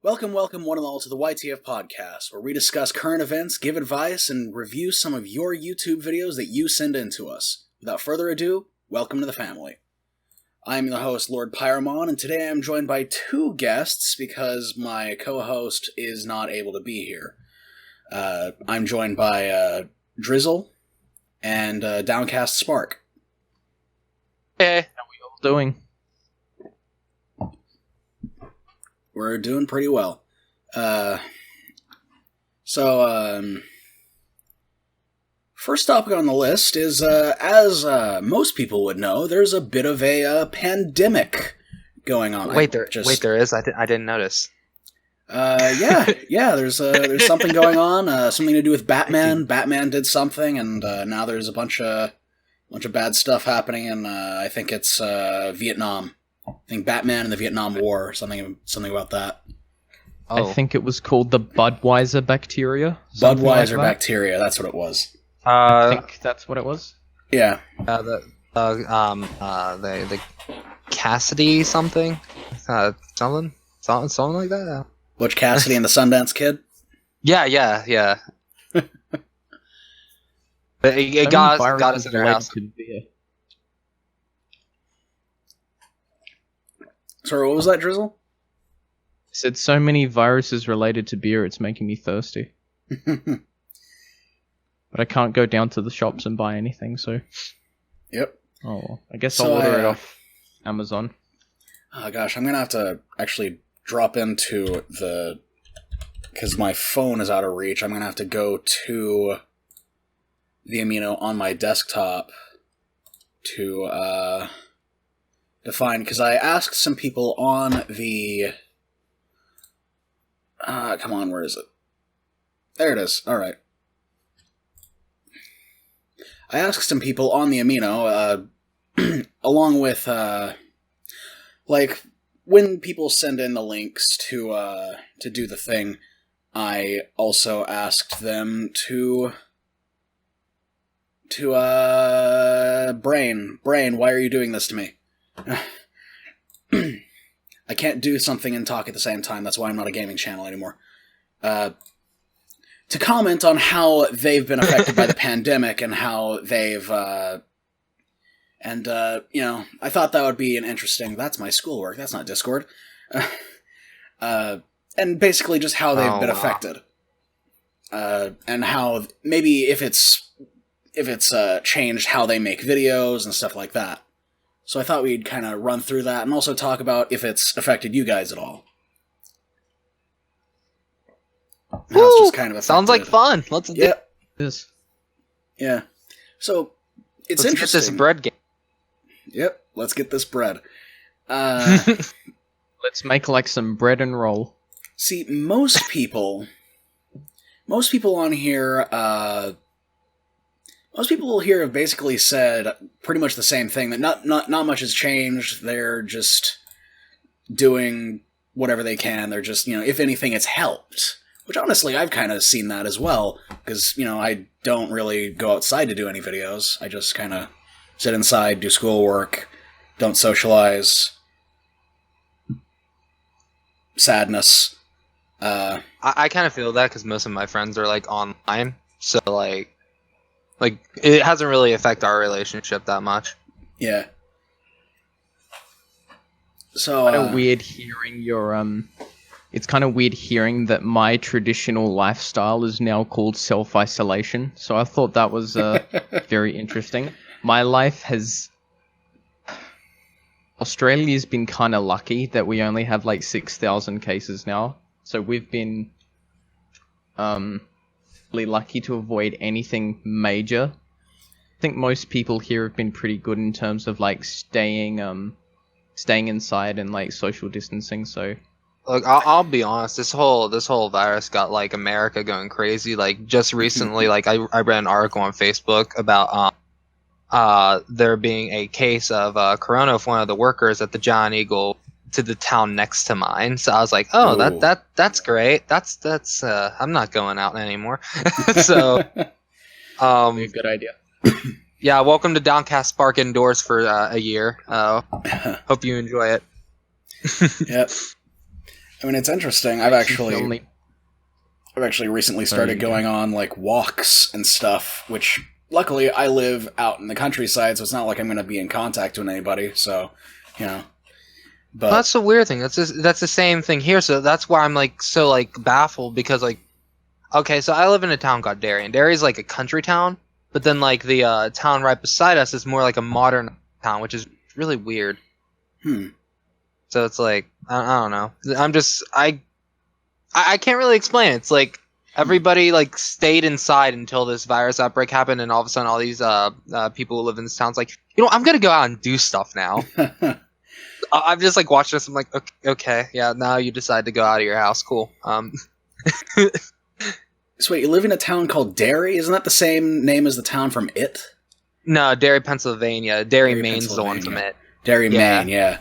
Welcome, one and all, to the YTF podcast, where we discuss current events, give advice, and review some of your YouTube videos that you send in to us. Without further ado, welcome to the family. I'm the host, Lord Pyro, and today I'm joined by two guests because my co-host is not able to be here. I'm joined by Drizzle and DowncastSpark. Hey, how are we all doing? We're doing pretty well. First topic on the list is, as most people would know, there's a bit of a pandemic going on. Wait, there is? I didn't notice. There's something going on, something to do with Batman. Batman did something, and now there's a bunch of bad stuff happening, and I think it's Vietnam. I think Batman and the Vietnam War, or something about that. Oh. I think it was called the Budweiser bacteria. Budweiser bacteria, that's what it was. I think that's what it was. Yeah. The Cassidy something like that. Butch Cassidy and the Sundance Kid. Yeah. It got us in their house. Sorry, what was that, Drizzle? I said so many viruses related to beer, it's making me thirsty. But I can't go down to the shops and buy anything, so... Yep. Oh, well. I guess I'll order it off Amazon. Oh gosh, I'm gonna have to actually drop into the... Because my phone is out of reach, I'm gonna have to go to the Amino on my desktop to find, because I asked some people on the... come on, where is it? There it is, alright. I asked some people on the Amino, along with, when people send in the links to do the thing, I also asked them to Brain, why are you doing this to me? I can't do something and talk at the same time, that's why I'm not a gaming channel anymore. To comment on how they've been affected by the pandemic and how they've, I thought that would be an interesting, that's my schoolwork, that's not Discord, and basically just how they've been affected. And how, maybe if it's changed how they make videos and stuff like that. So I thought we'd kind of run through that and also talk about if it's affected you guys at all. Woo! Just kind of sounds like fun. Let's do this. Yeah. So it's let's interesting. Get this bread game. Yep. Let's get this bread. Let's make some bread and roll. See, most people on here, most people here have basically said pretty much the same thing, that not much has changed. They're just doing whatever they can. They're just, if anything, it's helped. Which, honestly, I've kind of seen that as well, because, I don't really go outside to do any videos. I just kind of sit inside, do schoolwork, don't socialize. Sadness. I kind of feel that, because most of my friends are, online, so, it hasn't really affected our relationship that much. Yeah. So, kind of weird hearing your, it's kind of weird hearing that my traditional lifestyle is now called self-isolation, so I thought that was, very interesting. My life has... Australia's been kind of lucky that we only have, 6,000 cases now, so we've been, really lucky to avoid anything major. I think most people here have been pretty good in terms of staying inside and social distancing. So, look, I'll be honest. This whole virus got America going crazy. Just recently, I read an article on Facebook about there being a case of corona with one of the workers at the Giant Eagle to the town next to mine. So I was like, oh, that's great. That's I'm not going out anymore. So, a good idea. Yeah, welcome to DowncastSpark indoors for a year. Hope you enjoy it. Yep. I mean, it's interesting. I've actually recently started going on like walks and stuff, which luckily I live out in the countryside, so it's not like I'm going to be in contact with anybody. So, you know, but That's the weird thing. That's the same thing here. So that's why I'm like so like baffled because like, okay, so I live in a town called Derry, and Derry's like a country town, but then like the town right beside us is more like a modern town, which is really weird. So it's like I don't know. I can't really explain it. It's like everybody like stayed inside until this virus outbreak happened, and all of a sudden all these people who live in this town's like, you know, I'm gonna go out and do stuff now. I'm just like watching this. I'm like, okay, yeah. Now you decide to go out of your house. Cool. So wait, you live in a town called Derry? Isn't that the same name as the town from It? No, Derry, Pennsylvania. Derry, Maine's the one from It. Derry, Maine, yeah.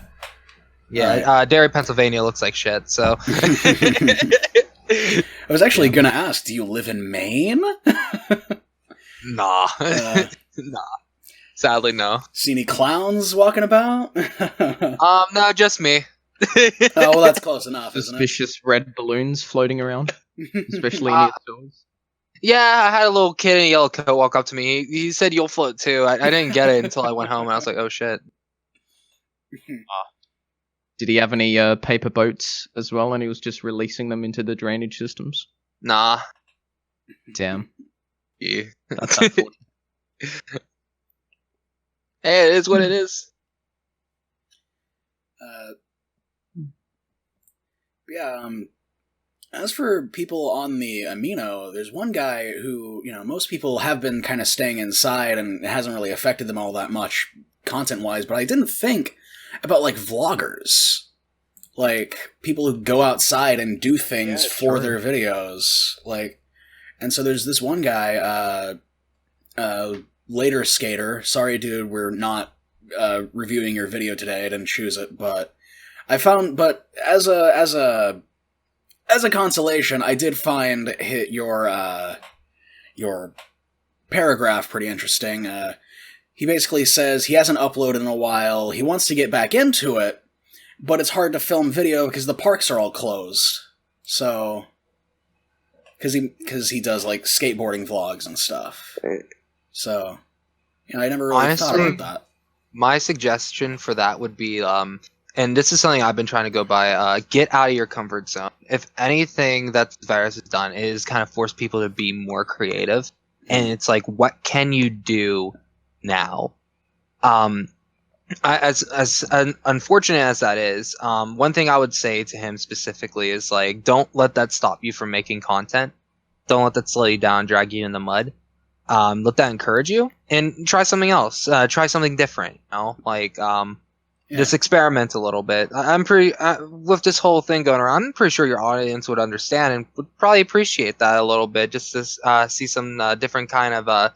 Yeah, Right. Derry, Pennsylvania looks like shit. So. I was actually gonna ask, do you live in Maine? Nah. Nah. Sadly, no. See any clowns walking about? No, just me. Oh, well, that's close enough, isn't it? Suspicious red balloons floating around, especially near stores. Yeah, I had a little kid in a yellow coat walk up to me. He said, "You'll float too." I didn't get it until I went home, and I was like, "Oh shit." Did he have any paper boats as well, and he was just releasing them into the drainage systems? Nah. Damn. Yeah. That's unfortunate. Hey, it is what it is. Yeah, as for people on the Amino, there's one guy who, you know, most people have been kind of staying inside and it hasn't really affected them all that much content-wise, but I didn't think about, like, vloggers. Like, people who go outside and do things for their videos. Like, and so there's this one guy, Later Skater. Sorry, dude, we're not reviewing your video today. I didn't choose it, but I found, but as a consolation, I did find your paragraph pretty interesting. He basically says he hasn't uploaded in a while. He wants to get back into it, but it's hard to film video because the parks are all closed. So, because he does like skateboarding vlogs and stuff. So, you know, I never really thought about that. My suggestion for that would be, and this is something I've been trying to go by, get out of your comfort zone. If anything that the virus has done is kind of force people to be more creative, and it's like, what can you do now? As unfortunate as that is, one thing I would say to him specifically is like, don't let that stop you from making content. Don't let that slow you down, drag you in the mud. Let that encourage you, and try something else. Try something different. You know, like just experiment a little bit. I'm pretty with this whole thing going around. I'm pretty sure your audience would understand and would probably appreciate that a little bit, just to see some different kind of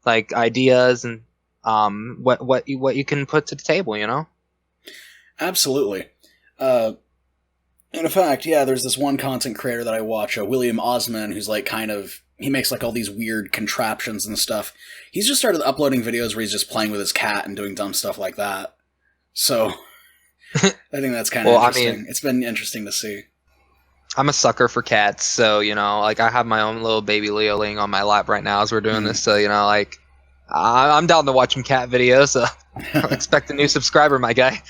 like ideas and what you can put to the table. You know. Absolutely. In fact, yeah, there's this one content creator that I watch, William Osman, who's like he makes like all these weird contraptions and stuff. He's just started uploading videos where he's just playing with his cat and doing dumb stuff like that. So, I think that's kind of interesting. I mean, it's been interesting to see. I'm a sucker for cats, so, you know, like, I have my own little baby Leo laying on my lap right now as we're doing this, so, you know, like, I'm down to watching cat videos, so expect a new subscriber, my guy.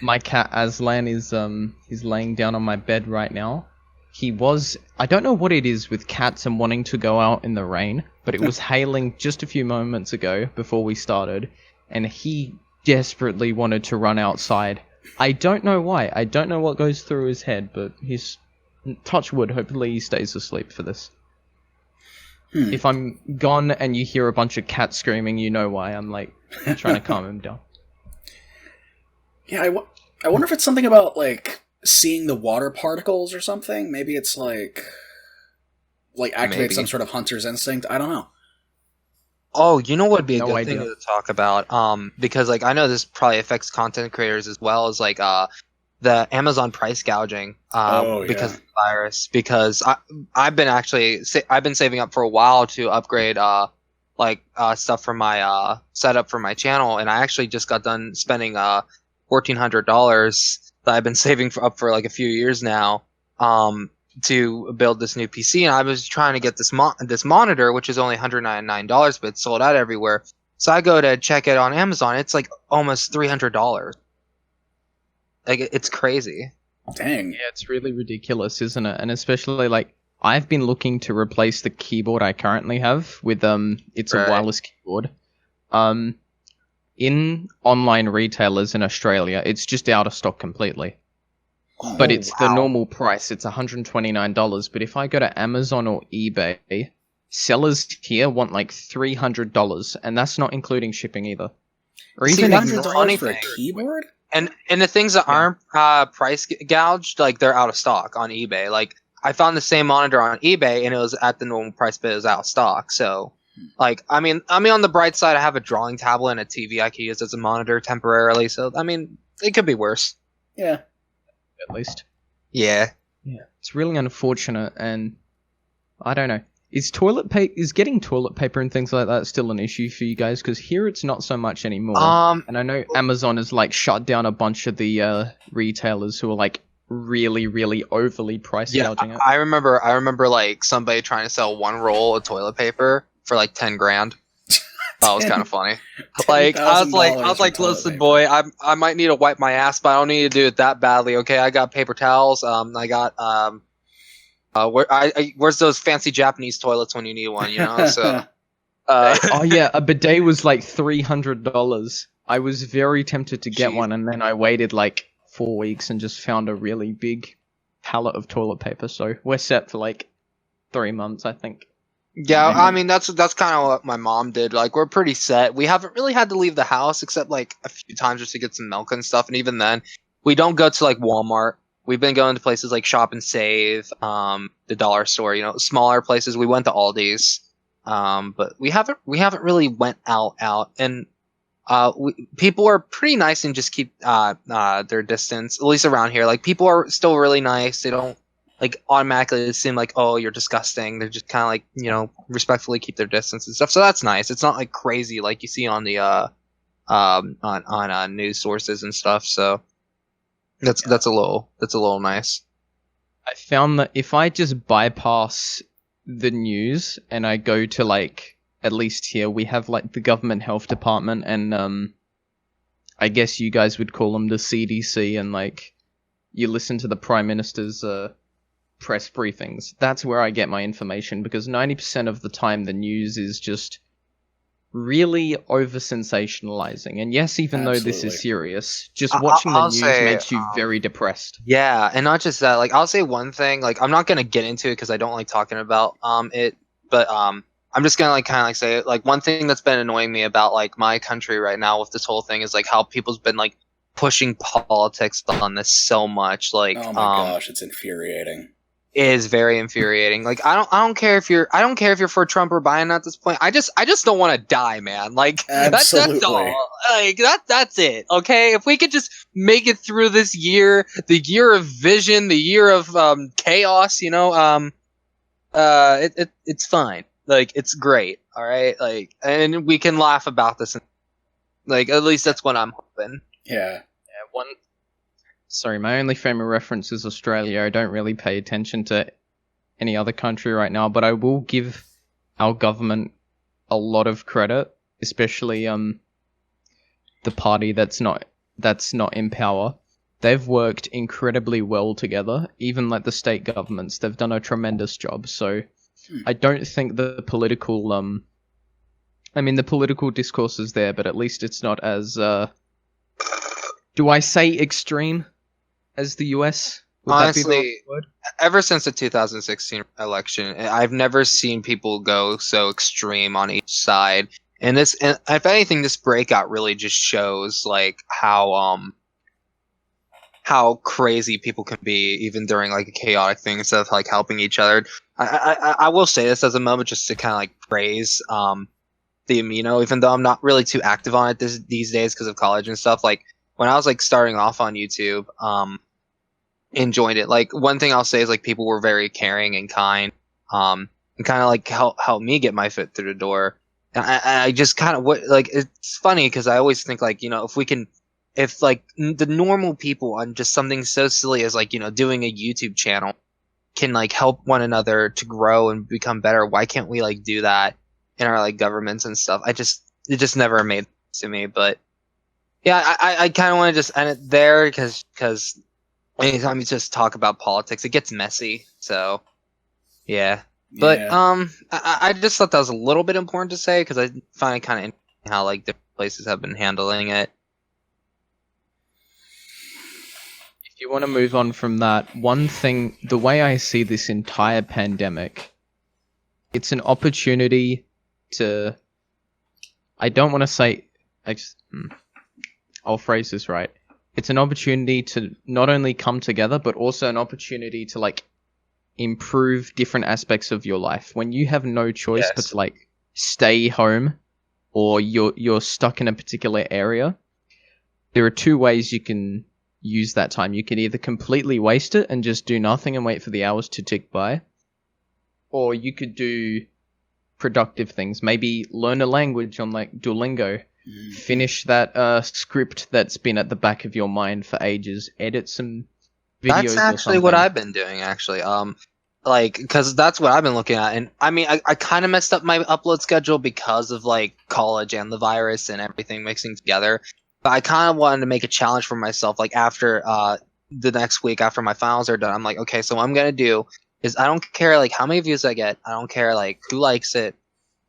My cat Aslan is he's laying down on my bed right now. I don't know what it is with cats and wanting to go out in the rain, but it was hailing just a few moments ago before we started, and he desperately wanted to run outside. I don't know why. I don't know what goes through his head, but he's, touch wood, hopefully he stays asleep for this. If I'm gone and you hear a bunch of cats screaming, you know why. I'm like trying to calm him down. Yeah, I wonder if it's something about like seeing the water particles or something. Maybe it's like activate some sort of hunter's instinct. I don't know. Oh, you know what would be a good idea. thing to talk about? Because like I know this probably affects content creators as well as like the Amazon price gouging because of the virus. Because I've been saving up for a while to upgrade stuff for my setup for my channel, and I actually just got done spending $1,400 that I've been saving up for like a few years now, to build this new PC, and I was trying to get this monitor, which is only $199, but it's sold out everywhere. So I go to check it on Amazon. It's like almost $300. Like, it's crazy. Dang. Yeah, it's really ridiculous, isn't it? And especially, like, I've been looking to replace the keyboard I currently have with it's a wireless keyboard. In online retailers in Australia, it's just out of stock completely. Oh, but it's the wow. normal price. It's $129. But if I go to Amazon or eBay, sellers here want like $300, and that's not including shipping either. Or See, even that's if the not- funny $300 for a thing. keyboard? And the things that aren't price gouged, like, they're out of stock on eBay. Like, I found the same monitor on eBay, and it was at the normal price, but it was out of stock. So, like, I mean, on the bright side, I have a drawing tablet and a TV I can use as a monitor temporarily. So, I mean, it could be worse. Yeah. at least. Yeah. Yeah, it's really unfortunate, and I don't know. Is getting toilet paper and things like that still an issue for you guys? Because here it's not so much anymore. And I know Amazon has like shut down a bunch of the retailers who are like really, really overly price gouging it. I remember like somebody trying to sell one roll of toilet paper for like 10 grand. That was kind of funny. Like I was like, listen, paper. boy, I might need to wipe my ass, but I don't need to do it that badly. Okay, I got paper towels. I got where's those fancy Japanese toilets when you need one? You know, so. Oh yeah, a bidet was like $300. I was very tempted to get one, and then I waited like 4 weeks and just found a really big pallet of toilet paper. So we're set for like 3 months, I think. Yeah, I mean that's kind of what my mom did. Like we're pretty set. We haven't really had to leave the house except like a few times just to get some milk and stuff, and even then, we don't go to like Walmart. We've been going to places like Shop and Save, the dollar store, you know, smaller places. We went to Aldi's, but we haven't really went out. And people are pretty nice and just keep their distance, at least around here. Like people are still really nice. They don't like automatically seem like, oh, you're disgusting. They're just kind of like, you know, respectfully keep their distance and stuff. So that's nice. It's not like crazy like you see on the on news sources and stuff. So. That's a little nice. I found that if I just bypass the news and I go to like, at least here we have like the government health department, and I guess you guys would call them the CDC, and like you listen to the Prime Minister's press briefings. That's where I get my information, because 90% of the time the news is just really over sensationalizing. And yes, even though this is serious, just watching the news makes you very depressed. Yeah, and not just that, like I'll say one thing, like I'm not gonna get into it because I don't like talking about it, but I'm just gonna like kind of like say it. Like one thing that's been annoying me about like my country right now with this whole thing is like how people's been like pushing politics on this so much. Like oh my gosh, it's infuriating. Is very infuriating. Like I don't care if you're for Trump or Biden at this point. I just don't want to die, man. Like that's all. Like that's it. Okay, if we could just make it through this year, the year of vision, the year of chaos, you know, it's fine. Like it's great. All right, like and we can laugh about this. Like at least that's what I'm hoping. Yeah. Sorry, my only frame of reference is Australia. I don't really pay attention to any other country right now, but I will give our government a lot of credit, especially the party that's not in power. They've worked incredibly well together. Even like the state governments, they've done a tremendous job. So I don't think the political the political discourse is there, but at least it's not as do I say extreme as the US? Would honestly, that be the word? Ever since the 2016 election, I've never seen people go so extreme on each side. And if anything, this breakout really just shows like how crazy people can be even during like a chaotic thing instead of like helping each other. I will say this as a moment just to kind of like praise the Amino, even though I'm not really too active on it these days because of college and stuff. Like when I was like starting off on YouTube, enjoyed it. Like one thing I'll say is like people were very caring and kind, and kind of like help me get my foot through the door. And I just kind of like it's funny because I always think like, you know, if we can if like the normal people on just something so silly as like, doing a YouTube channel can like help one another to grow and become better, why can't we like do that in our like governments and stuff? It just never made sense to me. But yeah, I kind of want to just end it there because anytime you just talk about politics, it gets messy. So yeah. But I just thought that was a little bit important to say because I find it kind of interesting how like different places have been handling it. If you want to move on from that, one thing, the way I see this entire pandemic, it's an opportunity to, I don't want to say, I'll phrase this right. It's an opportunity to not only come together, but also an opportunity to like improve different aspects of your life. When you have no choice but to like stay home, or you're stuck in a particular area, there are two ways you can use that time. You can either completely waste it and just do nothing and wait for the hours to tick by, or you could do productive things. Maybe learn a language on like Duolingo, finish that script that's been at the back of your mind for ages, edit some videos. That's actually what I've been doing, actually. Like, because that's what I've been looking at. And I mean, I kind of messed up my upload schedule because of like college and the virus and everything mixing together. But I kind of wanted to make a challenge for myself. Like after the next week, after my finals are done, I'm like, okay, so what I'm gonna do is I don't care like how many views I get. I don't care like who likes it.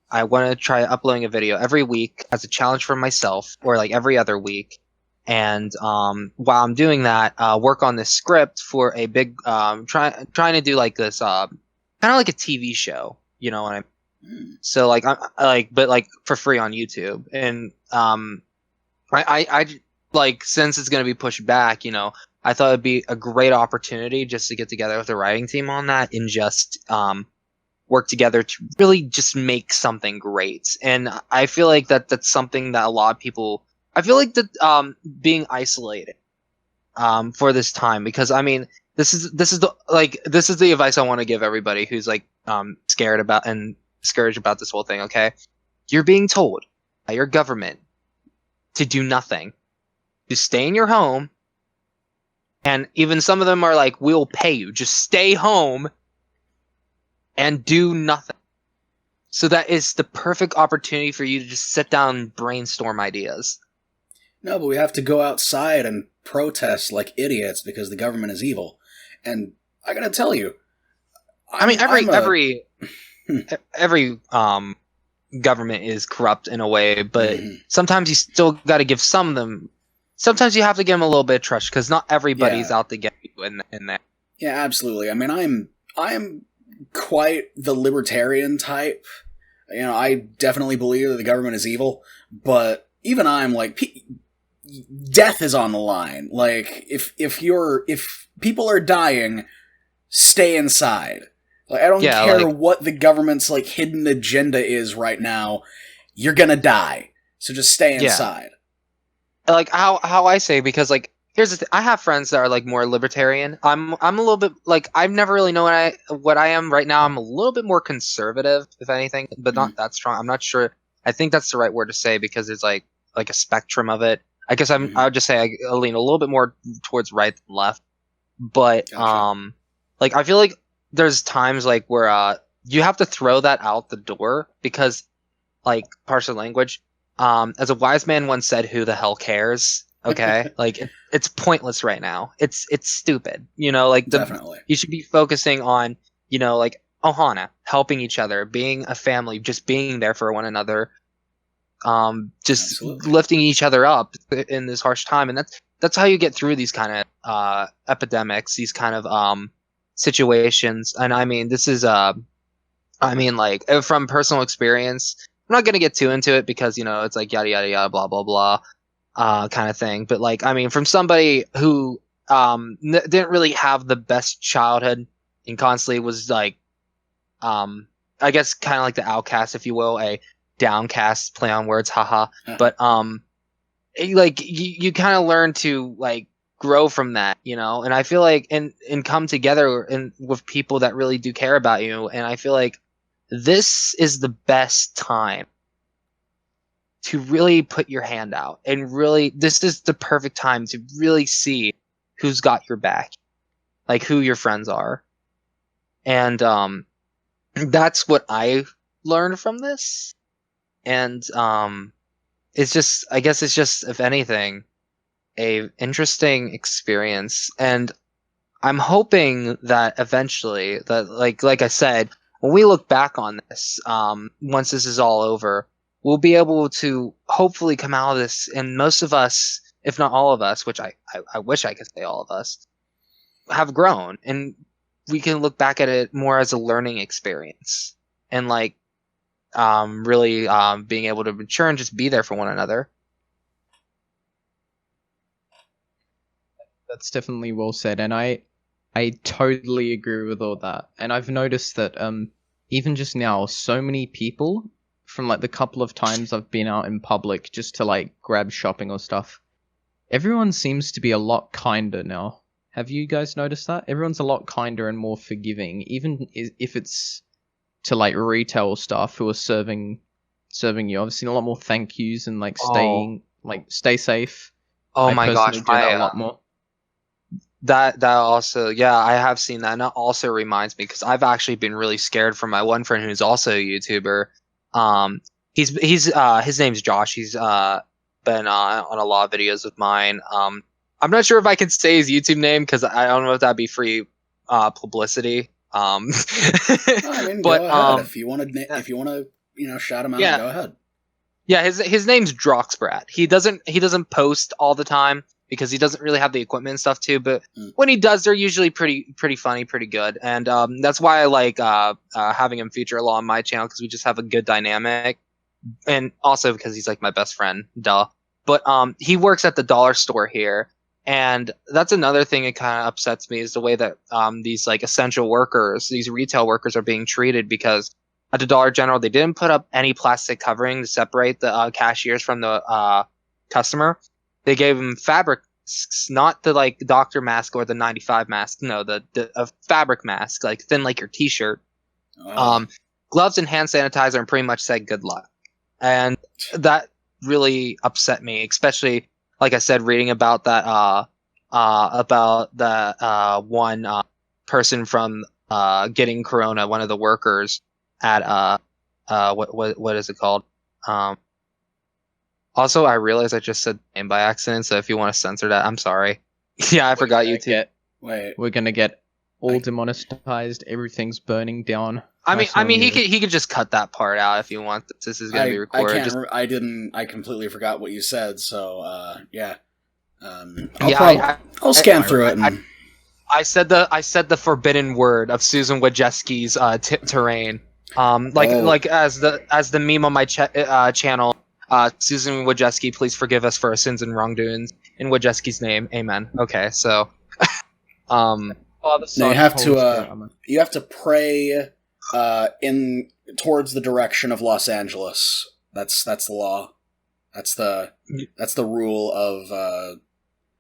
I want to try uploading a video every week as a challenge for myself, or like every other week. And while I'm doing that, work on this script for a big trying to do like this kind of like a TV show, you know what I mean? So like but like for free on YouTube. And I like, since it's gonna be pushed back, I thought it'd be a great opportunity just to get together with the writing team on that and just work together to really just make something great. And I feel like that's something that a lot of people. I feel like that being isolated for this time, because I mean this is the advice I want to give everybody who's like scared about and discouraged about this whole thing. Okay, you're being told by your government to do nothing, to stay in your home, and even some of them are like, we'll pay you, just stay home and do nothing. So that is the perfect opportunity for you to just sit down and brainstorm ideas. No, but we have to go outside and protest like idiots because the government is evil. And I gotta tell you, every government is corrupt in a way, but sometimes you still got to give some of them. Sometimes you have to give them a little bit of trust because not everybody's out to get you in there. Yeah, absolutely. I mean, I'm quite the libertarian type. I definitely believe that the government is evil, but even I'm like, death is on the line. Like, if people are dying, stay inside. Like, I don't care what the government's like hidden agenda is right now. You're gonna die, so just stay inside. Like how I say, because like here's the thing. I have friends that are like more libertarian. I'm a little bit like, I've never really known what I am right now. I'm a little bit more conservative, if anything, but not that strong. I'm not sure. I think that's the right word to say because it's like a spectrum of it. I guess I would just say I lean a little bit more towards right than left. But gotcha. Like I feel like there's times like where you have to throw that out the door because like partial language. As a wise man once said, "Who the hell cares?" Okay, like it's pointless right now. It's stupid. Like definitely you should be focusing on like ohana, helping each other, being a family, just being there for one another. Just absolutely lifting each other up in this harsh time, and that's how you get through these kind of epidemics, these kind of situations. And I mean, this is like from personal experience. I'm not gonna get too into it because it's like yada yada yada blah blah blah kind of thing. But like, I mean, from somebody who didn't really have the best childhood and constantly was like, I guess kind of like the outcast, if you will, a downcast, play on words, haha. But like you kind of learn to like grow from that, and I feel like and come together and with people that really do care about you, and I feel like this is the best time to really put your hand out and really, this is the perfect time to really see who's got your back, like who your friends are. And that's what I learned from this. And it's just, I guess it's just, if anything, a interesting experience. And I'm hoping that eventually, that like I said, when we look back on this, once this is all over, we'll be able to hopefully come out of this, and most of us, if not all of us, which I wish I could say all of us, have grown, and we can look back at it more as a learning experience, and like really being able to mature and just be there for one another. That's definitely well said, and I totally agree with all that. And I've noticed that even just now, so many people, from like the couple of times I've been out in public just to like grab shopping or stuff, everyone seems to be a lot kinder now. Have you guys noticed that? Everyone's a lot kinder and more forgiving, even if it's to like retail staff who are serving you. I've seen a lot more thank yous and like stay safe. Oh my gosh, do that a lot more. That also, yeah, I have seen that, and that also reminds me, because I've actually been really scared for my one friend who's also a YouTuber. His name's Josh. He's been on a lot of videos with mine. I'm not sure if I can say his YouTube name because I don't know if that'd be free publicity. I mean, but go ahead. If you want to, shout him out, yeah. Go ahead. Yeah, his name's Droxbrat. He doesn't post all the time because he doesn't really have the equipment and stuff too. But when he does, they're usually pretty funny, pretty good. And that's why I like having him feature a lot on my channel, because we just have a good dynamic. And also because he's like my best friend, duh. But he works at the dollar store here, and that's another thing that kind of upsets me, is the way that these like essential workers, these retail workers, are being treated. Because at the Dollar General, they didn't put up any plastic covering to separate the cashiers from the customer. They gave them fabric masks, not the like doctor mask or the 95 mask. No, the fabric mask, like thin like your t-shirt. Oh. Gloves and hand sanitizer, and pretty much said good luck. And that really upset me, especially like I said, reading about that one person from getting corona, one of the workers at what is it called? Also, I realized I just said name by accident, so if you want to censor that, I'm sorry. Yeah, I forgot you too. We're gonna get all demonetized. Everything's burning down. I mean, he could just cut that part out if you want. This is gonna be recorded. I completely forgot what you said. So yeah. I'll scan through it. And... I said the forbidden word of Susan Wojcicki's terrain. Like as the meme on my channel. Susan Wojcicki, please forgive us for our sins and wrongdoings in Wojcicki's name. Amen. Okay, so you have to pray in towards the direction of Los Angeles. That's the law. That's the rule of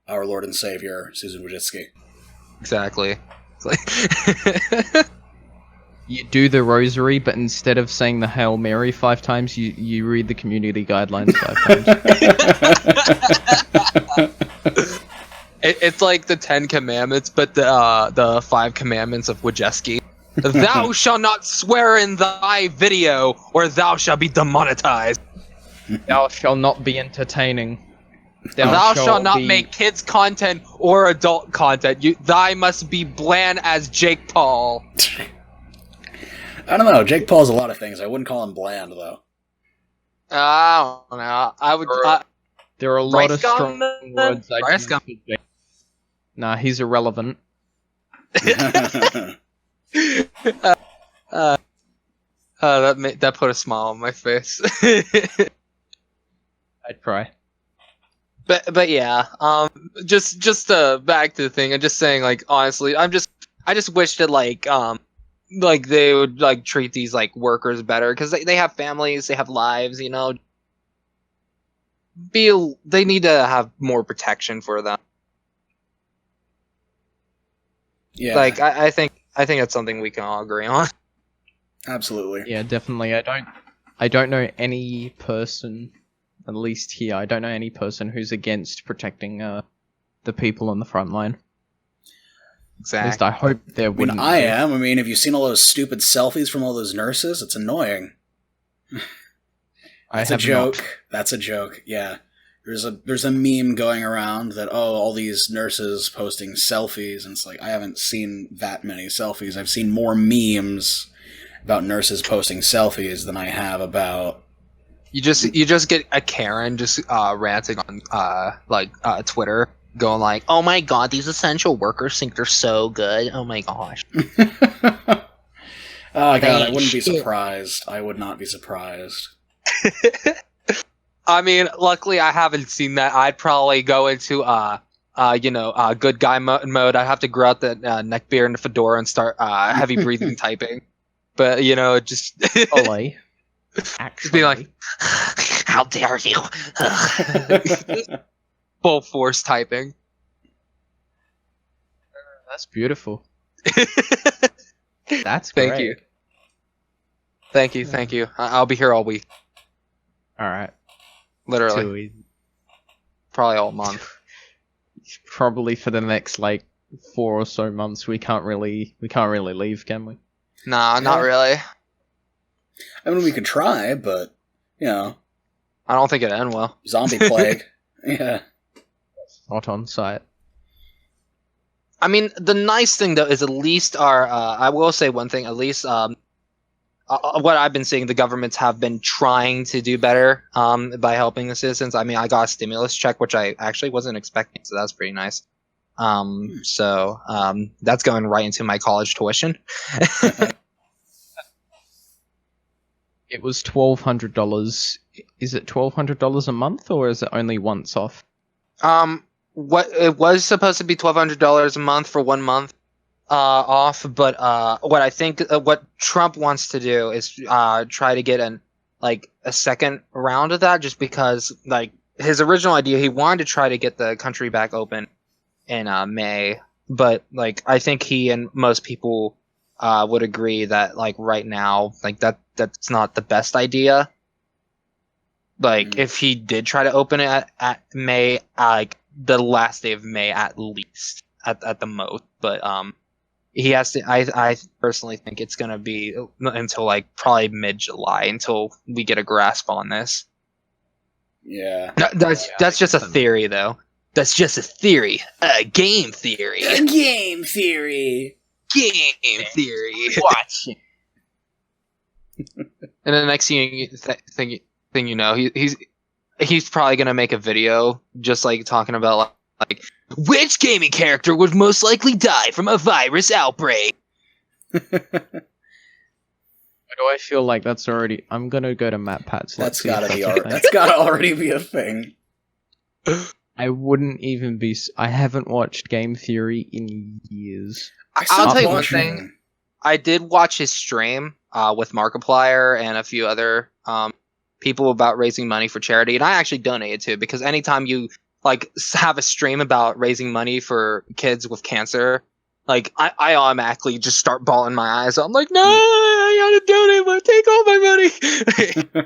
our Lord and Savior Susan Wojcicki. Exactly. You do the rosary, but instead of saying the Hail Mary 5 times, you read the community guidelines 5 times. It's like the 10 Commandments, but the 5 Commandments of Wojcicki. Thou shalt not swear in thy video, or thou shalt be demonetized. Thou shalt not be entertaining. Thou shalt not make kids content or adult content. Thy must be bland as Jake Paul. I don't know. Jake Paul's a lot of things. I wouldn't call him bland, though. I don't know. I would. There are a lot of strong words I use for Jake. Nah, he's irrelevant. That put a smile on my face. I'd cry. But yeah, just back to the thing. I'm just saying, like, honestly, I just wish that like they would like treat these like workers better, because they have families, they have lives, you know. They need to have more protection for them. Yeah, like I think that's something we can all agree on. Absolutely. Yeah, definitely. I don't know any person At least here, I don't know any person who's against protecting the people on the front line. Exactly. At least I hope there wouldn't. I am. I mean, have you seen all those stupid selfies from all those nurses? It's annoying. That's a joke. Not. That's a joke. Yeah. There's a meme going around that, all these nurses posting selfies, and it's like, I haven't seen that many selfies. I've seen more memes about nurses posting selfies than I have about... You just get a Karen just ranting on Twitter, going like, "Oh my god, these essential workers think they're so good. Oh my gosh." Oh god, I wouldn't be surprised. I would not be surprised. I mean, luckily I haven't seen that. I'd probably go into good guy mode. I'd have to grow out the neck beard and the fedora and start heavy breathing typing. But just Olay. Just be like, "How dare you!" Full force typing. That's beautiful. That's Thank great. you. Thank you. I'll be here all week. All right. Literally. Probably all month. Probably for the next 4 or so months. We can't really leave, can we? Nah, not really. I mean, we could try, but I don't think it'd end well. Zombie plague. Yeah. Not on site. I mean, the nice thing though is at least I will say one thing. At least what I've been seeing, the governments have been trying to do better by helping the citizens. I mean, I got a stimulus check, which I actually wasn't expecting, so that's pretty nice. So that's going right into my college tuition. It was $1,200. Is it $1,200 a month, or is it only once off? What it was supposed to be $1,200 a month for 1 month off, but what I think what Trump wants to do is try to get a second round of that, just because his original idea, he wanted to try to get the country back open in May, but I think he and most people would agree that right now that's not the best idea. If he did try to open it at May, the last day of May at least, at the most, but he has to. I personally think it's gonna be until probably mid-July until we get a grasp on this. Yeah. That's just a theory, though. That's just a theory. A game theory. A game theory. Game theory. Watch. And the next thing you know, he's probably gonna make a video just talking about which gaming character would most likely die from a virus outbreak. Why do I feel like that's already? I'm gonna go to MatPats. That's gotta already be a thing. I wouldn't even be. I haven't watched Game Theory in years. I'll tell you one thing. I did watch his stream with Markiplier and a few other people about raising money for charity, and I actually donated to it, because anytime you have a stream about raising money for kids with cancer, I automatically just start bawling my eyes out. I'm like, no, I gotta donate, but take all my money.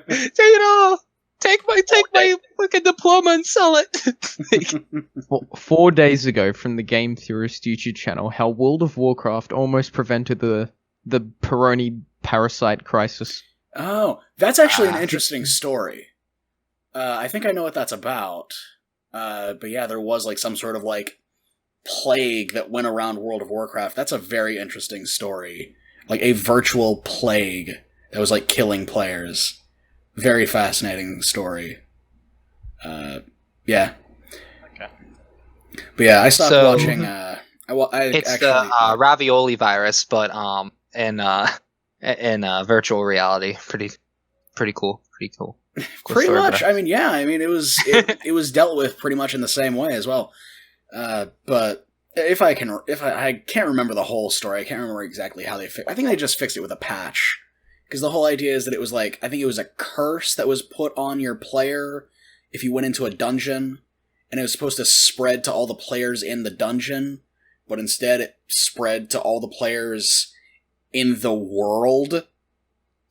Take it all. Take my fucking diploma and sell it. 4 days ago, from the Game Theorist YouTube channel, how World of Warcraft almost prevented the Peroni parasite crisis. Oh, that's actually an interesting story. I think I know what that's about. But yeah, there was some sort of plague that went around World of Warcraft. That's a very interesting story. A virtual plague that was killing players. Very fascinating story. Yeah. Okay. But yeah, I stopped watching. It's actually, the ravioli virus, but in virtual reality. Pretty cool. Pretty cool. Pretty much. I mean, yeah. I mean, it was dealt with pretty much in the same way as well. But I can't remember the whole story. I can't remember exactly how they I think they just fixed it with a patch. Because the whole idea is that it was I think it was a curse that was put on your player if you went into a dungeon, and it was supposed to spread to all the players in the dungeon, but instead it spread to all the players in the world.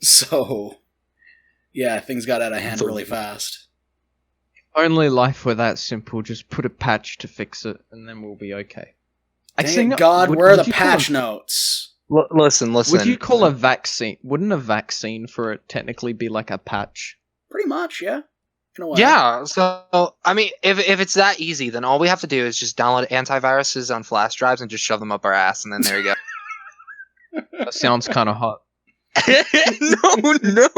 So, yeah, things got out of hand really fast. only life were that simple, just put a patch to fix it, and then we'll be okay. Dang it, God, where are the patch notes? Listen. Would you call a vaccine? Wouldn't a vaccine for it technically be like a patch? Pretty much, yeah. In a way. Yeah, so, I mean, if it's that easy, then all we have to do is just download antiviruses on flash drives and just shove them up our ass, and then there you go. That sounds kind of hot. No.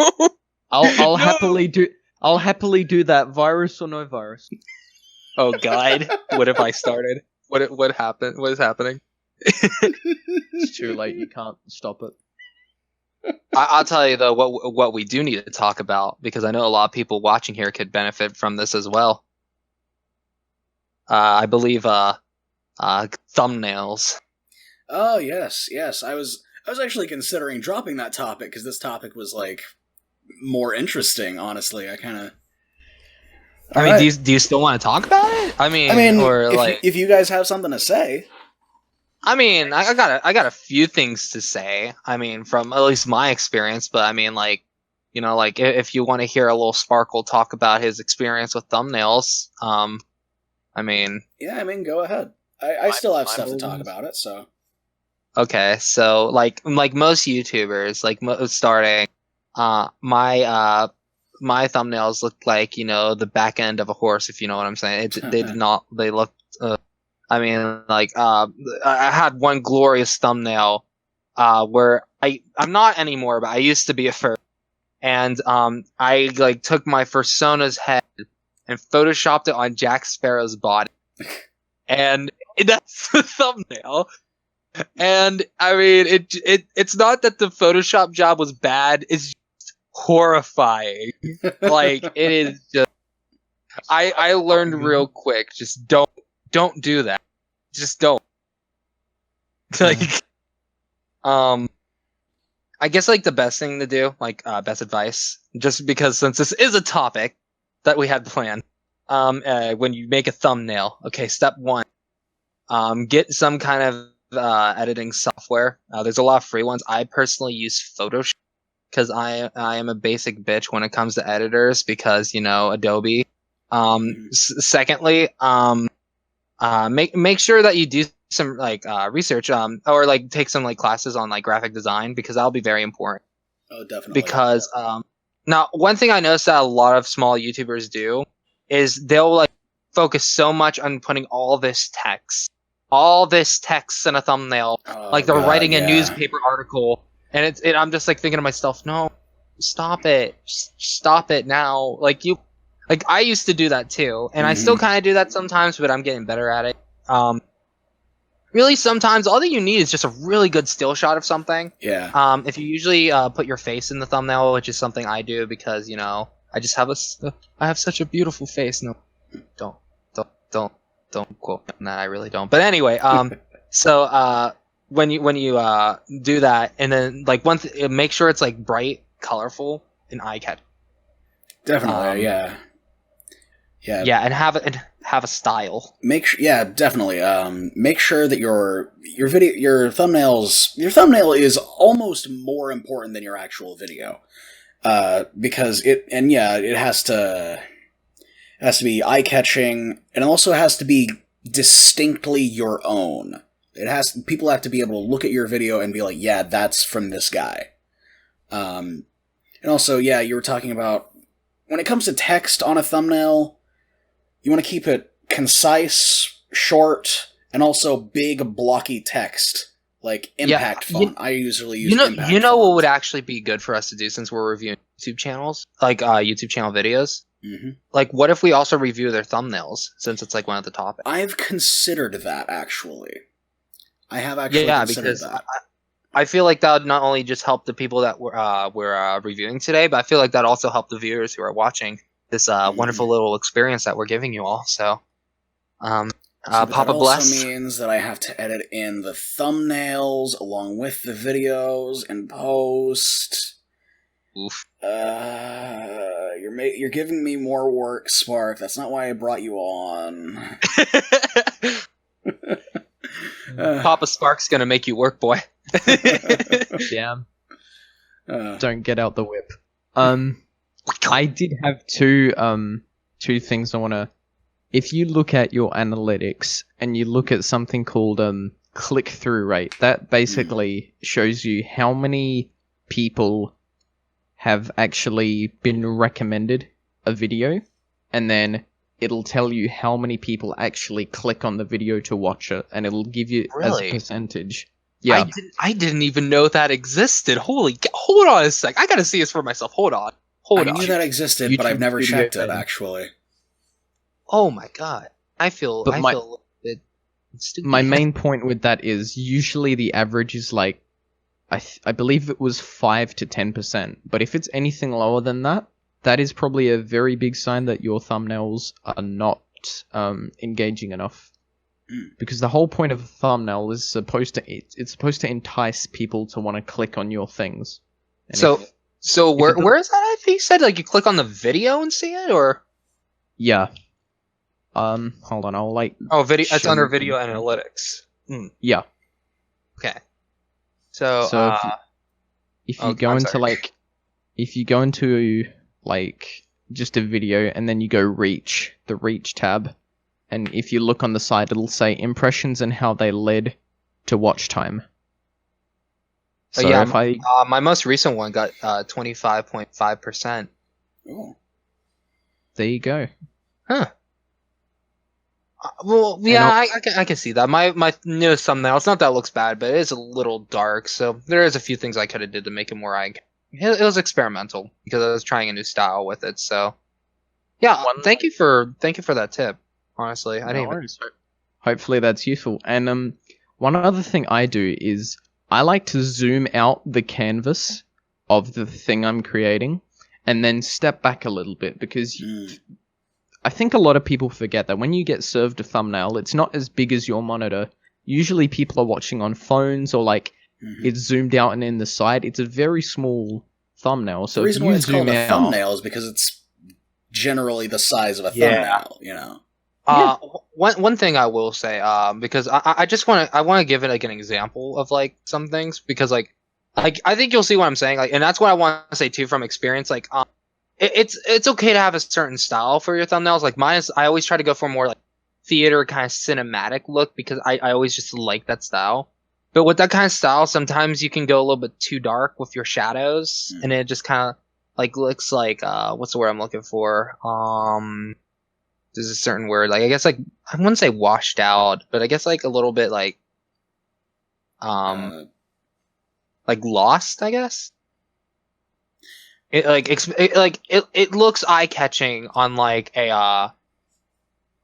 I'll happily do that, virus or no virus. Oh God, what have I started? What happened? What is happening? It's too late. You can't stop it. I'll tell you though what we do need to talk about, because I know a lot of people watching here could benefit from this as well. I believe thumbnails. Oh yes. I was actually considering dropping that topic because this topic was like more interesting. Honestly, I kind of. I mean, do you still want to talk about it? I mean, or if you guys have something to say. I mean, I got a few things to say. I mean, from at least my experience, but I mean, like, you know, like if you want to hear a little Sparkle talk about his experience with thumbnails, I mean, yeah, I mean, go ahead. I still have stuff to talk about it, so. Okay, so like most YouTubers, like starting, my thumbnails looked like, you know, the back end of a horse, if you know what I'm saying. They did not. They looked. I mean, like, I had one glorious thumbnail, where I'm not anymore, but I used to be a first, and I like took my Fursona's head and photoshopped it on Jack Sparrow's body, and that's the thumbnail. And I mean, it's not that the Photoshop job was bad; it's just horrifying. Like, it is just. I learned real quick. Just don't do that. Just don't. Like, I guess like the best thing to do, like best advice, just because since this is a topic that we had planned, when you make a thumbnail, okay, step one, get some kind of editing software. There's a lot of free ones. I personally use Photoshop because I am a basic bitch when it comes to editors, because, you know, Adobe. Secondly, make sure that you do some like research, or like take some like classes on like graphic design, because that'll be very important. Oh, definitely. Because now one thing I noticed that a lot of small YouTubers do is they'll like focus so much on putting all this text in a thumbnail, like they're writing a newspaper article, and I'm just like thinking to myself, no, stop it now. Like I used to do that too, and I still kind of do that sometimes, but I'm getting better at it. Really, sometimes all that you need is just a really good still shot of something. Yeah. If you usually put your face in the thumbnail, which is something I do because, you know, I have such a beautiful face. No, don't quote me on that. I really don't. But anyway, so when you do that, and then like make sure it's like bright, colorful, and eye-catching. Definitely, yeah. Yeah, and have a style. Definitely. Make sure that your thumbnail is almost more important than your actual video, because it has to be eye catching, and it also has to be distinctly your own. People have to be able to look at your video and be like, yeah, that's from this guy. And also, yeah, you were talking about when it comes to text on a thumbnail. You want to keep it concise, short, and also big, blocky text, like impact font. I usually use impact You know font. what would actually be good for us to do since we're reviewing YouTube channels, like YouTube channel videos? Mm-hmm. Like, what if we also review their thumbnails, since it's like one of the topics? I've considered that, actually. I have actually considered that. I feel like that would not only just help the people that we're reviewing today, but I feel like that also help the viewers who are watching this wonderful little experience that we're giving you all. So, Papa bless. Also means that I have to edit in the thumbnails along with the videos and post. Oof. You're giving me more work, Spark. That's not why I brought you on. Papa Spark's gonna make you work, boy. Damn. Don't get out the whip. I did have two two things I want to... If you look at your analytics and you look at something called click-through rate, that basically shows you how many people have actually been recommended a video, and then it'll tell you how many people actually click on the video to watch it, and it'll give you as a percentage. Yeah, I didn't even know that existed. Hold on a sec. I gotta see this for myself. Hold on. I knew that existed, but I've never checked it, actually. Oh my god. I feel stupid. My main point with that is usually the average is like, I believe it was 5 to 10%. But if it's anything lower than that, that is probably a very big sign that your thumbnails are not engaging enough. Because the whole point of a thumbnail is supposed to entice people to want to click on your things. And so where is that? I think you said like you click on the video and see it, or yeah. Hold on, I'll like. Oh, video. It's under video analytics. Yeah. Okay. So if you go into like just a video and then you go the reach tab, and if you look on the side, it'll say impressions and how they led to watch time. So my most recent one got 25.5%. Oh. There you go. Huh. Well, yeah, I can see that. My newest thumbnail, it's not that it looks bad, but it is a little dark, so there is a few things I could have did to make it more it was experimental because I was trying a new style with it. So yeah, thank you for that tip. Honestly, I didn't even... Hopefully that's useful. And one other thing I do is I like to zoom out the canvas of the thing I'm creating and then step back a little bit, because I think a lot of people forget that when you get served a thumbnail, it's not as big as your monitor. Usually people are watching on phones, or like it's zoomed out and in the side. It's a very small thumbnail. So the reason why it's called a thumbnail is because it's generally the size of a thumbnail, you know. One thing I will say, because I just want to give it like an example of like some things, because like I think you'll see what I'm saying, like, and that's what I want to say too from experience. Like, it's okay to have a certain style for your thumbnails. Like mine is, I always try to go for more like theater kind of cinematic look, because I always just like that style. But with that kind of style, sometimes you can go a little bit too dark with your shadows, and it just kind of like looks like what's the word I'm looking for? There's a certain word, like I guess like I wouldn't say washed out, but I guess like a little bit like lost, I guess. It looks eye catching on like a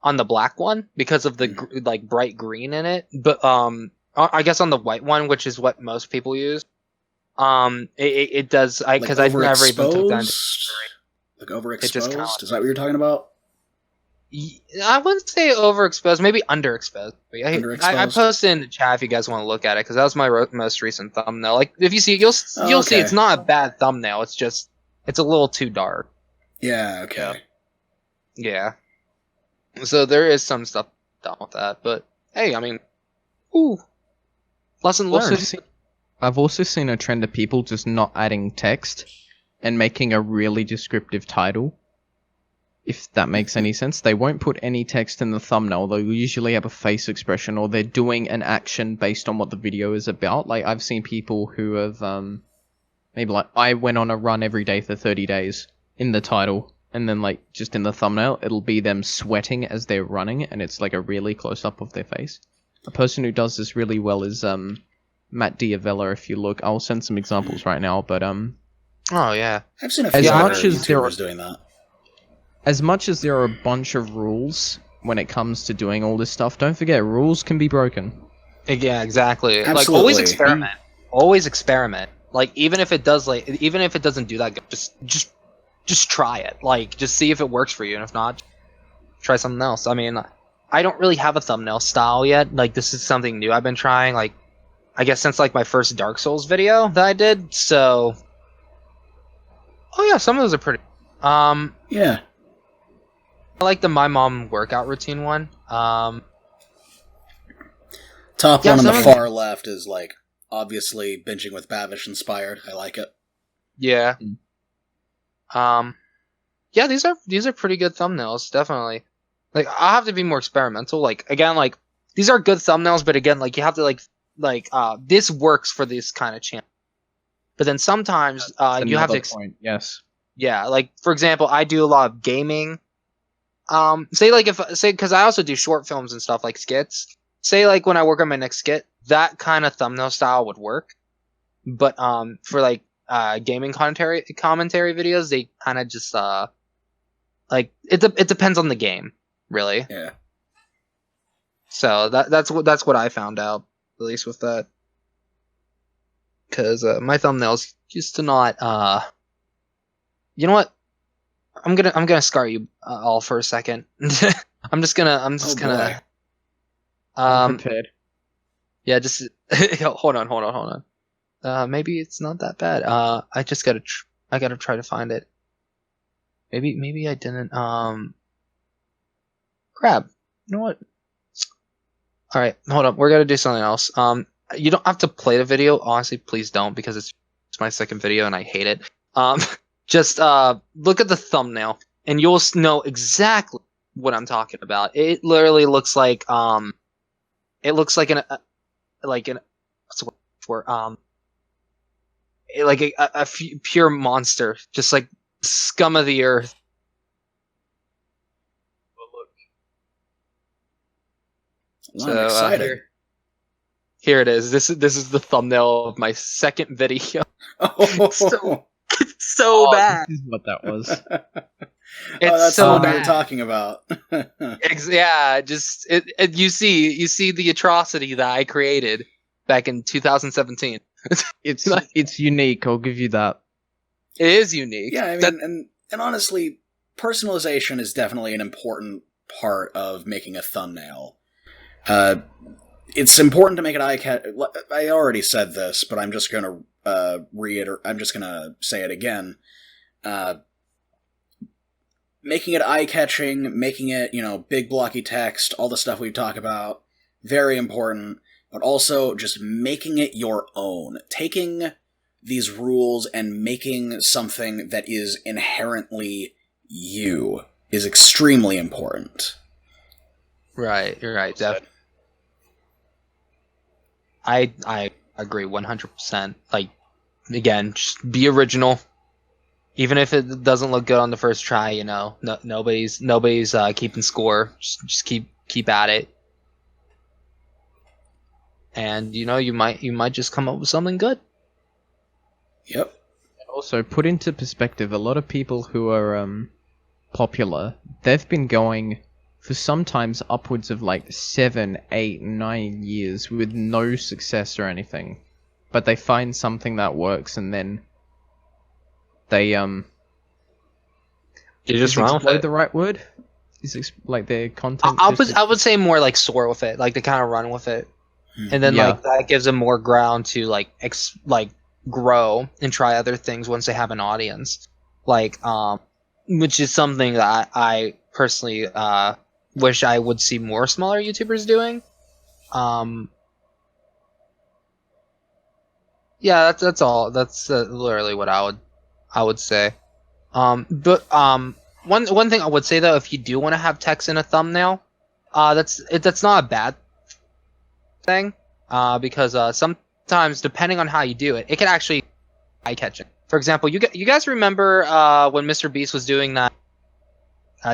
on the black one because of the like bright green in it, but I guess on the white one, which is what most people use, it does, because I've never even took that. Like overexposed? Is that what you're talking about? I wouldn't say overexposed, maybe underexposed. I posted in the chat if you guys want to look at it, because that was my most recent thumbnail. Like if you see it, you'll see it's not a bad thumbnail. It's just it's a little too dark. Yeah. Okay. Yeah. So there is some stuff done with that, but hey, I mean, lesson learned. I've also seen a trend of people just not adding text and making a really descriptive title. If that makes any sense. They won't put any text in the thumbnail. They'll usually have a face expression, or they're doing an action based on what the video is about. Like, I've seen people who have, maybe like, I went on a run every day for 30 days in the title. And then, like, just in the thumbnail, it'll be them sweating as they're running, and it's like a really close-up of their face. A person who does this really well is, Matt Diavella, if you look. I'll send some examples right now, but, oh, yeah. I've seen a few other YouTubers doing that. As much as there are a bunch of rules when it comes to doing all this stuff, don't forget, rules can be broken. Yeah, exactly. Absolutely. Like, always experiment. Always experiment. Like, even if it doesn't do that good, just try it. Like, just see if it works for you, and if not, try something else. I mean, I don't really have a thumbnail style yet. Like, this is something new I've been trying, like, I guess since, like, my first Dark Souls video that I did, so... Oh, yeah, some of those are pretty... Yeah. I like the My Mom workout routine one. Top one on the far left is, like, obviously binging with Bavish inspired. I like it. Yeah. Yeah, yeah, these are pretty good thumbnails, definitely. Like, I'll have to be more experimental. Like, again, like, these are good thumbnails, but again, like, you have to this works for this kind of channel. But then sometimes you have to point. Yes. Yeah, like, for example, I do a lot of gaming. Because I also do short films and stuff like skits. Say, like, when I work on my next skit, that kind of thumbnail style would work. But for like gaming commentary videos, they kind of just like it depends on the game, really. Yeah. So that's what I found out, at least with that. Because my thumbnails used to not. You know what? I'm gonna scar you all for a second. I'm just gonna. I'm prepared. Yeah, just hold on. Maybe it's not that bad. I just gotta try to find it. Maybe I didn't. Crap. You know what? All right, hold up. We're gonna do something else. You don't have to play the video. Honestly, please don't, because it's my second video and I hate it. Just look at the thumbnail and you'll know exactly what I'm talking about. It literally looks like it looks like an what's the word for like a pure monster, just like scum of the earth. Well, I'm excited. Here it is. This is the thumbnail of my second video. It's so bad. This is what that was. That's so what bad. we were talking about. Yeah, just you see the atrocity that I created back in 2017. It's unique. I'll give you that. It is unique. Yeah, I mean, and honestly, personalization is definitely an important part of making a thumbnail. It's important to make it eye-catch. I already said this, but I'm just gonna I'm just gonna say it again. Making it eye-catching, making it, big blocky text, all the stuff we talk about, very important. But also just making it your own. Taking these rules and making something that is inherently you is extremely important. Right, you're right, Def. I agree 100%. Like, again, just be original. Even if it doesn't look good on the first try, nobody's keeping score. Just keep at it. And you might just come up with something good. Yep. Also, put into perspective, a lot of people who are popular, they've been going for sometimes upwards of like 7, 8, 9 years with no success or anything. But they find something that works, and then they you just run with it. The right word is like their content. I would say more like soar with it, like they kind of run with it. And then like that gives them more ground to like grow and try other things once they have an audience. Like which is something that I personally wish I would see more smaller YouTubers doing. Yeah, that's all. That's literally what I would say. But one thing I would say though, if you do want to have text in a thumbnail, that's not a bad thing, because sometimes depending on how you do it, it can actually be eye-catching. For example, you guys remember when Mr. Beast was doing that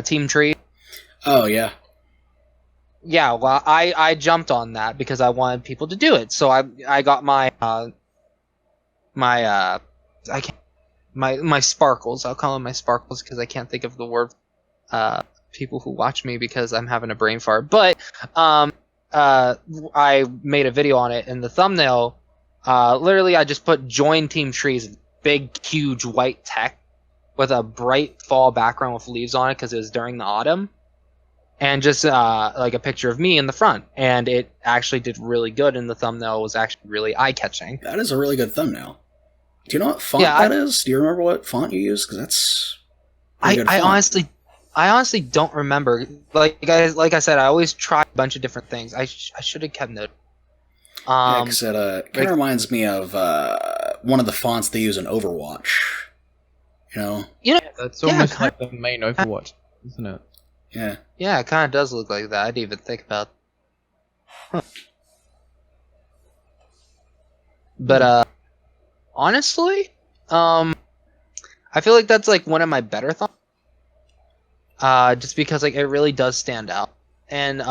Team Tree? Oh yeah. Yeah, well, I jumped on that because I wanted people to do it. So I got my sparkles. I'll call them my sparkles because I can't think of the word. People who watch me because I'm having a brain fart. But I made a video on it, and the thumbnail, literally I just put join Team Trees, big huge white text with a bright fall background with leaves on it because it was during the autumn, and just like a picture of me in the front, and it actually did really good, and the thumbnail was actually really eye-catching. That is a really good thumbnail. Do you know what font that is? Do you remember what font you used? Because that's I honestly don't remember. Like I said, I always try a bunch of different things. I should have kept note. It kind of reminds me of one of the fonts they use in Overwatch. You know? You know, That's almost like the main Overwatch, isn't it? Yeah. Yeah, it kind of does look like that. I didn't even think about. But honestly, I feel like that's like one of my better thoughts. Just because like it really does stand out. And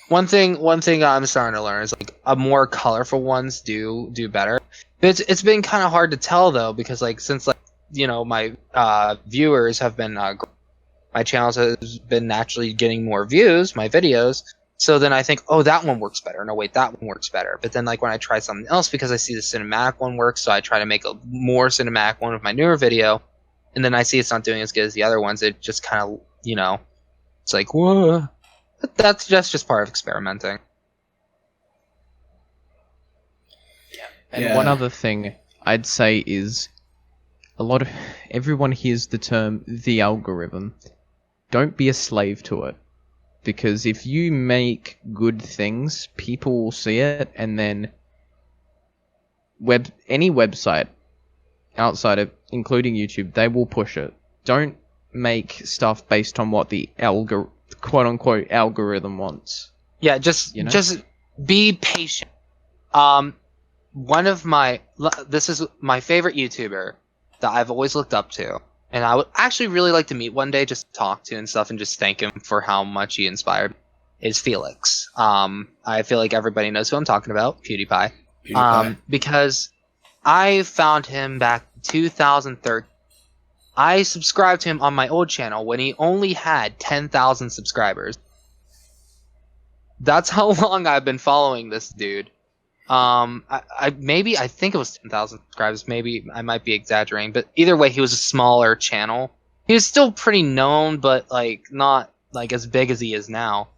one thing I'm starting to learn is like a more colorful ones do better. But it's been kind of hard to tell though, because like since like my viewers have been my channels has been naturally getting more views, my videos. So then I think, oh, that one works better. No, wait, that one works better. But then like when I try something else, because I see the cinematic one works, so I try to make a more cinematic one with my newer video, and then I see it's not doing as good as the other ones. It just kind of, it's like, whoa. But that's just part of experimenting. And one other thing I'd say is everyone hears the term the algorithm. Don't be a slave to it. Because if you make good things, people will see it, and then any website outside of, including YouTube, they will push it. Don't make stuff based on what the quote-unquote algorithm wants. Yeah, just be patient. This is my favorite YouTuber that I've always looked up to, and I would actually really like to meet one day, just talk to and stuff, and just thank him for how much he inspired, is Felix. I feel like everybody knows who I'm talking about, PewDiePie. Because I found him back in 2013. I subscribed to him on my old channel when he only had 10,000 subscribers. That's how long I've been following this dude. I think it was 10,000 subscribers. Maybe I might be exaggerating, but either way, he was a smaller channel. He was still pretty known, but like not like as big as he is now.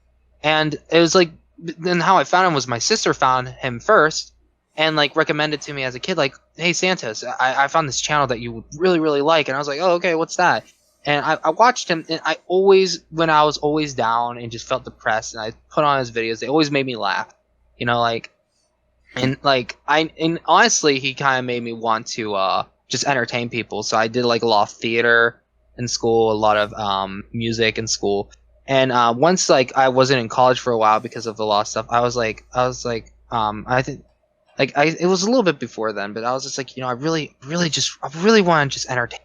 And it was like, then how I found him was my sister found him first, and like recommended to me as a kid, like, hey Santos, I found this channel that you would really, really like. And I was like, oh, okay, what's that? And I watched him, and when I was always down and just felt depressed, and I put on his videos, they always made me laugh. And honestly, he kind of made me want to just entertain people. So I did like a lot of theater in school, a lot of music in school. And once like I wasn't in college for a while because of the law stuff, I think it was a little bit before then, but I was just like, I really want to just entertain.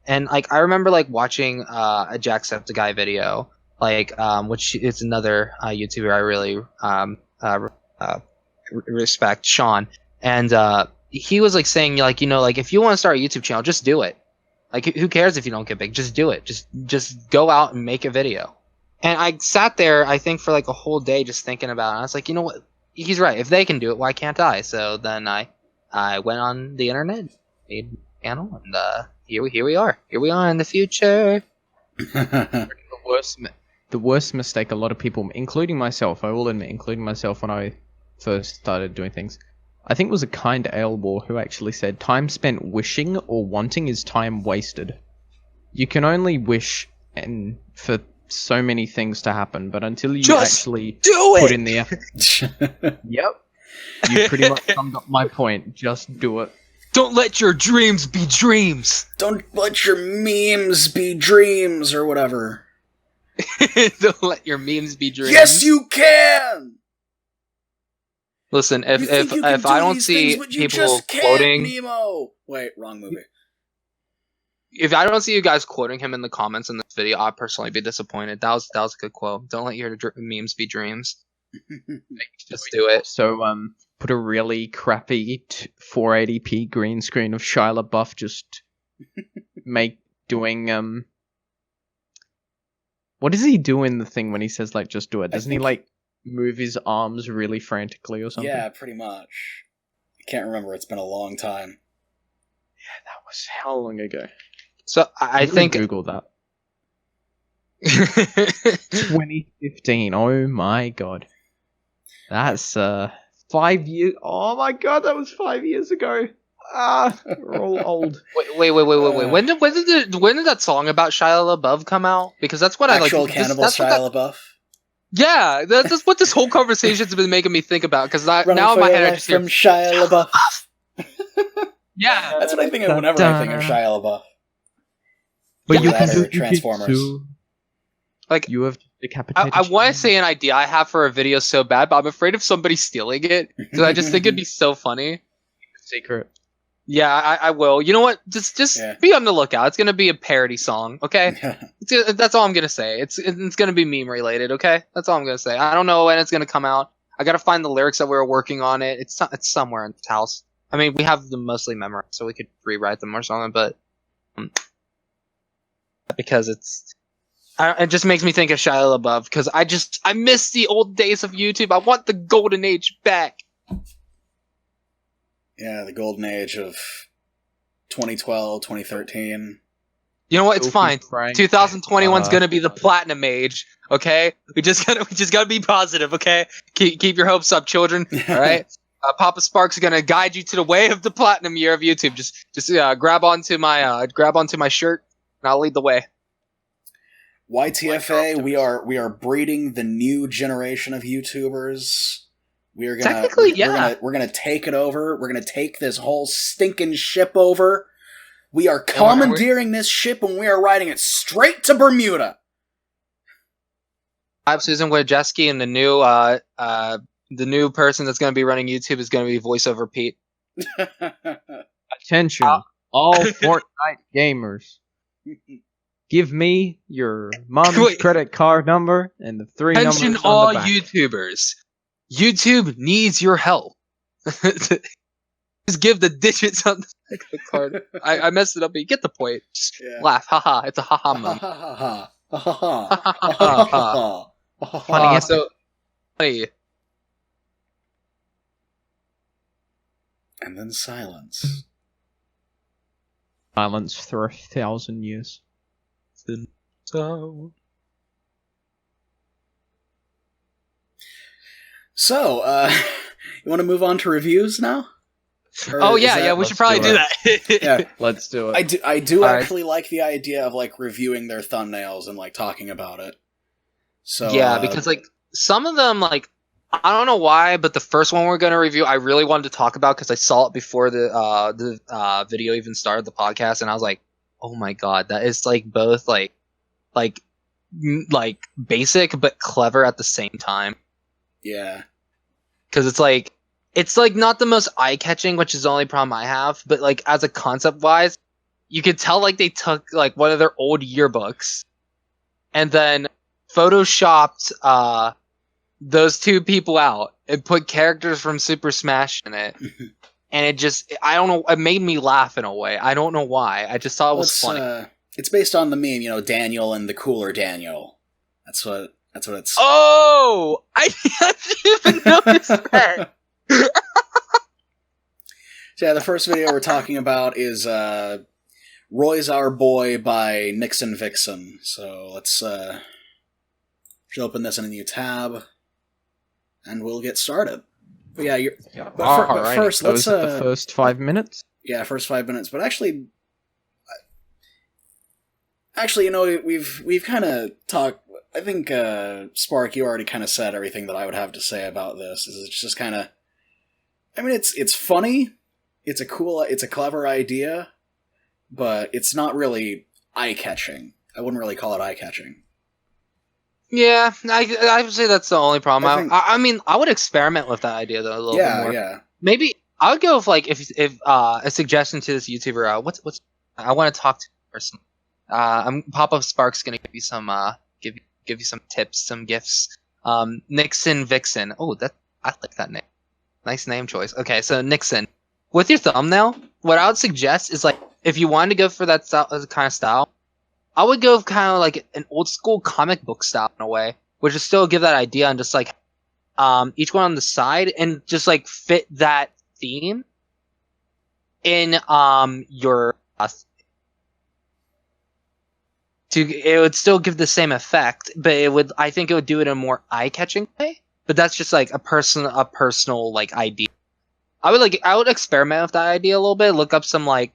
And like I remember like watching a Jacksepticeye video, like which is another YouTuber I really respect, Sean, and he was like saying like if you want to start a YouTube channel, just do it. Like who cares if you don't get big? Just do it. Just go out and make a video. And I sat there, I think for like a whole day just thinking about it. And I was like, you know what? He's right. If they can do it, why can't I? So then I went on the internet, made a channel, and here we are. Here we are in the future. The worst mistake a lot of people, including myself, I will admit, including myself when I first started doing things, I think it was a kind Ailbor who actually said, time spent wishing or wanting is time wasted. You can only wish and for so many things to happen, but until you actually put in the effort. Yep. You pretty much summed up my point. Just do it. Don't let your dreams be dreams. Don't let your memes be dreams, or whatever. Don't let your memes be dreams. Yes, you can! Listen, if I don't see people quoting Nemo. Wait, wrong movie. If I don't see you guys quoting him in the comments in this video, I'll personally be disappointed. That was a good quote. Don't let your memes be dreams. Just do it. So put a really crappy 480p green screen of Shia LaBeouf just doing what does he do in the thing when he says like just do it? Doesn't he like move his arms really frantically or something? Yeah, pretty much. I can't remember. It's been a long time. Yeah, that was how long ago? So I think Google that. 2015. Oh my god. That's 5 years. Oh my god, that was 5 years ago. We're all old. Wait. When did that song about Shia LaBeouf come out? Because that's what Actual cannibal Shia LaBeouf. Yeah, that's what this whole conversation's been making me think about. Because now in my head I just hear from Shia LaBeouf. Yeah. That's what I think of whenever I think of Shia LaBeouf. But you That can or do Transformers. jujitsu. Like, You have decapitated. I want to say an idea I have for a video so bad, but I'm afraid of somebody stealing it because I just think it'd be so funny. Secret. Yeah, I will. You know what? Just be on the lookout. It's gonna be a parody song, okay? That's all I'm gonna say. It's gonna be meme related, okay? That's all I'm gonna say. I don't know when it's gonna come out. I gotta find the lyrics that we were working on it. It's somewhere in the house. I mean, we have them mostly memorized, so we could rewrite them or something. But because it just makes me think of Shia LaBeouf because I miss the old days of YouTube. I want the golden age back. Yeah, the golden age of 2012, 2013. You know what? It's fine. 2021's gonna be the Uh, platinum age. Okay, we just gotta be positive. Okay, keep your hopes up, children. All right. Papa Spark's gonna guide you to the way of the platinum year of YouTube. Just grab onto my shirt, and I'll lead the way. YTFA, we are breeding the new generation of YouTubers. We're gonna take it over. We're gonna take this whole stinking ship over. We are commandeering this ship and we are riding it straight to Bermuda. I'm Susan Wojcicki, and the new person that's gonna be running YouTube is gonna be voiceover Pete. Attention, all Fortnite gamers. Give me your mom's credit card number and the 3 numbers on Attention, all the back. YouTubers. YouTube needs your help. Just give the digits on the card. I messed it up, but you get the point. Just laugh. Haha. It's a haha moment. Funny. So funny. And then silence. Silence for 1,000 years. So you want to move on to reviews now? we should probably do that. Yeah, let's do it. I do actually like the idea of like reviewing their thumbnails and like talking about it. So yeah, because like some of them, like I don't know why, but the first one we're gonna review, I really wanted to talk about because I saw it before the video even started the podcast, and I was like, oh my god, that is like both like basic but clever at the same time. Yeah, because it's like not the most eye-catching, which is the only problem I have, but like as a concept wise, you could tell like they took like one of their old yearbooks and then photoshopped those two people out and put characters from Super Smash in it. And I don't know, it made me laugh in a way. I don't know why. I just thought it was funny. It's based on the meme, Daniel and the cooler Daniel. That's what it's. Oh! I didn't even notice that! So yeah, the first video we're talking about is Roy's Our Boy by Nixon Vixon. So let's open this in a new tab, and we'll get started. But yeah, first, let's the first 5 minutes. Yeah, first 5 minutes. But actually, we've kind of talked. I think Spark, you already kind of said everything that I would have to say about this. It's just kind of, I mean, it's funny. It's a clever idea, but it's not really eye-catching. I wouldn't really call it eye-catching. Yeah, I would say that's the only problem. I mean, I would experiment with that idea though a little bit more. Yeah. Maybe I would go with like if a suggestion to this YouTuber. What's I want to talk to the person. Pop-Up Spark's gonna give you some give you some tips, some gifts. Nixon Vixon. Oh, I like that name. Nice name choice. Okay, so Nixon, with your thumbnail, what I would suggest is like if you wanted to go for that kind of style, I would go kind of like an old school comic book style in a way, which would still give that idea and just like each one on the side and just like fit that theme in your it would still give the same effect, but I think it would do it in a more eye-catching way. But that's just like a personal like idea. I would experiment with that idea a little bit, look up some like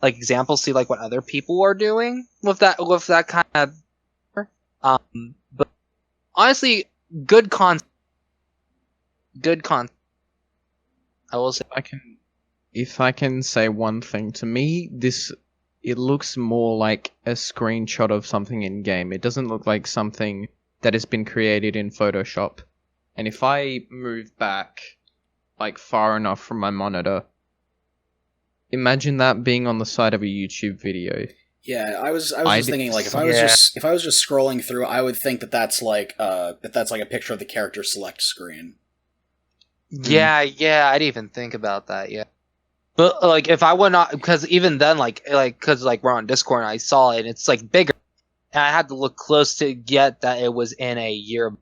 examples, see like what other people are doing with that kind of but honestly, good concept. I will say I can if I can say one thing, to me, it looks more like a screenshot of something in game. It doesn't look like something that has been created in Photoshop. And if I move back, like, far enough from my monitor, imagine that being on the side of a YouTube video. Yeah, I was just thinking, like, if I was just scrolling through, I would think that that's like a picture of the character select screen. Yeah, I didn't even think about that. Yeah, but like if I would not, because even then, because we're on Discord and I saw it, and it's like bigger, and I had to look close to get that it was in a year,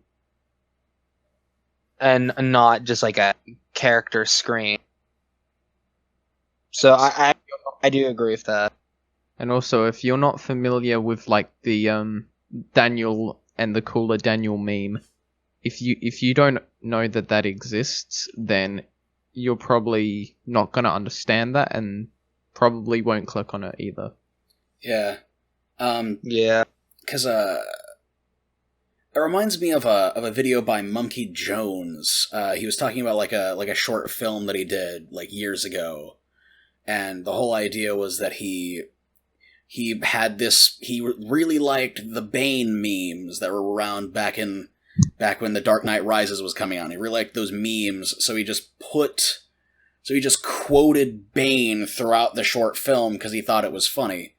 and not just like a character screen. So I do agree with that. And also, if you're not familiar with like the Daniel and the Cooler Daniel meme, if you don't know that exists, then you're probably not gonna understand that, and probably won't click on it either. Yeah. Yeah. Because it reminds me of a video by Monkey Jones. He was talking about like a short film that he did like years ago, and the whole idea was that he really liked the Bane memes that were around back when The Dark Knight Rises was coming out. He really liked those memes, so he just quoted Bane throughout the short film because he thought it was funny.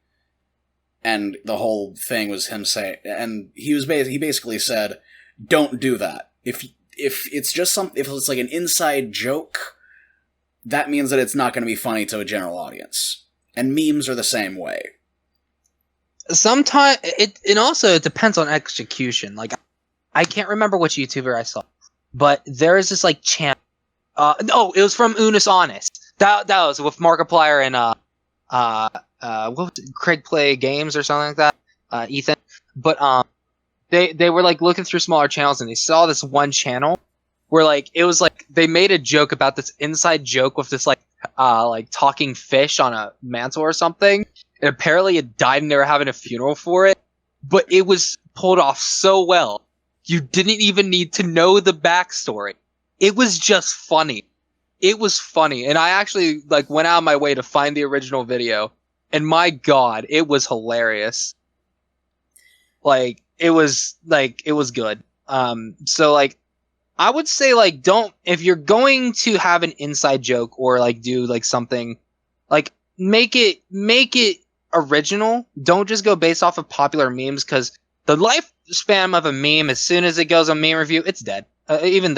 And the whole thing was him saying, and he basically said, "Don't do that. If it's like an inside joke, that means that it's not going to be funny to a general audience. And memes are the same way." Sometimes it also depends on execution. Like, I can't remember which YouTuber I saw, but there is this like channel. It was from Unis Honest. That was with Markiplier and what was it? Craig Play Games or something like that. Ethan. But they were like looking through smaller channels and they saw this one channel where like it was like they made a joke about this inside joke with this like talking fish on a mantle or something. And apparently it died and they were having a funeral for it. But it was pulled off so well. You didn't even need to know the backstory. It was just funny. It was funny. And I actually like went out of my way to find the original video. And my God, it was hilarious. It was good. So like, I would say like, if you're going to have an inside joke or like do like something, like make it original. Don't just go based off of popular memes, because the lifespan of a meme, as soon as it goes on meme review, it's dead. Even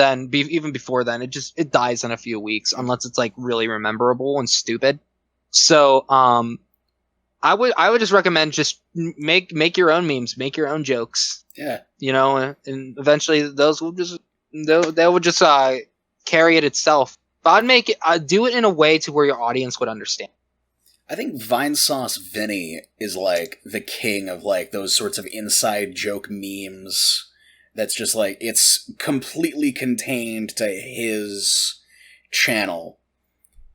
before then, it dies in a few weeks unless it's like really memorable and stupid. So I would just recommend just make your own memes, make your own jokes. Yeah, and eventually those will just carry it itself. But I'd do it in a way to where your audience would understand. I think Vinesauce Vinny is like the king of like those sorts of inside joke memes. That's just like, it's completely contained to his channel.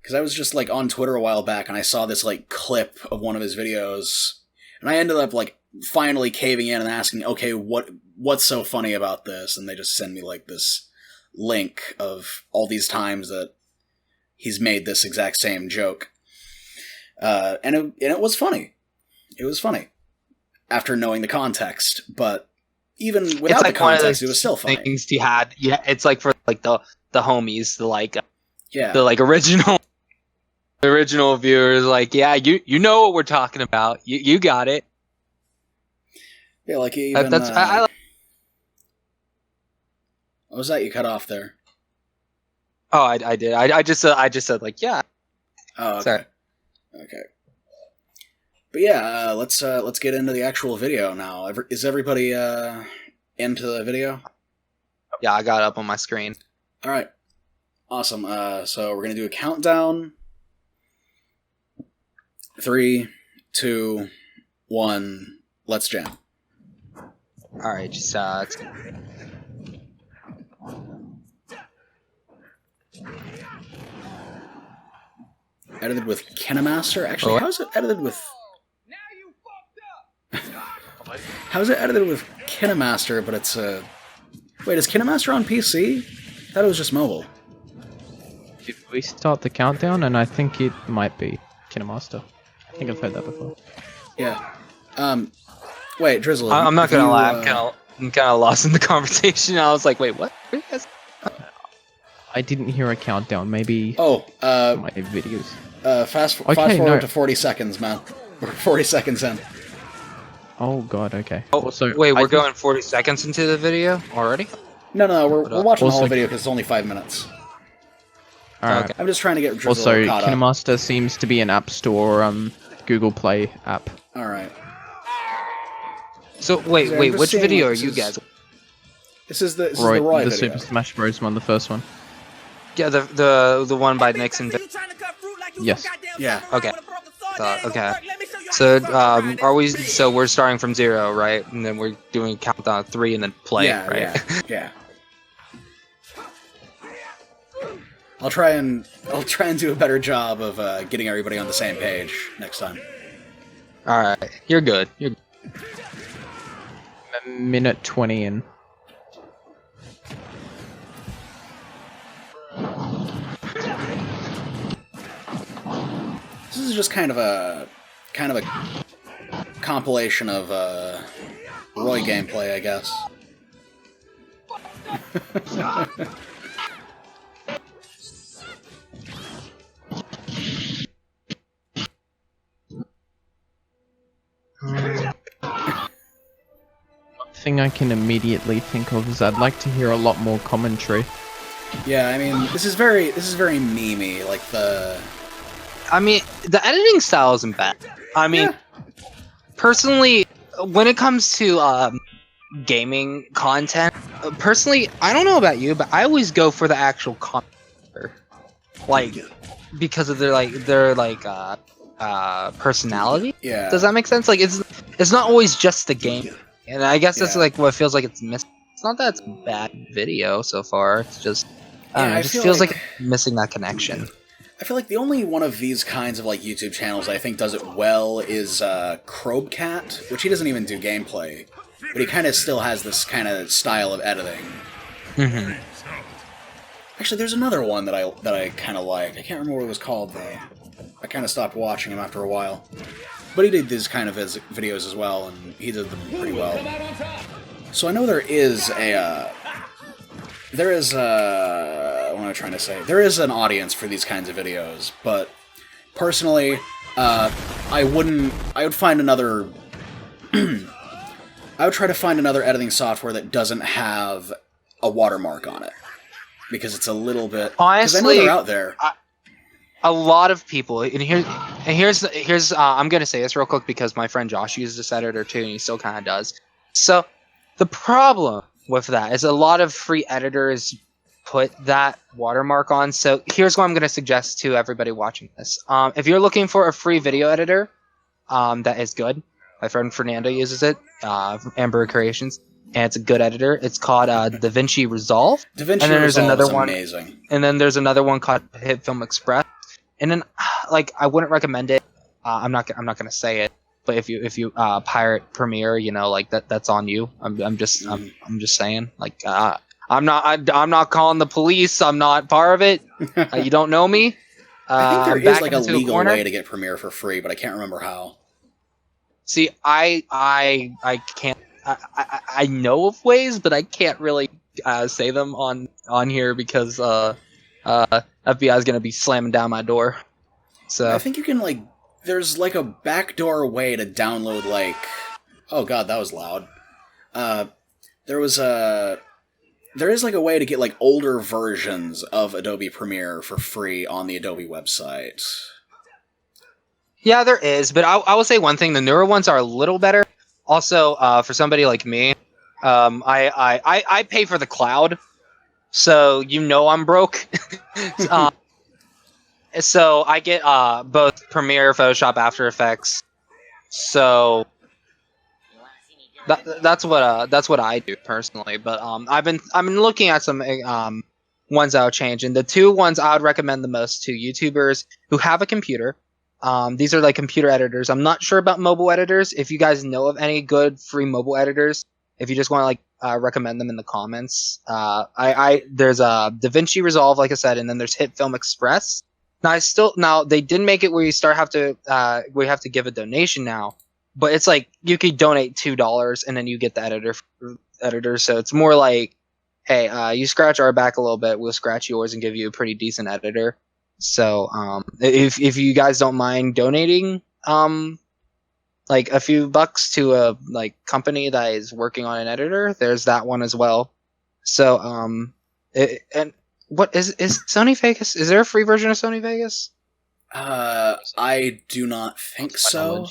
Because I was just like on Twitter a while back and I saw this like clip of one of his videos, and I ended up like finally caving in and asking, okay, what's so funny about this? And they just send me like this link of all these times that he's made this exact same joke. And it was funny. It was funny after knowing the context, but even without the context, it was still funny. Things you had, yeah. It's like for like the homies, the original viewers, like, yeah, you know what we're talking about. You got it. Yeah, like even. What was that you cut off there? Oh, I did. I just said like, yeah. Oh, okay. Sorry. Okay. But yeah, let's get into the actual video now. Is everybody into the video? Yeah, I got it up on my screen. All right. Awesome. So we're gonna do a countdown. 3, 2, 1. Let's jam. All right, just edited with KineMaster. Actually, how is it edited with? How is it edited with KineMaster? But it's wait, is KineMaster on PC? I thought it was just mobile. we start the countdown? And I think it might be Kinemaster. I think I've heard that before. Yeah. Wait, Drizzle. I'm not gonna lie. I'm kind of lost in the conversation. I was like, wait, what? What are you guys? I didn't hear a countdown. Maybe. Oh. My videos. Fast forward to 40 seconds, man. We're 40 seconds in. Oh god. Okay. Oh, so wait, we're going 40 seconds into the video already? No, we're watching the Also, whole video because it's only 5 minutes. Alright. Okay. I'm just trying to get Drizzle Also, caught up. Kinemaster seems to be an App Store, Google Play app. Alright. So wait, which video are you guys? This is the Roy, Roy the video. Super Smash Bros. One, the first one. Yeah, the one by Nixon Vixon. Yes. Yeah. Okay. Okay. So are we? So we're starting from 0, right? And then we're doing a countdown of 3 and then play, Yeah, right? yeah. I'll try and do a better job of getting everybody on the same page next time. All right, you're good. You're. Minute 20 in. This is just kind of a compilation of Roy gameplay, I guess. Thing I can immediately think of is I'd like to hear a lot more commentary. Yeah, I mean, this is very memey, like the... I mean, the editing style isn't bad. I mean, personally, when it comes to gaming content, personally, I don't know about you, but I always go for the actual content, like, because of their personality. Yeah. Does that make sense? Like, it's not always just the game, and I guess that's like what feels like it's missing. It's not that it's a bad video so far. It's just, I don't know, it just feels like missing that connection. I feel like the only one of these kinds of like YouTube channels that I think does it well is Krobcat, which he doesn't even do gameplay, but he kind of still has this kind of style of editing. Mm-hmm. Actually, there's another one that I kind of like. I can't remember what it was called though. I kind of stopped watching him after a while, but he did these kind of videos as well, and he did them pretty well. So I know there is what am I trying to say? There is an audience for these kinds of videos, but personally, I would find another. I would try to find another editing software that doesn't have a watermark on it, because it's a little bit. Honestly, I know they're out there. A lot of people, and here's I'm gonna say this real quick because my friend Josh uses this editor too, and he still kind of does. So the problem with that is a lot of free editors put that watermark on. So here's what I'm going to suggest to everybody watching this. If you're looking for a free video editor that is good, my friend Fernando uses it, Amber Creations, and it's a good editor. It's called DaVinci Resolve. DaVinci and then there's Resolve another is one, amazing. And then there's another one called Hit Film Express. And then, like, I wouldn't recommend it. I'm not going to say it. But if you pirate Premiere, you know, like that's on you. I'm just saying, like, I'm not calling the police. I'm not part of it. You don't know me. I think there is like a legal way to get Premiere for free, but I can't remember how. See, I can't. I know of ways, but I can't really say them on here because FBI is gonna be slamming down my door. So I think you can like. There's like a backdoor way to download like. Oh god, that was loud. There is like a way to get like older versions of Adobe Premiere for free on the Adobe website. Yeah, there is, but I will say one thing: the newer ones are a little better. Also, for somebody like me, I pay for the cloud, so you know I'm broke. So I get both Premiere, Photoshop, After Effects. So that's what I do personally. But I've been looking at some ones that will change, and the two ones I would recommend the most to YouTubers who have a computer. These are like computer editors. I'm not sure about mobile editors. If you guys know of any good free mobile editors, if you just want to like recommend them in the comments. There's a DaVinci Resolve, like I said, and then there's HitFilm Express. Now they did make it where you have to give a donation now, but it's like you could donate $2 and then you get the editor. So it's more like, hey, you scratch our back a little bit, we'll scratch yours and give you a pretty decent editor. So if you guys don't mind donating like a few bucks to a company that is working on an editor, there's that one as well. So and what is Sony Vegas? Is there a free version of Sony Vegas? I do not think so.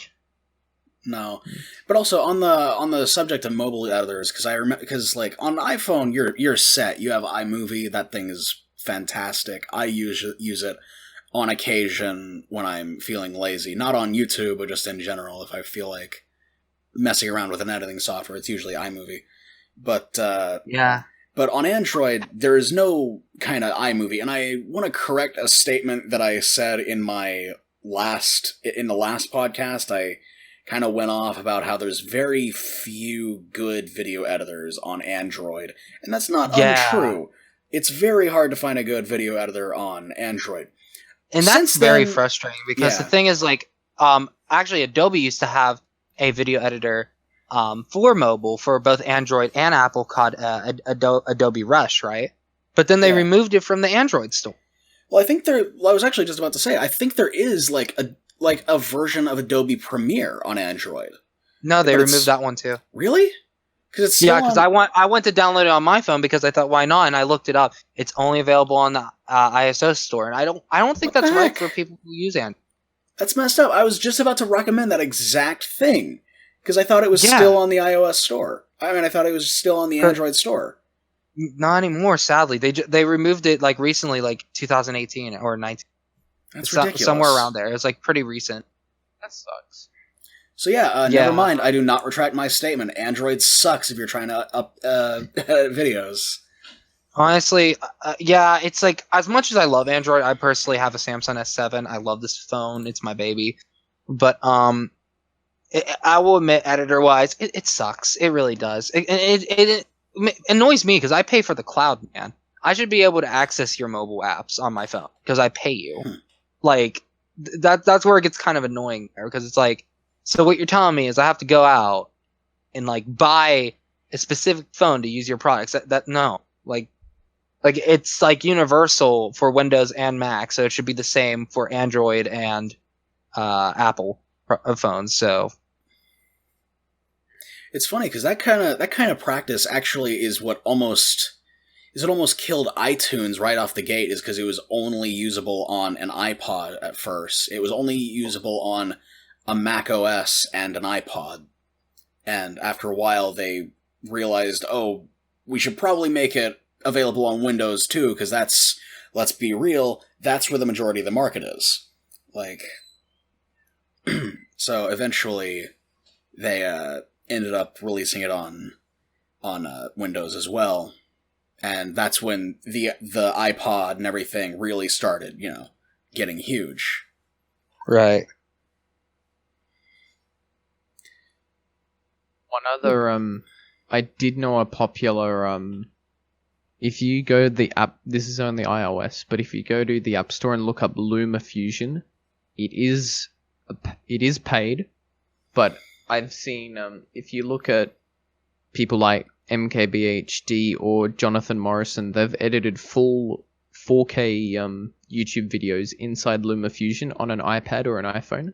No, but also on the subject of mobile editors, because I remember, because like on iPhone you're set. You have iMovie. That thing is fantastic. I use it on occasion when I'm feeling lazy. Not on YouTube, but just in general. If I feel like messing around with an editing software, it's usually iMovie. But yeah. But on Android, there is no kind of iMovie, and I want to correct a statement that I said in the last podcast. I kind of went off about how there's very few good video editors on Android, and that's not untrue. It's very hard to find a good video editor on Android. And that's very frustrating, because the thing is, actually Adobe used to have a video editor for mobile for both Android and Apple called Adobe Rush, right? But then they removed it from the Android store. Well, I was actually just about to say, I think there is a version of Adobe Premiere on Android. No, they removed that one too. Really? Because I went to download it on my phone because I thought, why not? And I looked it up. It's only available on the ISO store, and I don't think that's right for people who use Android. That's messed up. I was just about to recommend that exact thing because I thought it was still on the iOS store. I mean, I thought it was still on the Android store. Not anymore, sadly. They removed it recently, 2018 or 19. That's ridiculous. Somewhere around there. It's pretty recent. That sucks. So never mind. I do not retract my statement. Android sucks if you're trying to edit videos. Honestly, it's as much as I love Android, I personally have a Samsung S7. I love this phone. It's my baby. But I will admit, editor-wise, it sucks. It really does. It annoys me because I pay for the cloud, man. I should be able to access your mobile apps on my phone because I pay you. That's where it gets kind of annoying there, because it's so what you're telling me is I have to go out and buy a specific phone to use your products. No. It's universal for Windows and Mac, so it should be the same for Android and Apple phones. So it's funny because that kind of practice actually is what almost killed iTunes right off the gate, is because it was only usable on an iPod at first. It was only usable on a Mac OS and an iPod. And after a while, they realized, we should probably make it available on Windows too, because let's be real, that's where the majority of the market is. So eventually, they ended up releasing it on Windows as well. And that's when the iPod and everything really started, getting huge. Right. One other, I did know a popular, if you go to the app, this is only iOS, but if you go to the App Store and look up LumaFusion, it is paid, but I've seen, if you look at people like MKBHD or Jonathan Morrison, they've edited full 4K YouTube videos inside LumaFusion on an iPad or an iPhone.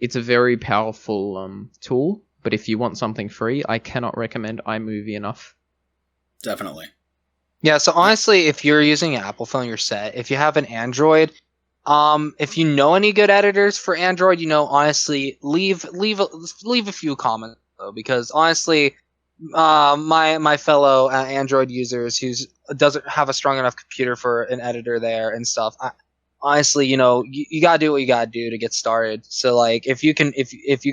It's a very powerful tool, but if you want something free, I cannot recommend iMovie enough. Definitely. Yeah, so honestly, if you're using an Apple phone, you're set. If you have an Android, if you know any good editors for Android, honestly, leave a few comments though, because honestly, my fellow Android users who doesn't have a strong enough computer for an editor there and stuff, honestly, you gotta do what you gotta do to get started. So if you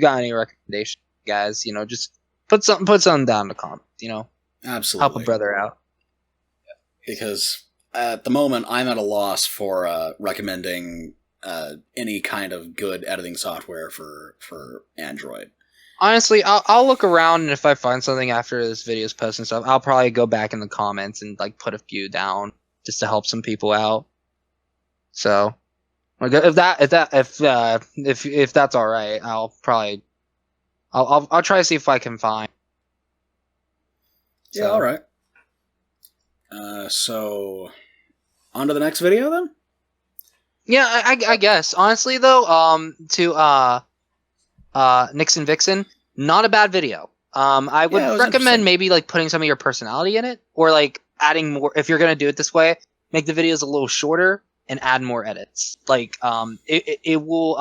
got any recommendations, guys, just put something down in the comments. Absolutely, help a brother out. Because at the moment, I'm at a loss for recommending any kind of good editing software for Android. Honestly, I'll look around, and if I find something after this video's posted and stuff, I'll probably go back in the comments and like put a few down just to help some people out. So, like, if that's all right, I'll try to see if I can find. Yeah, all right. So on to the next video then. Yeah, I guess honestly though, to Nixon Vixon, not a bad video. I would recommend maybe like putting some of your personality in it, or like adding more. If you're gonna do it this way, make the videos a little shorter and add more edits. Like, it will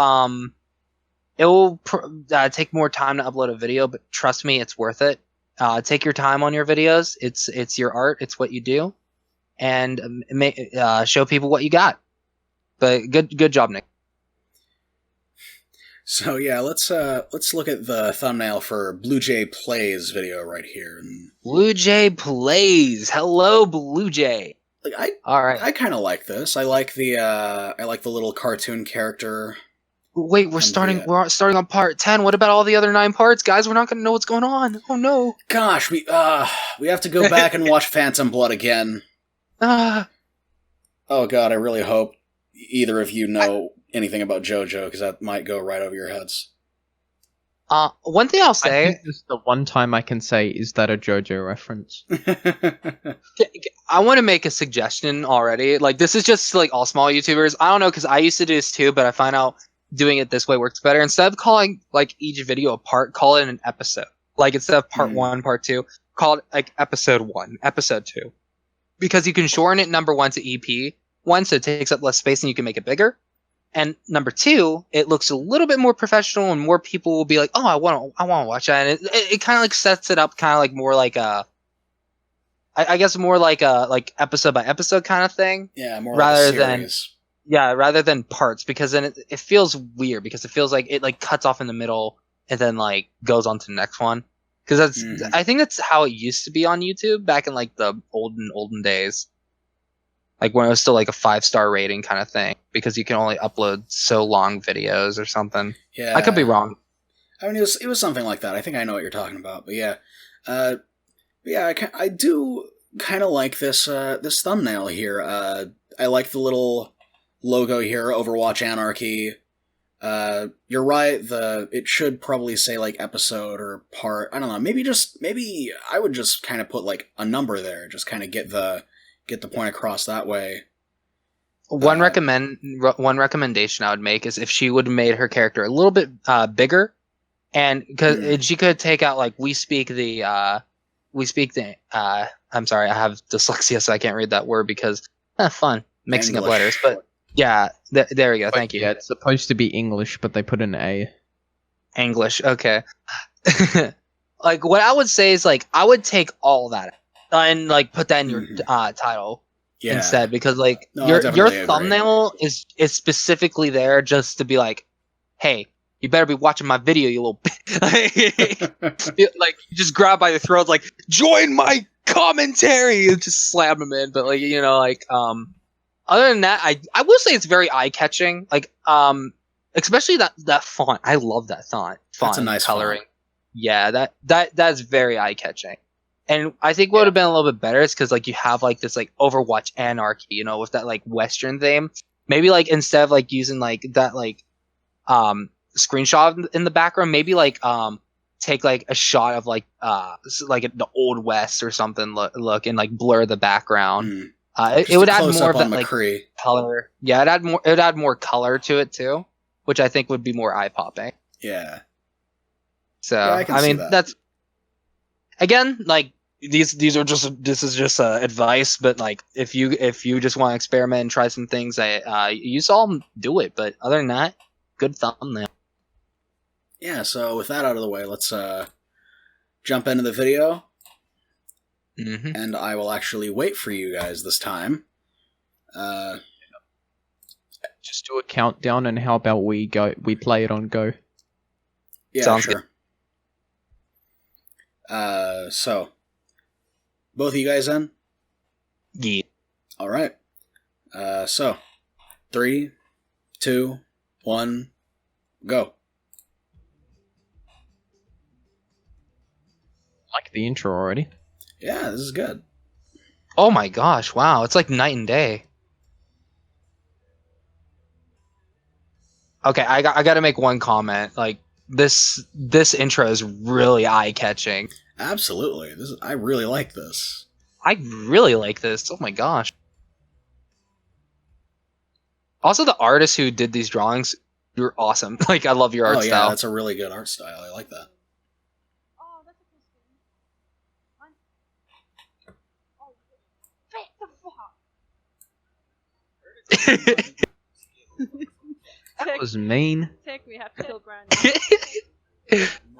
take more time to upload a video, but trust me, it's worth it. Take your time on your videos. It's your art. It's what you do, and show people what you got. But good job, Nick. So yeah, let's look at the thumbnail for BlueJay Playz video right here. BlueJay Playz. Hello, BlueJay. Like all right. I kind of like this. I like the little cartoon character. Wait, we're starting on part 10. What about all the other 9 parts, guys? We're not going to know what's going on. Oh no. Gosh, we have to go back and watch Phantom Blood again. Oh god, I really hope either of you know anything about JoJo, because that might go right over your heads. One thing I'll say... I think this is the one time I can say, is that a JoJo reference? I want to make a suggestion already. Like, this is just, like, all small YouTubers. I don't know, because I used to do this too, but I find out doing it this way works better. Instead of calling, like, each video a part, call it an episode. Like, instead of part 1, part 2, call it, like, episode 1, episode 2. Because you can shorten it, number 1, to EP 1, so it takes up less space and you can make it bigger. And number 2, it looks a little bit more professional, and more people will be like, "Oh, I want to watch that." And it kind of like sets it up, kind of like more like a, I guess more like a episode by episode kind of thing. Yeah, more rather like a series. rather than parts, because then it feels weird, because it feels like it like cuts off in the middle and then like goes on to the next one. Because that's I think that's how it used to be on YouTube back in like the olden days. Like when it was still like a 5-star rating kind of thing, because you can only upload so long videos or something. Yeah, I could be wrong. I mean, it was something like that. I think I know what you're talking about. But yeah, I do kind of like this this thumbnail here. I like the little logo here, Overwatch Anarchy. You're right. It should probably say like episode or part. I don't know. Maybe I would just kind of put like a number there, just kind of get the point across that way. One recommendation I would make is if she would have made her character a little bit bigger, and because she could take out like we speak the I'm sorry, I have dyslexia, so I can't read that word because fun mixing English. Up letters. But yeah, there we go. Thank you. Yeah, it's supposed to be English, but they put an A. English, okay. Like what I would say is like I would take all that and like put that in your title instead, because like your thumbnail is specifically there just to be like, hey, you better be watching my video, you little like you just grab by the throat like join my commentary and just slam them in. But like, you know, like other than that, I will say it's very eye catching. Like especially that font. I love that font. That's a nice coloring. Font. Yeah, that's very eye catching. And I think what would have been a little bit better is because like you have like this like Overwatch Anarchy, you know, with that like Western theme. Maybe like instead of like using like that like screenshot in the background, maybe like take like a shot of like the Old West or something look and like blur the background. It would add more of that like color. Yeah, it would add more color to it too, which I think would be more eye popping. Yeah. So yeah, I mean that's again like this is just advice, but like if you just want to experiment and try some things that you saw, do it. But other than that, good thumbnail. Yeah. So with that out of the way, let's jump into the video, and I will actually wait for you guys this time. Just do a countdown, and how about we play it on go? Yeah, sounds sure. So, both of you guys in? Yeah. All right. So, 3, 2, 1, go. like the intro already. Yeah, this is good. Oh my gosh! Wow, it's like night and day. Okay, I got to make one comment. Like this intro is really eye catching. Absolutely, I really like this. I really like this. Oh my gosh. Also, the artist who did these drawings, you're awesome. Like, I love your art style. Yeah, that's a really good art style. I like that. Oh, that's a cool skin. That was mean. Tech, we have to kill Granny.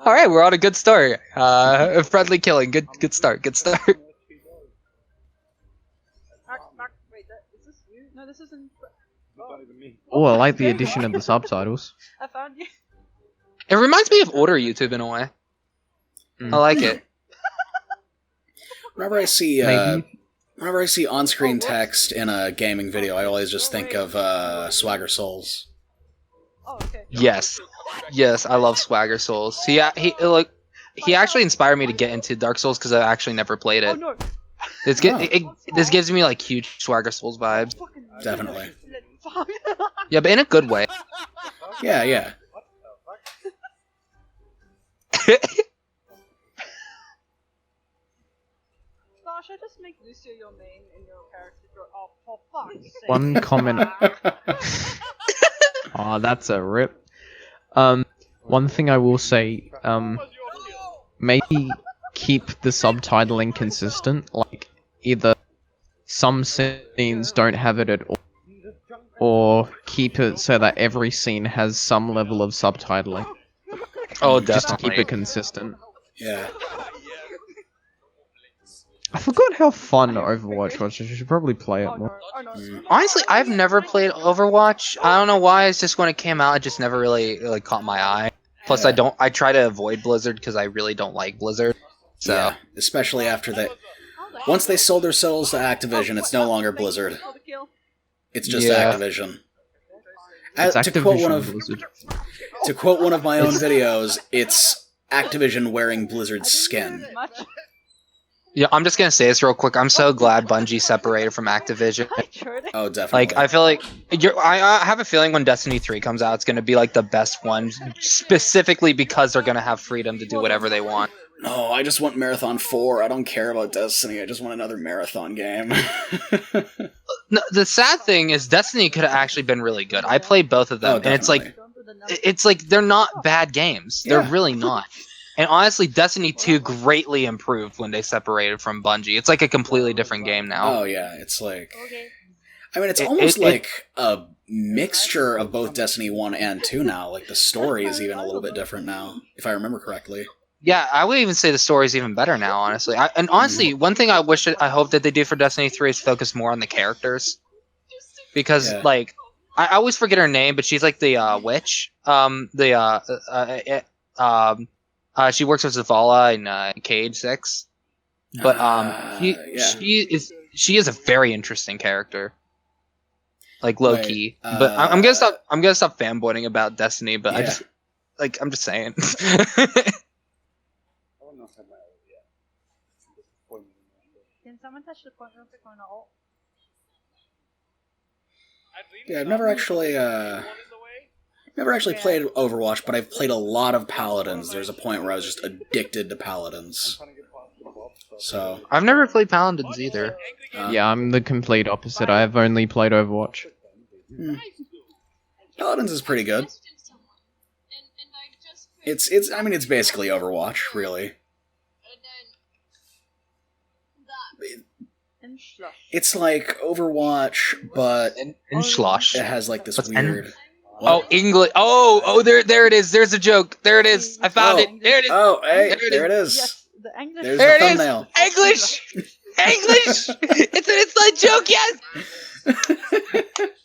All right, we're on a good start. Friendly killing. Good start. Good start. Mark, wait, is this you? No, this isn't. Oh, I like the addition of the subtitles. I found you. It reminds me of older YouTube in a way. I like it. Whenever I see Maybe. whenever I see on-screen text in a gaming video, I always just think of Swagger Souls. Oh, okay. Yes, I love Swagger Souls. He actually inspired me to get into Dark Souls because I actually never played Oh it. no. This gives me like huge Swagger Souls vibes. Definitely. Yeah, but in a good way. Yeah. Gosh, I just make Lucio your main and your character draw. Oh, for fuck's sake. One comment. Oh, that's a rip. One thing I will say, maybe keep the subtitling consistent. Like, either some scenes don't have it at all, or keep it so that every scene has some level of subtitling. Oh, Just to definitely. keep it consistent. Yeah. I forgot how fun Overwatch was. I should probably play it Oh more. no, oh no. Honestly, I've never played Overwatch. I don't know why. It's just when it came out, it just never really caught my eye. Plus, Yeah. I try to avoid Blizzard because I really don't like Blizzard. So Yeah, especially after they... Once they sold their souls to Activision, it's no longer Blizzard. For the kill. It's just Yeah. Activision. It's To quote one Activision of Blizzard. to quote one of my own videos, it's Activision wearing Blizzard's skin. Much. yeah, I'm just gonna say this real quick. I'm so glad Bungie separated from Activision. I heard it. Oh, definitely. Like, I feel like I have a feeling when Destiny 3 comes out, it's gonna be like the best one, specifically because they're gonna have freedom to do whatever they want. No, I just want Marathon 4. I don't care about Destiny. I just want another Marathon game. No, the sad thing is Destiny could have actually been really good. I played both of them, Oh, and it's like definitely. Don't do the number. it's like they're not bad games. They're Yeah. really not. And honestly, Destiny 2 greatly improved when they separated from Bungie. It's like a completely different game now. Oh, yeah, it's like... Okay. I mean, it's almost like a mixture of both Destiny 1 and 2 now. Like, the story is even a little bit different now, if I remember correctly. Yeah, I would even say the story's even better now, honestly. And honestly, one thing I hope that they do for Destiny 3 is focus more on the characters. Because, Yeah. like, I always forget her name, but she's like the witch. She works with Zavala in Cage 6. But yeah. she is a very interesting character. Like low Wait, key. But I'm gonna stop fanboying about Destiny, but Yeah. I'm just saying. Can someone touch the point real quick on the ult? Yeah, I've never actually played Overwatch, but I've played a lot of Paladins. There's a point where I was just addicted to Paladins. So, I've never played Paladins either. Yeah, I'm the complete opposite. I have only played Overwatch. Paladins is pretty good. I mean, it's basically Overwatch, really. And slush. It's like Overwatch, but And Slosh. it has like this What's weird... Oh, What? English. Oh, there it is. There's a joke. There it is. I found it. There it is. Oh, hey, There it there it is. Yes, the English. There's There the it is. thumbnail. English. English. It's an inside joke. Yes.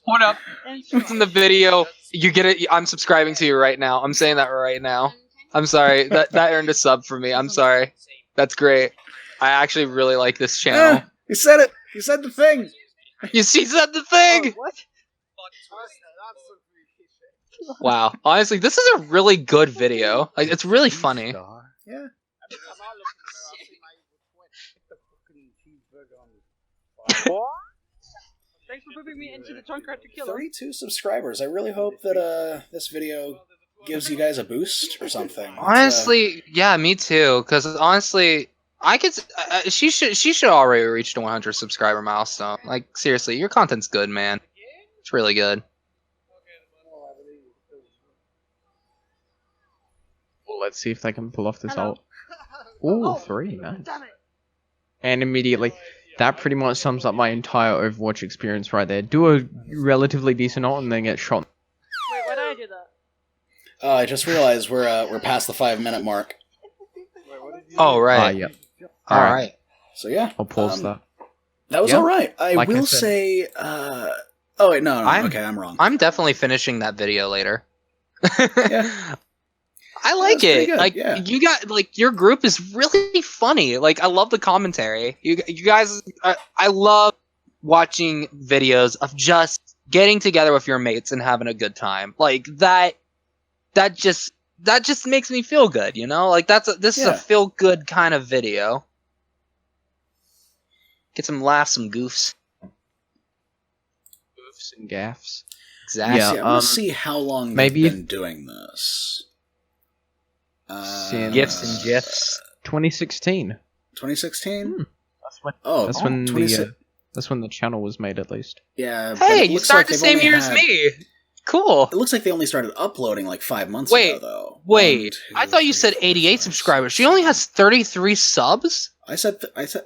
Hold up. And It's in the video. You get it. I'm subscribing to you right now. I'm saying that right now. I'm sorry. That earned a sub for me. I'm sorry. That's great. I actually really like this channel. You said it! You said the thing! You see said the thing. what? Wow. Honestly, this is a really good video. Like, it's really funny. Yeah. Thanks for moving me into the Junkrat to kill him. 32 subscribers. I really hope that this video gives you guys a boost or something. Honestly, yeah, me too. Because honestly, I could. She should already reach the 100 subscriber milestone. Like seriously, your content's good, man. It's really good. Well, let's see if they can pull off this ult. Ooh, Oh, 3, nice. Damn it. And immediately, that pretty much sums up my entire Overwatch experience right there. Do a relatively decent ult and then get shot. Wait, why did I do that? I just realized we're past the 5-minute mark. Oh right. Yep. All right. So yeah, I'll pause that. that was Yeah. all right. I Like I will said. say. Oh wait, no. Okay, I'm wrong. I'm definitely finishing that video later. Yeah. I like pretty it. good, Like yeah. you got like your group is really funny. Like I love the commentary. You guys, I love watching videos of just getting together with your mates and having a good time. Like that just makes me feel good. You know, like this is a Yeah. feel good kind of video. Get some laughs, some goofs. Goofs and gaffs. Exactly. Yeah. See, I want to see how long maybe they've if- been doing this. Since- Gifs and gifs. 2016. 2016. That's when. Oh, That's when 26 that's when the channel was made, at least. Yeah. but Hey, it you looks start like the they've same only year as had- me. Cool. It looks like they only started uploading like 5 months Wait, ago, though. Wait, 1, 2, I thought you 3, said 4, 88 5, subscribers. 6, She only 7. has 33 subs? I thought I said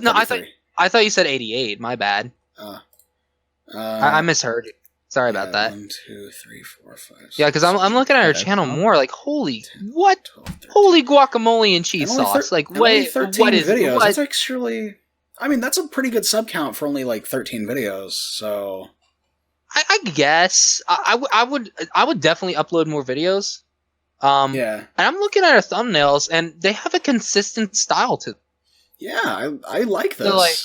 no, 33. I thought you said 88. My bad. I misheard. Sorry about that. 1, 2, 3, 4, 5. Yeah, because I'm looking at her that's channel not- more. Like, holy, what? 12, 13. Holy guacamole and cheese And only sauce. Like, and only wait, 13 what is videos? what? That's actually. I mean, that's a pretty good sub count for only like 13 videos. So I guess I would definitely upload more videos. yeah, And I'm looking at her thumbnails, and they have a consistent style to them. yeah, I like this. They're like-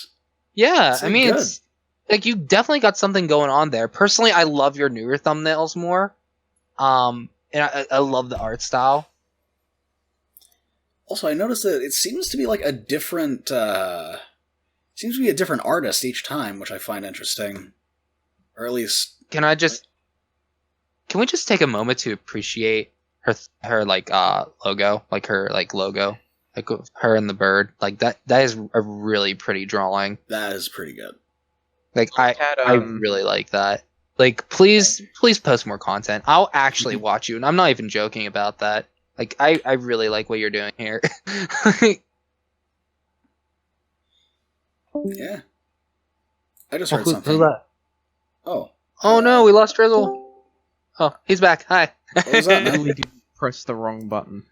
Yeah, It's I mean, good. it's like you definitely got something going on there. Personally, I love your newer thumbnails more. And I love the art style. Also, I noticed that it seems to be like a different. Seems to be a different artist each time, which I find interesting. Or at least, Can we just take a moment to appreciate her like logo, like her like logo, like her and the bird, like that is a really pretty drawing. that is pretty good. Like I really like that. Like please post more content. I'll actually watch you, and I'm not even joking about that. Like I really like what you're doing here. Yeah. I just heard Who's something. that? Oh. Oh no, we lost Drizzle. Oh, he's back. Hi. What was that, man? Really did press the wrong button.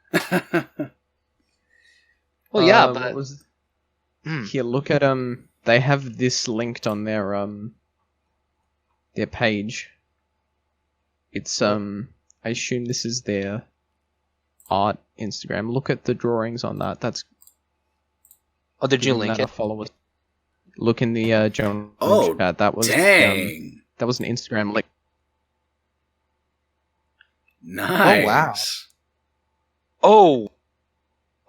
Well, yeah, What but was... Hmm. Here, look at they have this linked on their page. It's I assume this is their art Instagram. Look at the drawings on that. That's Oh, did you giving link that a it? follow. Look in the general Oh, chat. That was Dang. that was an Instagram link. Nice. Oh, wow. Oh.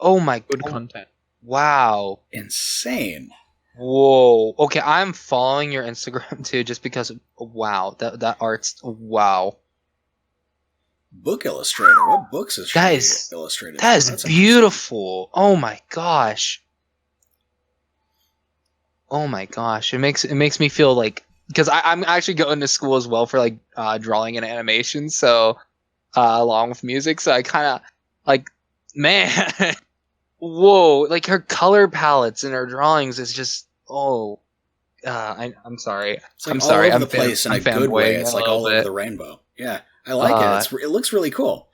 Oh my Good god. content. Wow. Insane. Whoa. Okay, I'm following your Instagram too just because of, wow. That art's wow. Book illustrator. What books is she That is- illustrated? That is That's beautiful. Oh my gosh. Oh my gosh. It makes me feel like because I'm actually going to school as well for like drawing and animation, so along with music, so I kind of like man. Whoa, like her color palettes and her drawings is just I'm sorry. It's like I'm all sorry. over I'm the place in I'm a good way. fanboying It's a like little all over bit. the rainbow. Yeah, I like it. It looks really cool.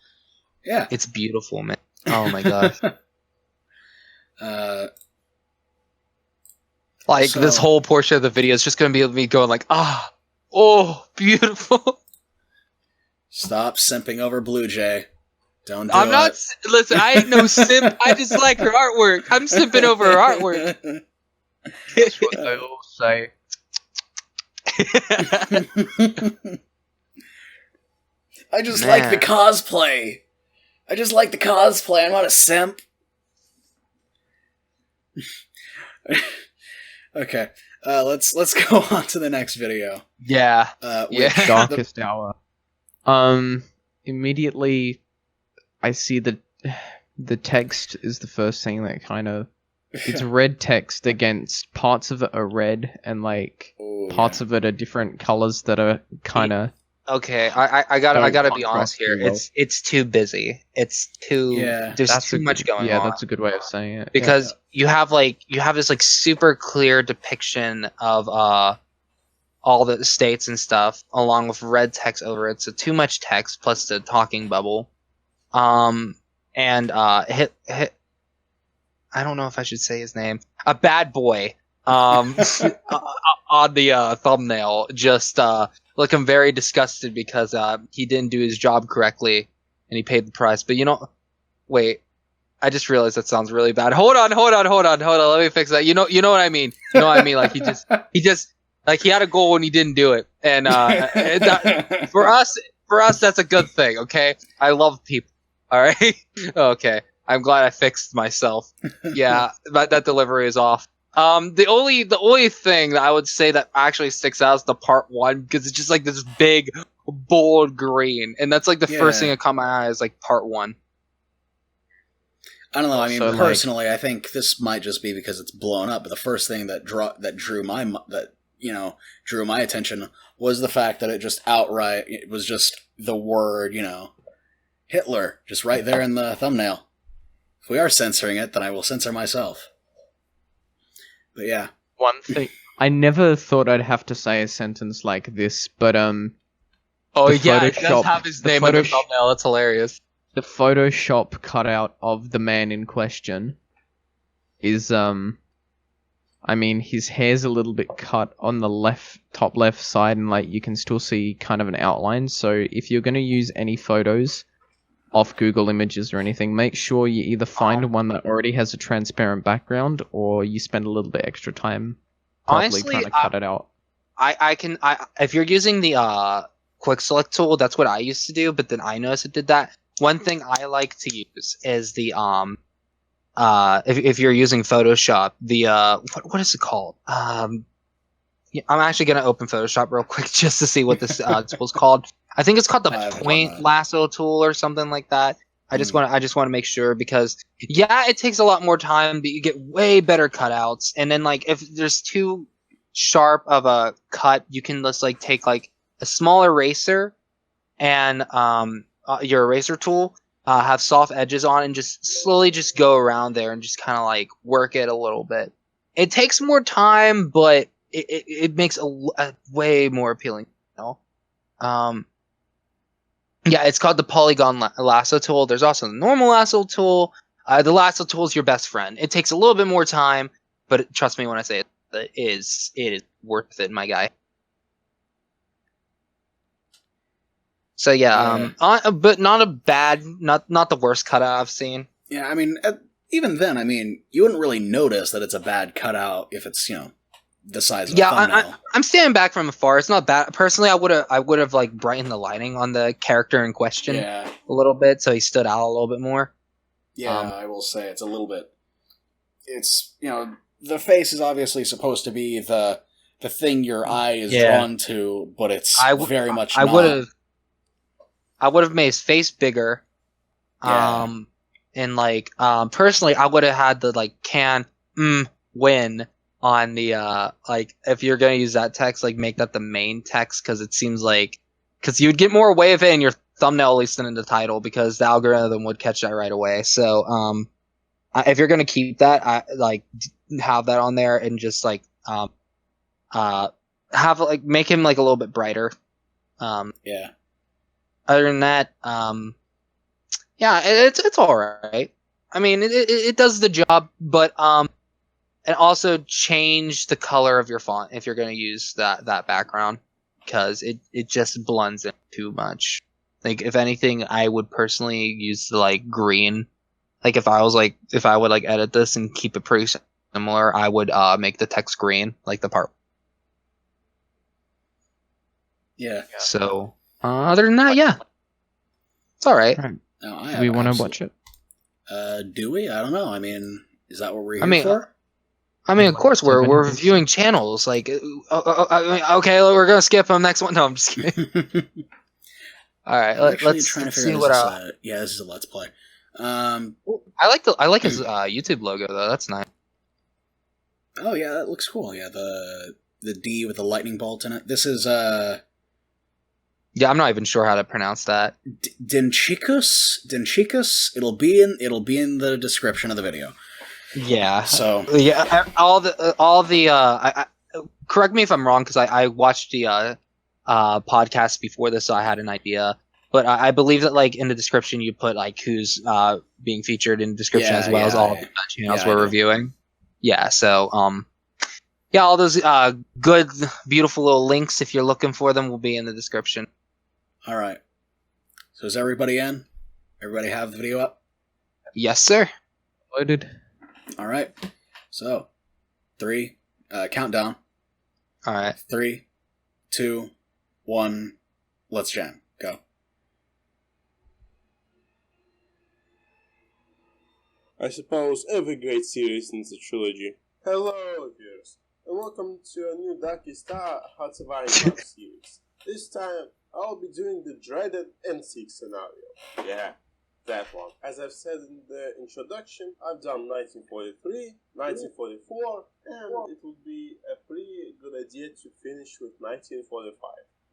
Yeah. It's beautiful, man. Oh my gosh. Like So- this whole portion of the video is just gonna be me going like, oh, beautiful. Stop simping over BlueJay. Don't do I'm it. not. Listen, I ain't no simp. I just like her artwork. I'm simping over her artwork. That's what they all say. I just like the Man. cosplay. I just like the cosplay. I'm not a simp. Okay, let's go on to the next video. Yeah. Which- Darkest hour. Immediately, I see the text is the first thing that kind of. It's red text against parts of it are red and like parts of it are different colors that are kind of. Okay, I gotta be honest here. well. It's too busy. It's too there's too much going on. Yeah, that's a good way of saying it. Because you have this like super clear depiction of all the states and stuff, along with red text over it. So too much text plus the talking bubble, and hit. I don't know if I should say his name. A bad boy on the thumbnail, just looking very disgusted because he didn't do his job correctly and he paid the price. But wait, I just realized that sounds really bad. Hold on. Let me fix that. You know what I mean. You know what I mean. Like he just like he had a goal and he didn't do it. And for us, that's a good thing. Okay, I love people. All right. Okay. I'm glad I fixed myself. Yeah, that delivery is off. The only thing that I would say that actually sticks out is the part 1 because it's just like this big, bold green, and that's like the first thing that caught my eye is like part 1. I don't know. I mean, So, personally, I think this might just be because it's blown up. But the first thing that drew my attention was the fact that it was just the word, Hitler, just right there in the thumbnail. If we are censoring it, then I will censor myself. But yeah. One thing, I never thought I'd have to say a sentence like this, but oh yeah, it does have his name in the thumbnail. That's hilarious. The Photoshop cutout of the man in question is I mean, his hair's a little bit cut on the top left side, and like you can still see kind of an outline. So if you're going to use any photos off Google Images or anything, make sure you either find one that already has a transparent background, or you spend a little bit extra time probably trying to cut it out. If you're using the quick select tool, that's what I used to do, but then I noticed it did that. One thing I like to use is the if you're using Photoshop, the what is it called? I'm actually gonna open Photoshop real quick just to see what this tool's called. I think it's called the point lasso tool or something like that. I just want to make sure because it takes a lot more time, but you get way better cutouts. And then like if there's too sharp of a cut, you can just like take like a small eraser and your eraser tool, have soft edges on, and just slowly just go around there and just kind of like work it a little bit. It takes more time, but it makes a way more appealing. Yeah, it's called the polygon lasso tool. There's also the normal lasso tool. The lasso tool is your best friend. It takes a little bit more time, but trust me when I say it is worth it, my guy. So yeah, but not a bad, not the worst cutout I've seen. Yeah, I mean, even then, I mean, you wouldn't really notice that it's a bad cutout if it's the size of the thumbnail. I'm standing back from afar. It's not bad. Personally, I would have like brightened the lighting on the character in question a little bit, so he stood out a little bit more. Yeah, I will say it's a little bit. It's the face is obviously supposed to be the thing your eye is drawn to, but it's very much. I would have made his face bigger. And like personally, I would have had the like win on the like if you're gonna use that text, like make that the main text, because it seems like you would get more away of it in your thumbnail at least than in the title, because the algorithm would catch that right away. So if you're gonna keep that, I like have that on there and just like have like make him like a little bit brighter. Other than that, it's all right. I mean, it does the job, but and also change the color of your font if you're going to use that background, because it just blends in too much. Like if anything, I would personally use the like green. Like if I would like edit this and keep it pretty similar, I would make the text green, like the part. Yeah. So other than that, it's all right. No, Do we want to watch it? Do we? I don't know. I mean, is that what we're here for? I mean, of course, we're 70. reviewing channels. Like, okay, we're gonna skip them. Next one. No, I'm just kidding. All right, I'm actually let's trying to figure see out what. yeah, this is a let's play. I like his YouTube logo though. That's nice. Oh yeah, that looks cool. Yeah, the D with the lightning bolt in it. This is Yeah, I'm not even sure how to pronounce that. Denchikus. It'll be in the description of the video. Yeah. So yeah, all the correct me if I'm wrong because I watched the podcast before this, so I had an idea. But I believe that like in the description you put like who's being featured in the description as well as all of the channels we're reviewing. Yeah. So yeah, all those good, beautiful little links if you're looking for them will be in the description. All right. So is everybody in? Everybody have the video up? Yes, sir. Loaded. All right. So 3 countdown. All right. 3, 2, 1. Let's jam. Go. I suppose every great series needs a trilogy. Hello, viewers, and welcome to a new Darkest Hearts of Iron series. This time, I'll be doing the dreaded M6 scenario. Yeah, that one. As I've said in the introduction, I've done 1943, 1944, and it would be a pretty good idea to finish with 1945.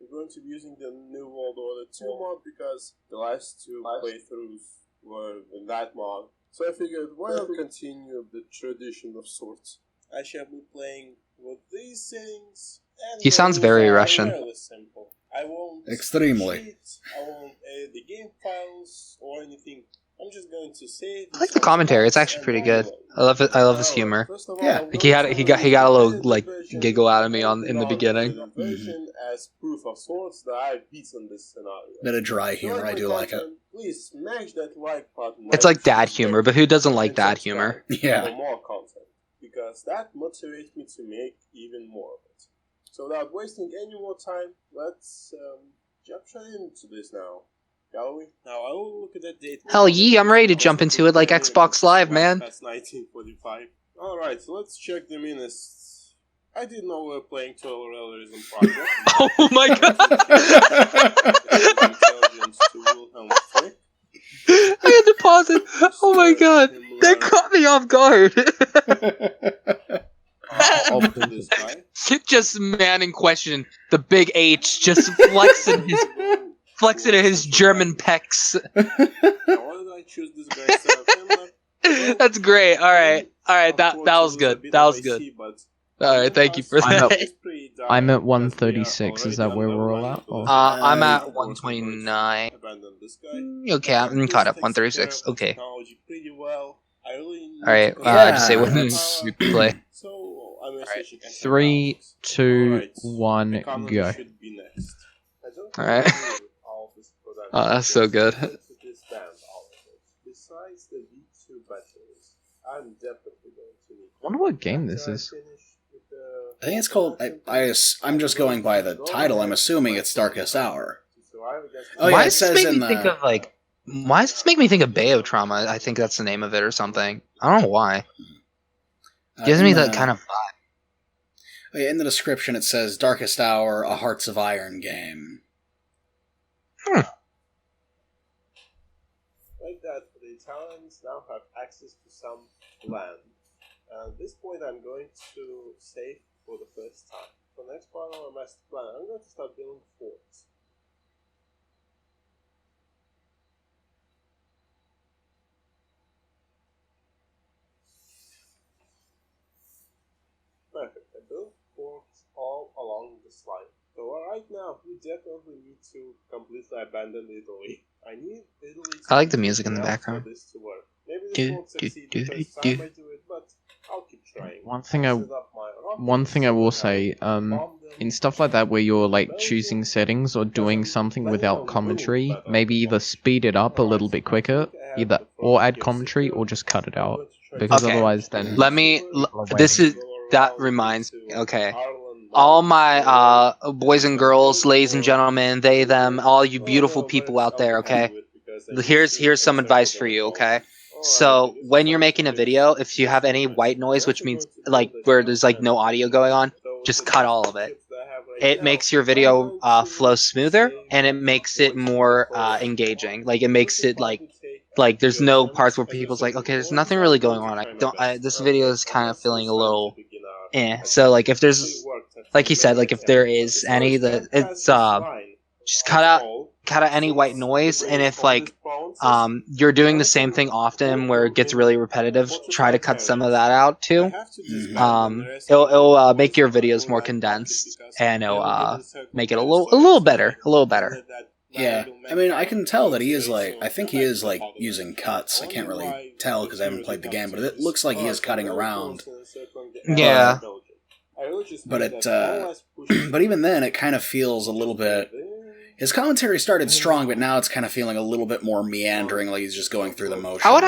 We're going to be using the New World Order 2 mod because the last two playthroughs were in that mod. So I figured, why not continue the tradition of sorts? I shall be playing with these settings, and He sounds very Russian. fairly simple. I won't Extremely. cheat, I won't edit the game files or anything. I'm just going to save. I like the commentary. It's actually pretty good. I love it. I love his humor. Yeah. Like he got a little like giggle out of me in the beginning. As proof of sorts that I've beaten this scenario. Bit of dry humor. I do like it. Please smash that like button. It's like dad humor, but who doesn't like dad humor? Yeah. For more content, because that motivates me to make even more of it. So without wasting any more time, let's jump straight into this now. Shall we? Now I will look at that date. Hell yeah, I'm ready to jump into it like Xbox Live, man. That's 1945. Alright, so let's check the minutes. I didn't know we were playing Total Realism Project. Oh my god! Intelligence to Wilhelm Frick. I had to pause it. Oh my god, that caught me off guard. I'll put this guy. Just man in question, the big H, just flexing his German pecs. Now, why did I choose this guy instead of him? That's great. All right, that was good. That was good. All right, thank you for that. I'm at 136. Is that where we're all at? Or? I'm at 129. Okay, I'm caught up. 136. Okay. All right. Just say when you play. All right. 3, 2, 1, go. All right. Oh, that's so good. Besides the V2 batteries, I'm definitely going to need. I wonder what game this is. I think it's called. I'm just going by the title. I'm assuming it's Darkest Hour. Oh yeah, Why it does says this make in me the. think of like? Why does this make me think of Bayotrauma? I think that's the name of it or something. I don't know why. Gives me that kind of vibe. Oh, yeah, in the description it says Darkest Hour, a Hearts of Iron game. Like that, the Italians now have access to some land. At this point, I'm going to save for the first time. For the next part of my master plan, I'm going to start building forts. Perfect. I built forts all along this line. So right now, we definitely need to completely abandon Italy. I need Italy. I like the music in the background. For this to work. Maybe this won't succeed the first time I do it, but I'll keep trying. One thing I will say, in stuff like that where you're like choosing settings or doing something without commentary, maybe either speed it up a little bit quicker, or add commentary, or just cut it out, because otherwise then. That reminds me. Okay. All my boys and girls, ladies and gentlemen, they, them, all you beautiful people out there, okay? Here's some advice for you, okay? So when you're making a video, if you have any white noise, which means like where there's like no audio going on, just cut all of it. It makes your video flow smoother, and it makes it more engaging. Like it makes it like there's no parts where people's like, okay, there's nothing really going on. This video is kind of feeling a little So like if there's, like he said, like if there is any, that it's just cut out any white noise, and if like you're doing the same thing often where it gets really repetitive, try to cut some of that out too. It'll make your videos more condensed, and it'll make it a little better. Yeah, I mean, I can tell that he is like, I think he is like using cuts. I can't really tell because I haven't played the game, but it looks like he is cutting around. Yeah. But but even then, it kind of feels a little bit. His commentary started strong, but now it's kind of feeling a little bit more meandering, like he's just going through the motions. I would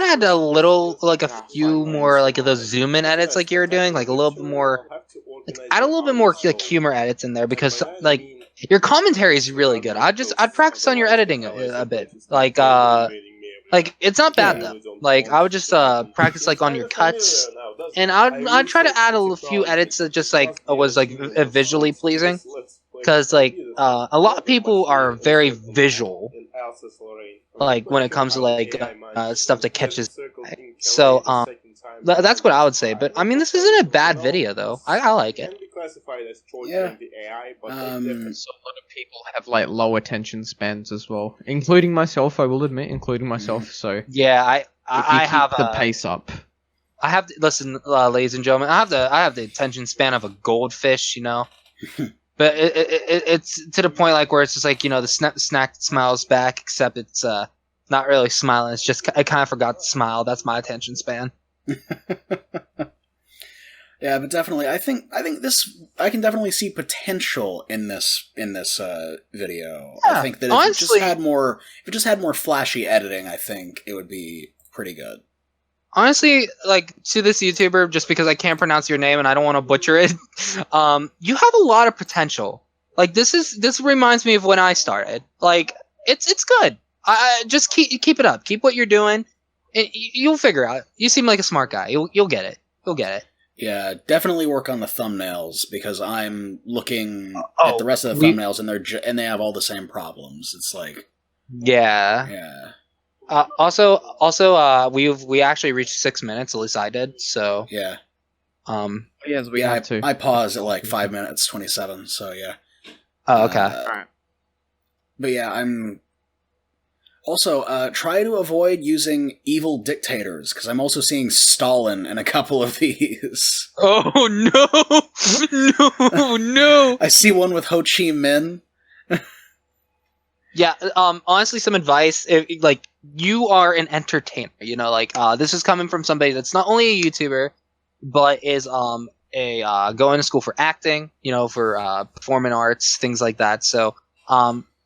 add a little, like a few more, like those zoom in edits, like you were doing, like a little bit more, like add a little bit more like humor edits in there, because like your commentary is really good. I'd practice on your editing a bit, like it's not bad though. Like I would just practice like on your cuts, and I'd try to add a few edits that just like was like visually pleasing. Because, like, a lot of people are very visual, like, when it comes to, like, stuff that catches. So, that's what I would say. But, I mean, this isn't a bad video, though. I like it. Yeah. So, a lot of people have, like, low attention spans as well. Including myself, I will admit, so... Yeah, I have the pace up. I have... Listen, ladies and gentlemen, I have the attention span of a goldfish, you know? But it's to the point like where it's just like, you know, the snack smiles back, except it's not really smiling. It's just I kind of forgot to smile. That's my attention span. Yeah, but definitely, I think this, I can definitely see potential in this video. Yeah, I think that if it just had more flashy editing, I think it would be pretty good. Honestly, like, to this YouTuber, just because I can't pronounce your name and I don't want to butcher it, you have a lot of potential. Like, this reminds me of when I started. Like, it's good. I just keep it up. Keep what you're doing. You'll figure out. You seem like a smart guy. You'll get it. You'll get it. Yeah, definitely work on the thumbnails, because I'm looking at the rest of the thumbnails and they have all the same problems. It's like, yeah. Also, we actually reached 6 minutes. At least I did. So yeah. Yes, we have to. I paused at like 5 minutes 27. So yeah. Oh, okay. All right. But yeah, I'm also try to avoid using evil dictators, because I'm also seeing Stalin in a couple of these. Oh no! I see one with Ho Chi Minh. Yeah, honestly, some advice, like, you are an entertainer, you know, like, this is coming from somebody that's not only a YouTuber, but is, going to school for acting, you know, for, performing arts, things like that. So,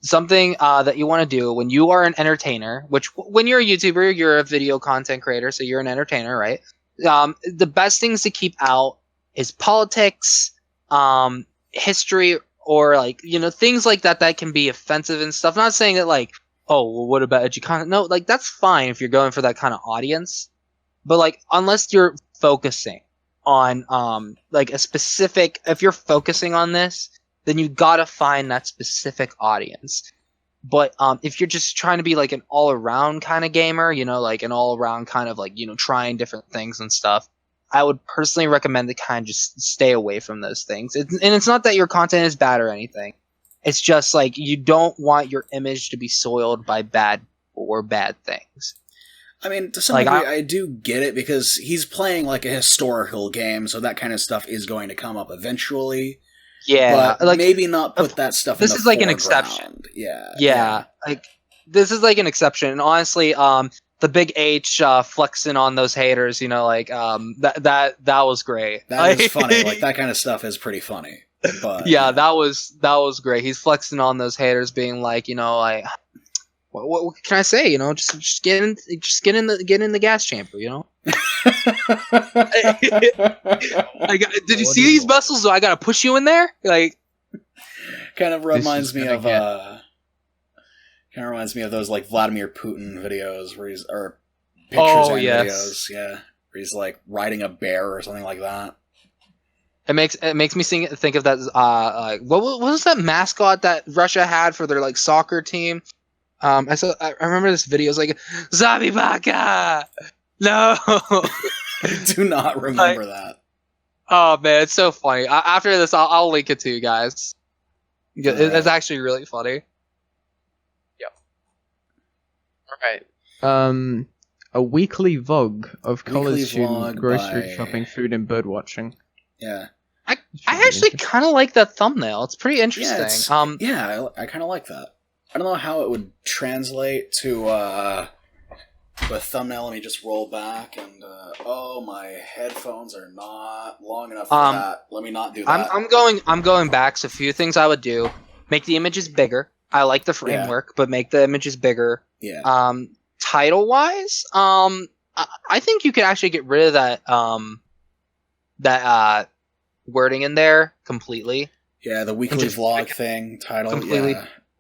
something, that you want to do when you are an entertainer, which, when you're a YouTuber, you're a video content creator, so you're an entertainer, right? The best things to keep out is politics, history, or, like, you know, things like that can be offensive and stuff. Not saying that, like, oh, well, what about edgy content? No, like, that's fine if you're going for that kind of audience. But, like, unless you're focusing on, like, a specific... If you're focusing on this, then you gotta find that specific audience. But if you're just trying to be, like, an all-around kind of gamer, you know, like, an all-around kind of, like, you know, trying different things and stuff, I would personally recommend to kind of just stay away from those things. And it's not that your content is bad or anything. It's just like you don't want your image to be soiled by bad things. I mean, to some degree, I do get it, because he's playing like a historical game, so that kind of stuff is going to come up eventually. Yeah, but like, maybe not put that stuff in the This is like an foreground. exception. Yeah. Like, this is like an exception. And honestly, the big H flexing on those haters, you know, like that was great. That is funny. Like, that kind of stuff is pretty funny. But yeah, that was great. He's flexing on those haters, being like, you know, like, what can I say? You know, just get in the gas chamber. You know. Did you see these muscles? I gotta push you in there. Like, kind of reminds me of those like Vladimir Putin videos where pictures and yes. videos. Yeah, where he's like riding a bear or something like that. It makes me think of that. What was that mascot that Russia had for their like soccer team? I remember this video. It's like Zombie Baka. No, I do not remember that. Oh man, it's so funny. After this, I'll link it to you guys. It's actually really funny. Yep. All right. A weekly vlog of college student grocery shopping, food, and bird watching. Yeah. I actually kind of like that thumbnail. It's pretty interesting. Yeah, I kind of like that. I don't know how it would translate to a thumbnail. Let me just roll back and oh, my headphones are not long enough for that. Let me not do that. I'm going back. So a few things I would do: make the images bigger. I like the framework, but make the images bigger. Yeah. Title wise, I think you could actually get rid of that wording in there completely. Yeah, the weekly vlog thing title. Completely.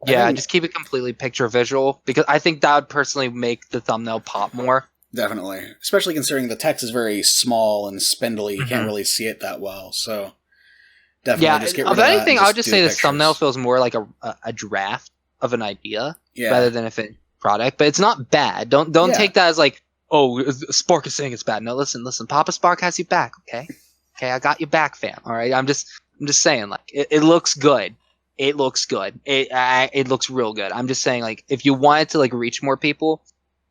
Yeah, just keep it completely picture visual, because I think that would personally make the thumbnail pop more. Definitely. Especially considering the text is very small and spindly. You can't really see it that well. So, definitely just get rid of that. If anything, I would just say this thumbnail feels more like a draft of an idea rather than a finished product. But it's not bad. Don't take that as like, oh, Spark is saying it's bad. No, listen. Papa Spark has you back, okay? Okay, I got you back, fam. All right? I'm just saying, like, it looks good. It looks good. It looks real good. I'm just saying, like, if you wanted to like reach more people,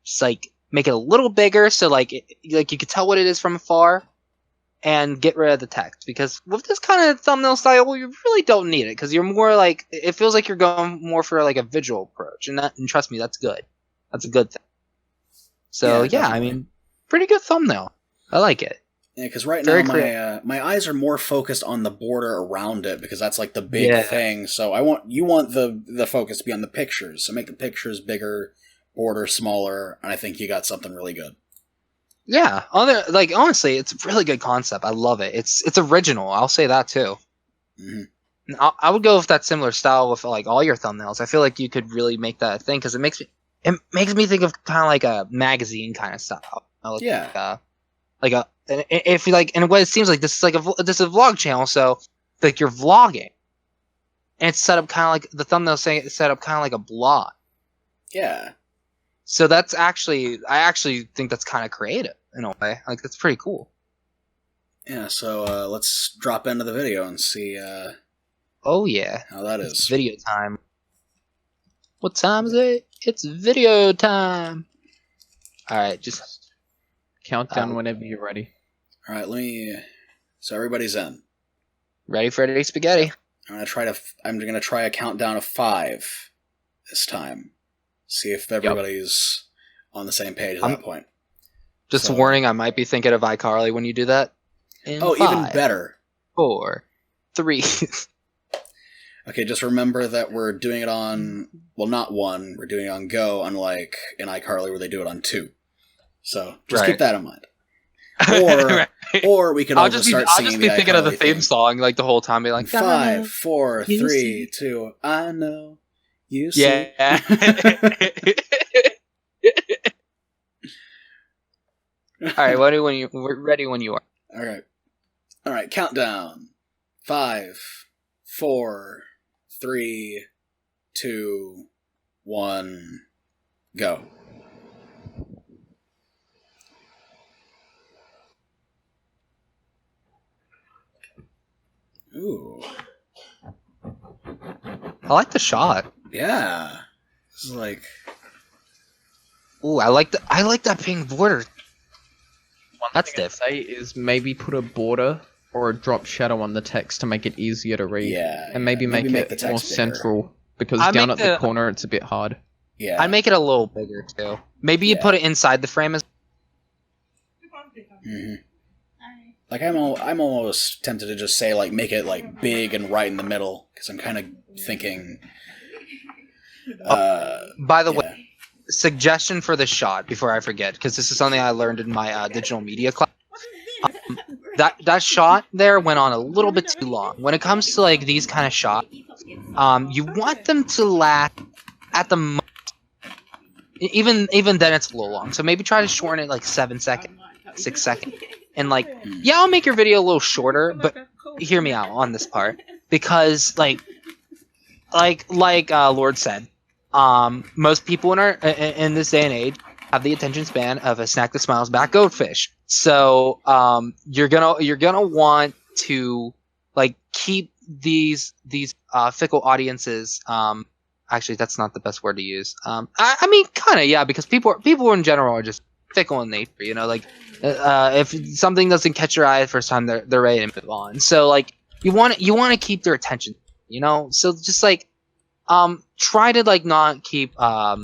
just like make it a little bigger so like you could tell what it is from afar, and get rid of the text, because with this kind of thumbnail style, you really don't need it, because you're more like, it feels like you're going more for like a visual approach, and trust me, that's good. That's a good thing. So yeah, I mean, pretty good thumbnail. I like it. Yeah, because right now my eyes are more focused on the border around it, because that's like the big thing. So you want the focus to be on the pictures. So make the pictures bigger, border smaller, and I think you got something really good. Yeah, honestly, it's a really good concept. I love it. It's original. I'll say that too. Mm-hmm. I would go with that similar style with like all your thumbnails. I feel like you could really make that a thing, because it makes me think of kind of like a magazine kind of style. If you like, and what it seems like, this is like this is a vlog channel, so like you're vlogging, and it's set up kind of like the thumbnail saying it's set up kind of like a blog. Yeah. So I actually think that's kind of creative in a way. Like, that's pretty cool. Yeah. So let's drop into the video and see. Oh yeah. How that is. It's video time. What time is it? It's video time. All right, just countdown whenever you're ready. All right, so everybody's in. Ready for Eddie Spaghetti? I'm gonna try a countdown of 5 this time. See if everybody's on the same page at that point. Just a warning, I might be thinking of iCarly when you do that. Even better. 4, 3. Okay, just remember that we're doing it on, well, not 1, we're doing it on Go, unlike in iCarly where they do it on 2. So, just keep that in mind. Or we could all just start singing the iCarly. I'll just be thinking of the theme song like the whole time, be like, 5, 4, 3, 2, I know you see. Yeah. Alright, we're ready when you are. Alright, countdown. 5, 4, 3, 2, 1, go. Ooh. I like the shot. Yeah. This is like... Ooh, I like that pink border. That's different. Say is maybe put a border or a drop shadow on the text to make it easier to read. Yeah. And maybe make it more central, because down at the corner it's a bit hard. Yeah. I'd make it a little bigger too. Maybe you put it inside the frame as. Mm-hmm. Like I'm almost tempted to just say like make it like big and right in the middle, because I'm kind of thinking. By the way, suggestion for the shot before I forget, because this is something I learned in my digital media class. That shot there went on a little bit too long. When it comes to like these kind of shots, you want them to last at the most even then it's a little long. So maybe try to shorten it like 7 seconds, 6 seconds, and like yeah, I'll make your video a little shorter, but hear me out on this part because like Lord said, most people in this day and age have the attention span of a snack that smiles back goldfish. So you're gonna want to like keep these fickle audiences. Actually, that's not the best word to use. I mean, kind of yeah, because people in general are just fickle in nature. You know, like if something doesn't catch your eye the first time, they're ready to move on. So like you want to keep their attention. You know, so just like try to like not keep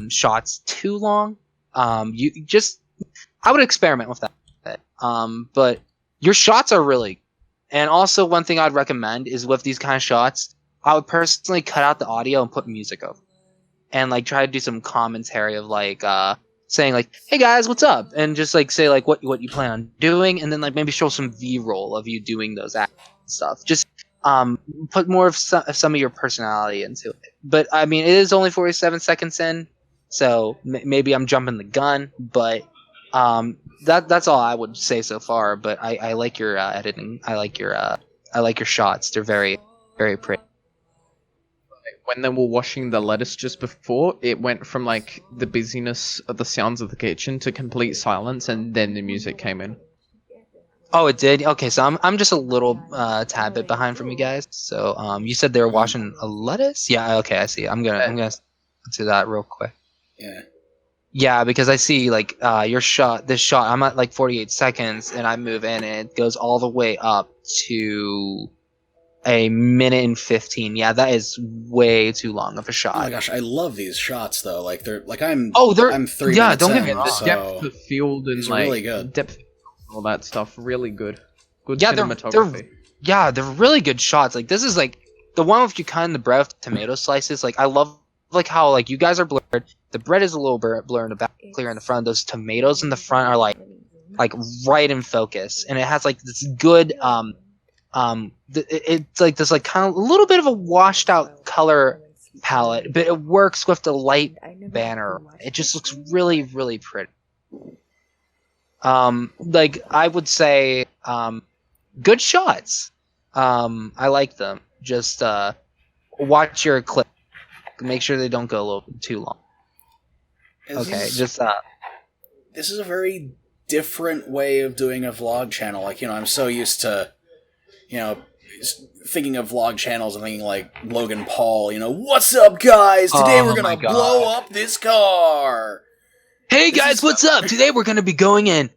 shots too long. I would experiment with that. But your shots are really, and also one thing I'd recommend is with these kind of shots, I would personally cut out the audio and put music over, and like try to do some commentary of like saying like, "Hey guys, what's up?" and just like say like what you plan on doing, and then like maybe show some V-roll of you doing those acts and stuff. Just put more of some of your personality into it. But I mean, it is only 47 seconds in, so maybe I'm jumping the gun, but that's all I would say so far. But I like your editing. I like your shots. They're very, very pretty. When they were washing the lettuce just before, it went from like the busyness of the sounds of the kitchen to complete silence, and then the music came in. Oh, it did. Okay, so I'm just a little tad bit behind from you guys. So you said they were washing a lettuce. Yeah. Okay, I see. I'm gonna do that real quick. Yeah. Yeah, because I see like this shot. I'm at like 48 seconds, and I move in, and it goes all the way up to a minute and 15. Yeah, that is way too long of a shot. Oh my gosh, I love these shots though. Like they're like I'm 3 yeah. minutes Don't get me in, wrong. so The depth of field and it's like really good. depth, all that stuff, really good. Good Yeah, cinematography. they're really good shots. Like this is like the one with you kind of the bread with tomato slices. Like I love like how like you guys are blurred. The bread is a little blurred in the back, clear in the front. Those tomatoes in the front are like right in focus, and it has like this good it's like this like kind of a little bit of a washed out color palette, but it works with the light banner. It just looks really, really pretty. Like I would say, good shots. I like them. Just watch your clip. Make sure they don't go a little too long. This is a very different way of doing a vlog channel. Like, I'm so used to, thinking of vlog channels and thinking like Logan Paul, what's up guys? Today we're gonna blow up this car. Hey guys, what's up? Today we're gonna be going in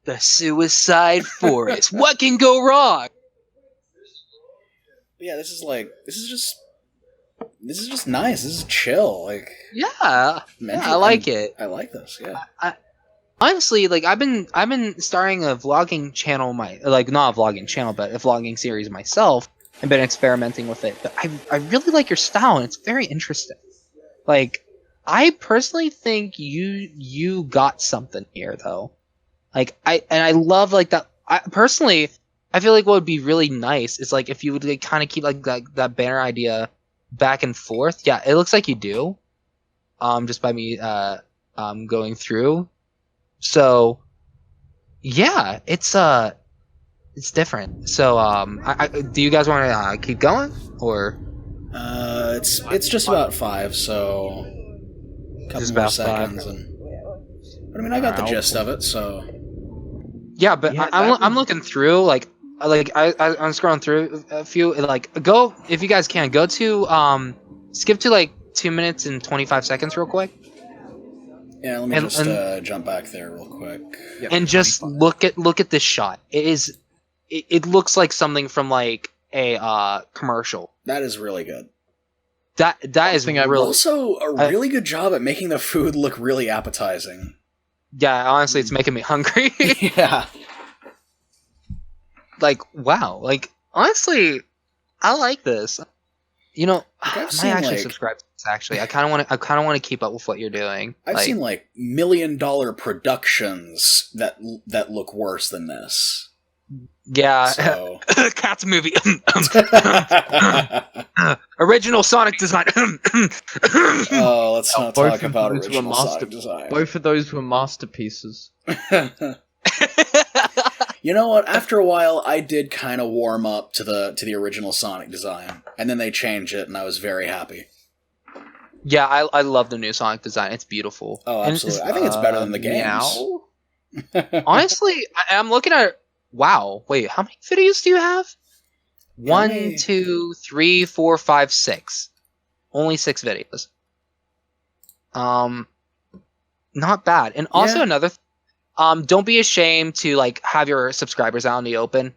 the suicide forest. What can go wrong? Yeah, this is just nice. This is chill. Like, I like it. I like this. Yeah. Honestly, like I've been starting a vlogging channel, not a vlogging channel, but a vlogging series myself, and been experimenting with it. But I really like your style, and it's very interesting. Like, I personally think you got something here, though. Like I love like that. I feel like what would be really nice is like if you would like, kind of keep like that banner idea back and forth. Yeah, it looks like you do. Just by me going through. So yeah, it's different. So do you guys want to keep going or? It's just about 5, so a couple more seconds, but I mean I got the gist of it. So yeah, but I'm looking through I'm scrolling through a few. Like go if you guys can go to skip to like 2 minutes and 25 seconds real quick. Yeah, let me just jump back there real quick. And just look at this shot. It looks like something from like a commercial. That is really good. That is really also a really good job at making the food look really appetizing. Yeah, honestly, it's making me hungry. Yeah. Like wow, like honestly, I like this. I might actually subscribe to this. Actually, I kind of want to keep up with what you're doing. I've seen like $1 million productions that look worse than this. Yeah, So Cats movie. Original Sonic design. oh, let's not Both talk of about those were original Sonic design. Both of those were masterpieces. You know what? After a while, I did kind of warm up to the original Sonic design, and then they changed it, and I was very happy. Yeah, I love the new Sonic design. It's beautiful. Oh, And absolutely! I think it's better than the games. Meow? honestly, I'm looking at. Wow. Wait, how many videos do you have? How 1, many? 2, 3, 4, 5, 6. Only 6 videos. Not bad. And also Yeah. another. Don't be ashamed to like have your subscribers out in the open.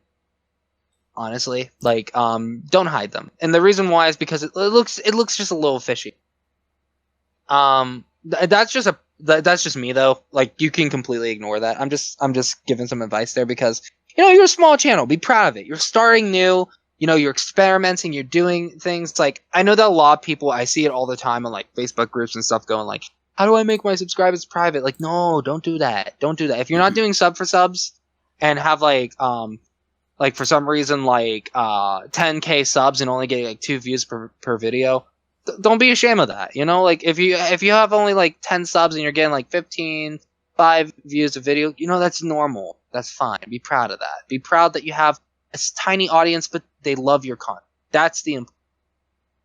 Honestly, like, don't hide them. And the reason why is because it looks just a little fishy. That's just me though. Like, you can completely ignore that. I'm just giving some advice there because, you're a small channel. Be proud of it. You're starting new. You're experimenting. You're doing things. Like, I know that a lot of people, I see it all the time on like Facebook groups and stuff going like, how do I make my subscribers private? Like, no, don't do that. Don't do that. If you're not doing sub for subs and have like for some reason like 10K subs and only getting like 2 views per video, don't be ashamed of that. Like if you have only like 10 subs and you're getting like 5 views a video, that's normal. That's fine. Be proud of that. Be proud that you have a tiny audience, but they love your content. That's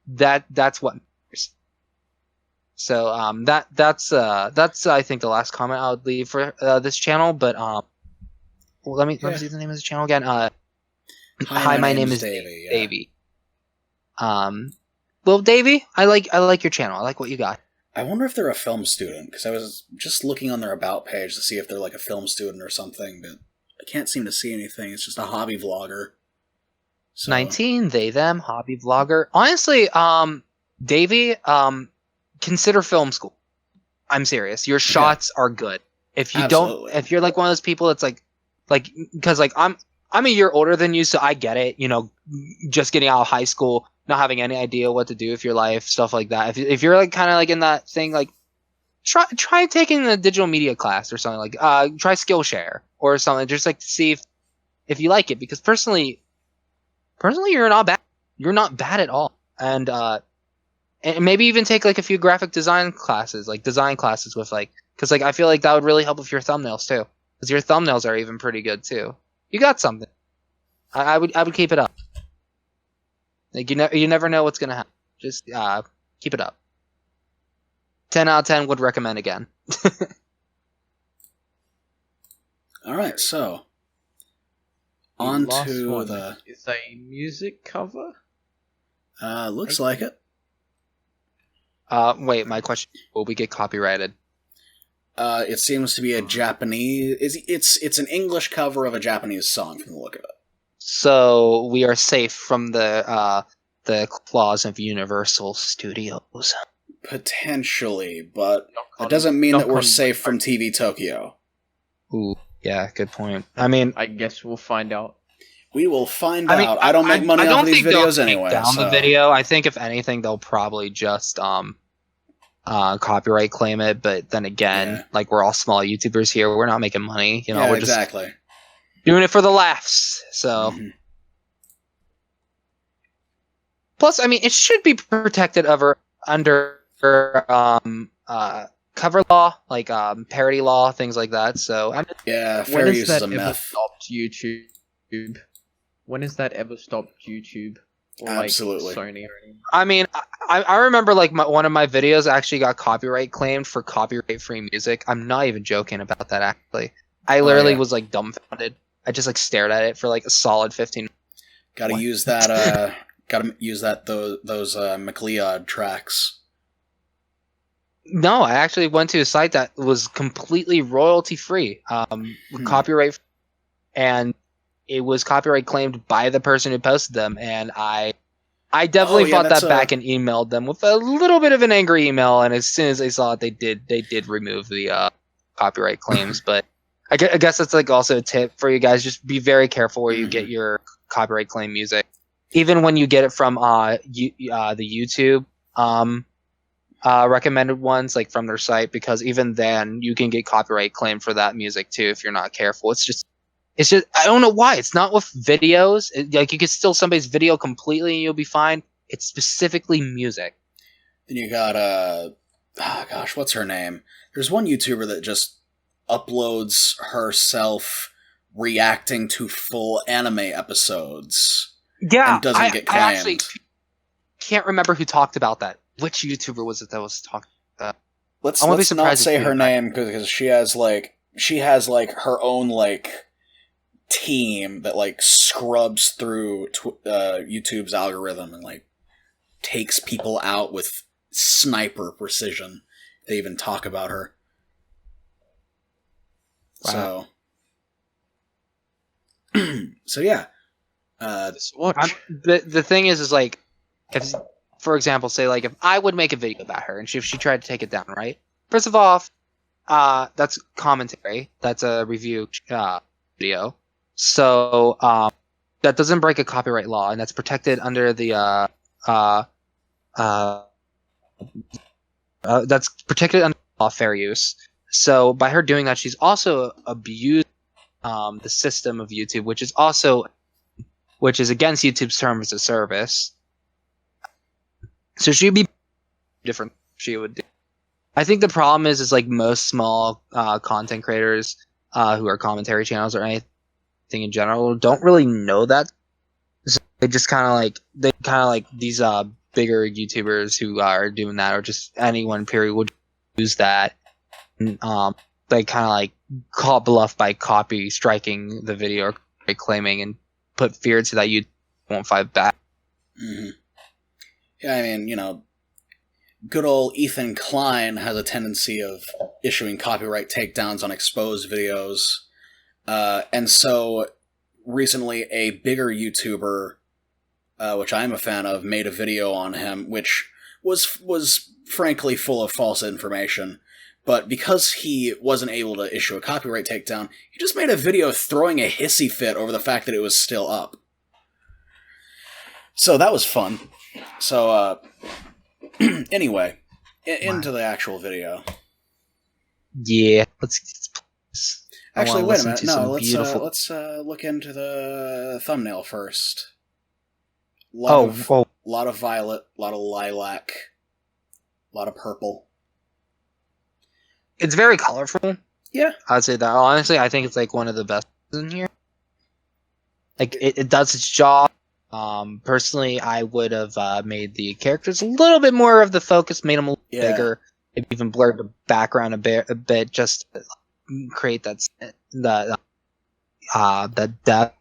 that's what matters. So that's I think the last comment I would leave for this channel. But let me see the name of the channel again. Hi, my name is Davy. Yeah. Davy. Well, Davy, I like your channel. I like what you got. I wonder if they're a film student, because I was just looking on their about page to see if they're like a film student or something, but I can't seem to see anything. It's just a hobby vlogger. So, 19, they, them, hobby vlogger. Honestly, Davy, consider film school. I'm serious. Your shots are good. If you Absolutely. if you're like one of those people that's like, because like I'm a year older than you, so I get it. Just getting out of high school, not having any idea what to do with your life, stuff like that. If you're like kind of like in that thing, like try taking a digital media class or something, like try Skillshare or something, just like to see if you like it. Because personally, you're not bad. You're not bad at all. And maybe even take like a few graphic design classes, like design classes with like, because like I feel like that would really help with your thumbnails too. Because your thumbnails are even pretty good too. You got something. I would keep it up. Like you never know what's gonna happen. Just keep it up. 10 out of 10 would recommend again. all right, so Last on to one the is a music cover. looks like it. Wait, my question: will we get copyrighted? It seems to be a Japanese. It's an English cover of a Japanese song from the look of it. So we are safe from the claws of Universal Studios. Potentially, but that doesn't mean that we're safe from TV Tokyo. Ooh, yeah, good point. I mean, I guess we'll find out. We will find out. I don't make money off of these videos anyway. Down so. the video. I think if anything, they'll probably just copyright claim it. But then again, like we're all small YouTubers here, we're not making money. Yeah, we're exactly. just doing it for the laughs. So. Mhm. Plus, I mean, it should be protected under cover law, like parody law, things like that. So, Yeah, When fair has use that is a ever myth. stopped YouTube? When has that ever stopped YouTube? Or Absolutely. Like Sony or anything? I mean, I remember like one of my videos actually got copyright claimed for copyright-free music. I'm not even joking about that. Actually, I literally was like dumbfounded. I just like stared at it for like a solid 15. Gotta use that. Gotta use that. Those McLeod tracks. No, I actually went to a site that was completely royalty-free, copyright, and it was copyright claimed by the person who posted them, and I definitely fought that back and emailed them with a little bit of an angry email, and as soon as they saw it, they did remove the copyright claims. But I guess that's like also a tip for you guys: just be very careful where you get your copyright claim music, even when you get it from the YouTube recommended ones, like from their site, because even then you can get copyright claim for that music too if you're not careful. It's just I don't know why. It's not with videos. Like you could steal somebody's video completely and you'll be fine. It's specifically music. Then you got oh gosh, what's her name? There's one YouTuber that just uploads herself reacting to full anime episodes. Yeah, and doesn't get claimed. I actually can't remember who talked about that. Which YouTuber was it that was talking about that? Let's not say her name because she has like her own like team that like scrubs through YouTube's algorithm and like takes people out with sniper precision. They even talk about her. Wow. So yeah. The thing is like, if, for example, say like if I would make a video about her and if she tried to take it down, right? First of all, that's commentary. That's a review video. So that doesn't break a copyright law, and that's protected under the that's protected under law fair use. So by her doing that, she's also abused the system of YouTube, which is against YouTube's terms of service. So she'd be different. She would do. I think the problem is like most small content creators who are commentary channels or anything in general don't really know that. So they just kind of like these bigger YouTubers who are doing that, or just anyone period would use that. And, they kind of like call bluff by copy striking the video or claiming and put fear to that you won't fight back. Mm-hmm. Yeah, I mean, you know, good old Ethan Klein has a tendency of issuing copyright takedowns on exposed videos. And so recently a bigger YouTuber, which I'm a fan of, made a video on him, which was frankly full of false information. But because he wasn't able to issue a copyright takedown, he just made a video throwing a hissy fit over the fact that it was still up. So that was fun. So, anyway, into the actual video. Yeah, let's actually, wait a minute. No, let's look into the thumbnail first. Lot of violet, a lot of lilac, a lot of purple. It's very colorful. Yeah, I'd say that. Honestly, I think it's like one of the best in here. Like it does its job. Personally, I would have made the characters a little bit more of the focus, made them a little bigger, maybe even blurred the background a bit, just to create that depth.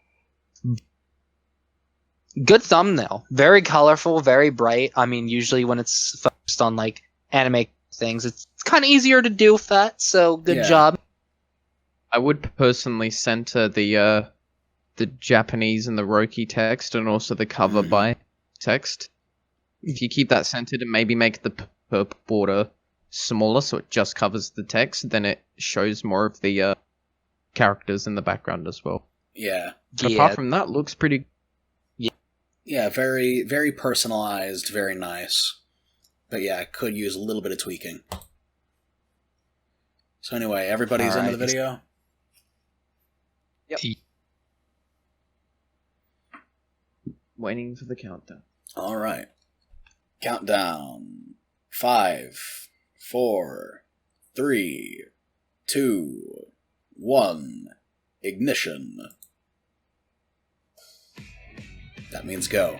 Good thumbnail, very colorful, very bright. I mean, usually when it's focused on like anime things, it's kind of easier to do with that. So good job. I would personally center the Japanese and the Roki text, and also the cover by text. If you keep that centered and maybe make the purple border smaller so it just covers the text, then it shows more of the characters in the background as well. Yeah. But apart from that, looks pretty. Yeah, very, very personalized, very nice. But yeah, could use a little bit of tweaking. So anyway, everybody's into the video? Yep. Waiting for the countdown. Alright. Countdown. 5, 4, 3, 2, 1. Ignition. That means go.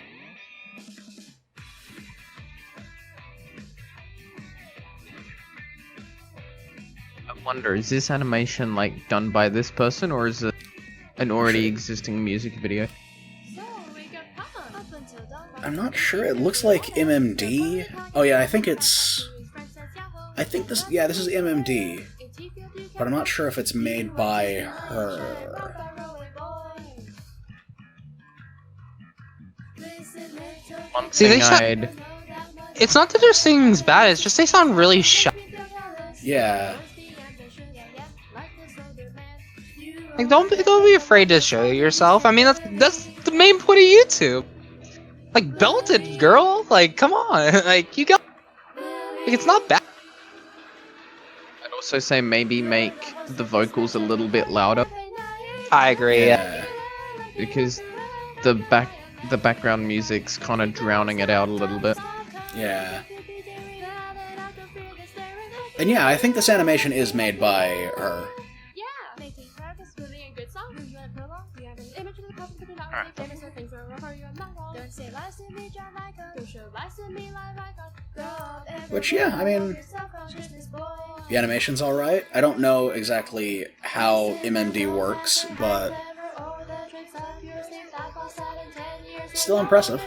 I wonder, is this animation like done by this person, or is it an already existing music video? I'm not sure. It looks like MMD. Oh yeah, I think this is MMD. But I'm not sure if it's made by her. It's not that their singing's bad, it's just they sound really shy. Yeah. Like, don't be afraid to show yourself. I mean, that's the main point of YouTube. Like, belt it, girl. Like, come on. Like, you got. Like, it's not bad. I'd also say maybe make the vocals a little bit louder. I agree. Yeah. because the background music's kind of drowning it out a little bit. Yeah. And yeah, I think this animation is made by her. Which, yeah, I mean, the animation's alright. I don't know exactly how MMD works, but still impressive.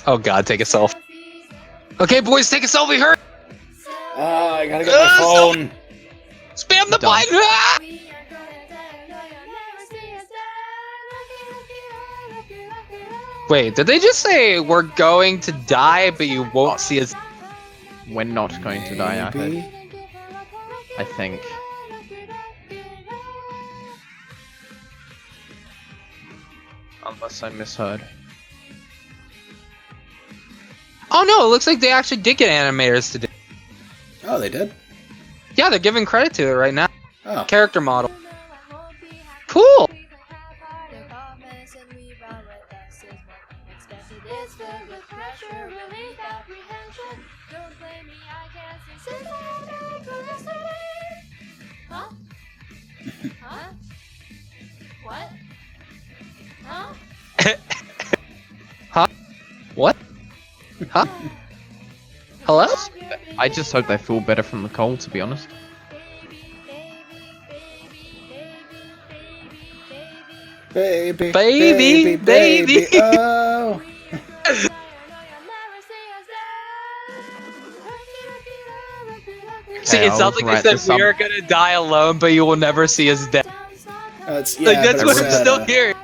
Oh god, take a selfie. Okay, boys, take a selfie. Hurry! Ah, I gotta get my phone. Spam the Done. button! Ah! Wait, did they just say we're going to die, but you won't see us? We're not going to die, Maybe? I think. Unless I misheard. Oh no, it looks like they actually did get animators to do. Oh, they did? Yeah, they're giving credit to it right now. Oh. Character model. Cool! Huh? What? Huh? Hello? I just hope they feel better from the cold, to be honest. Baby, Baby, baby. Oh. See, Hey, it I sounds was like right, they there's said some- we are gonna die alone, but you will never see us dead. That's, Like, yeah, that's but what it I'm said, still hearing.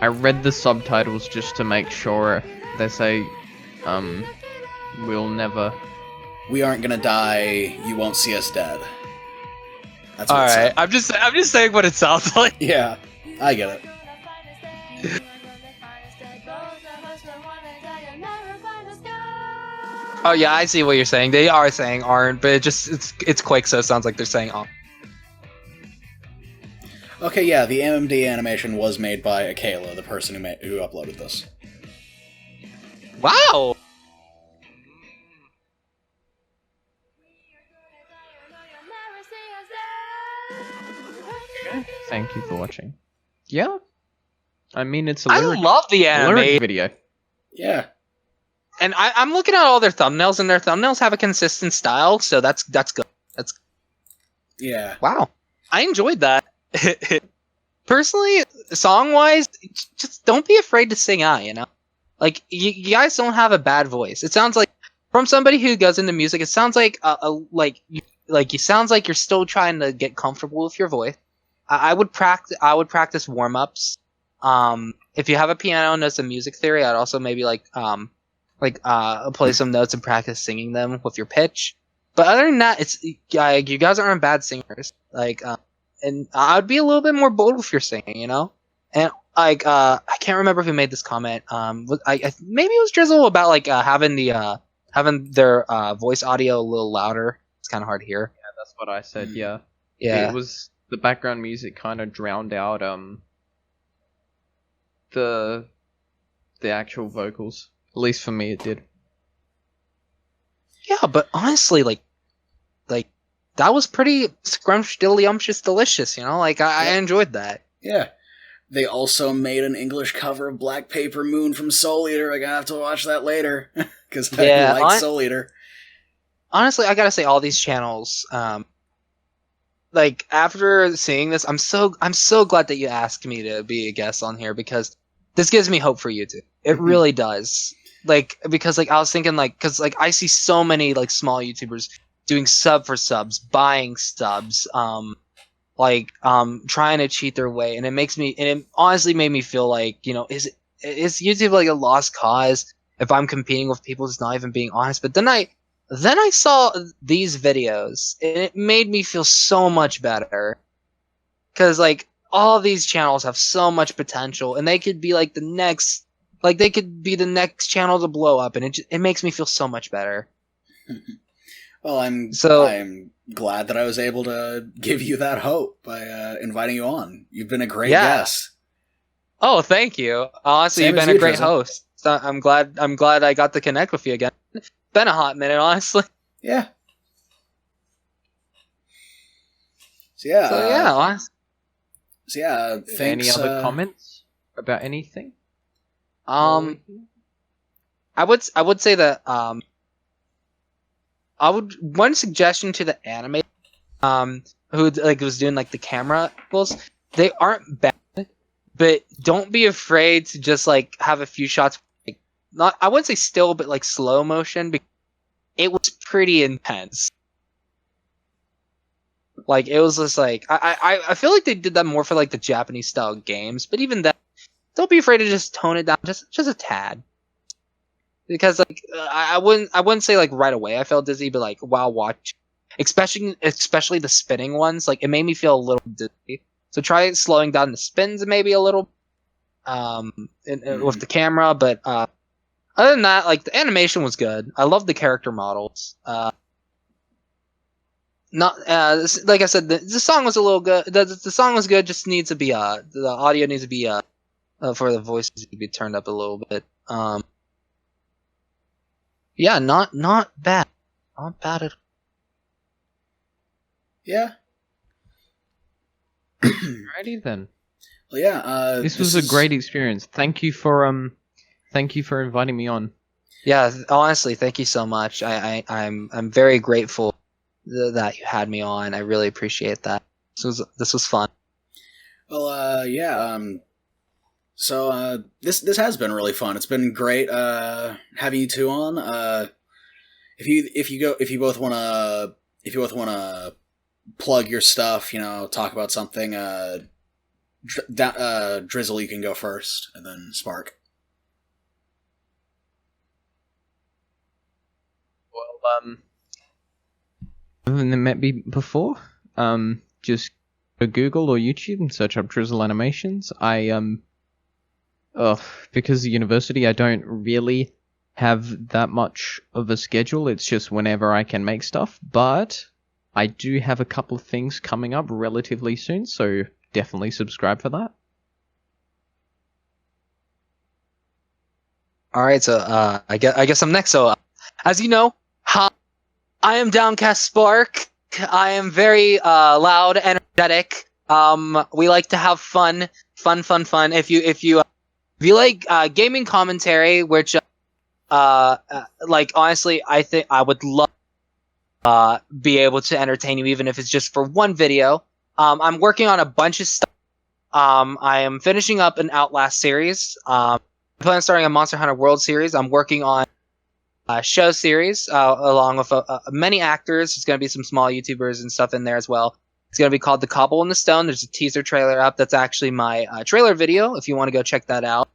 I read the subtitles just to make sure. They say, we'll never. we aren't gonna die, you won't see us dead. That's what it Alright, said. I'm just saying what it sounds like. Yeah, I get it. Oh yeah, I see what you're saying. They are saying aren't, but it's Quake, so it sounds like they're saying aren't. Okay, yeah, the MMD animation was made by Akaila, the person who uploaded this. Wow! Thank you for watching. Yeah. I mean, it's a I lyric, love the lyric anime. video. Yeah. And I'm looking at all their thumbnails, and their thumbnails have a consistent style, so that's good. That's Yeah. wow. I enjoyed that. Personally, song-wise, just don't be afraid to sing out, you know? Like, you guys don't have a bad voice. It sounds like, from somebody who goes into music, it sounds like, you sounds like you're still trying to get comfortable with your voice. I would practice warm-ups. If you have a piano and know some music theory, I'd also maybe, play some notes and practice singing them with your pitch. But other than that, it's, you guys aren't bad singers. And I'd be a little bit more bold with your singing, you know? And, I can't remember who made this comment. Maybe it was Drizzle about, having their, voice audio a little louder. It's kind of hard to hear. Yeah, that's what I said, yeah. Yeah. It was, the background music kind of drowned out, the actual vocals. At least for me, it did. Yeah, but honestly, that was pretty scrumptious delicious, you know? I enjoyed that. Yeah. They also made an English cover of Black Paper Moon from Soul Eater. I gotta have to watch that later. Because Yeah, I like Soul Eater. Honestly, I gotta say, all these channels, after seeing this, I'm so glad that you asked me to be a guest on here, because this gives me hope for YouTube. It really does. Because I was thinking, I see so many, small YouTubers doing sub for subs, buying subs, trying to cheat their way, and it honestly made me feel like, is YouTube like a lost cause if I'm competing with people just not even being honest? But then I saw these videos, and it made me feel so much better, because all these channels have so much potential, and they could be the next Like they could be the next channel to blow up, and it makes me feel so much better. Well, I'm glad that I was able to give you that hope by inviting you on. You've been a great guest. Oh, thank you. Honestly, you've been a great host. So I'm glad I got to connect with you again. It's been a hot minute, honestly. Yeah. So yeah. Thanks. Any other comments about anything? I would say that one suggestion to the anime who like was doing like the camera angles, they aren't bad, but don't be afraid to just like have a few shots, like, not, I wouldn't say still, but like slow motion, because it was pretty intense. Like it was just like I feel like they did that more for like the Japanese style games, but even that, don't be afraid to just tone it down just a tad. Because like I wouldn't say like right away I felt dizzy, but like while watching, especially the spinning ones, like it made me feel a little dizzy. So try slowing down the spins maybe a little, with the camera. But other than that, like the animation was good. I love the character models. Not like I said, the song was a little good. The song was good. Just needs to be the audio needs to be for the voices to be turned up a little bit. Yeah, not bad. Not bad at all. Yeah. Alrighty then. Well, yeah. This was a great experience. Thank you for inviting me on. Yeah, honestly, thank you so much. I'm very grateful that you had me on. I really appreciate that. This was fun. Well, yeah. So this has been really fun. It's been great having you two on. If you both wanna plug your stuff, talk about something, Drizzle, you can go first, and then Spark. Well, other than met me before, just go to Google or YouTube and search up Drizzle Animations. Because of university, I don't really have that much of a schedule. It's just whenever I can make stuff. But I do have a couple of things coming up relatively soon, so definitely subscribe for that. All right, so I guess I'm next. So, as you know, I am DowncastSpark. I am very loud, energetic. We like to have fun. If you like gaming commentary, which like honestly, I think I would love be able to entertain you, even if it's just for one video. I'm working on a bunch of stuff. I am finishing up an Outlast series. I plan on starting a Monster Hunter World series. I'm working on a show series along with many actors. There's going to be some small YouTubers and stuff in there as well. It's going to be called The Cobble in the Stone. There's a teaser trailer up. That's actually my trailer video if you want to go check that out.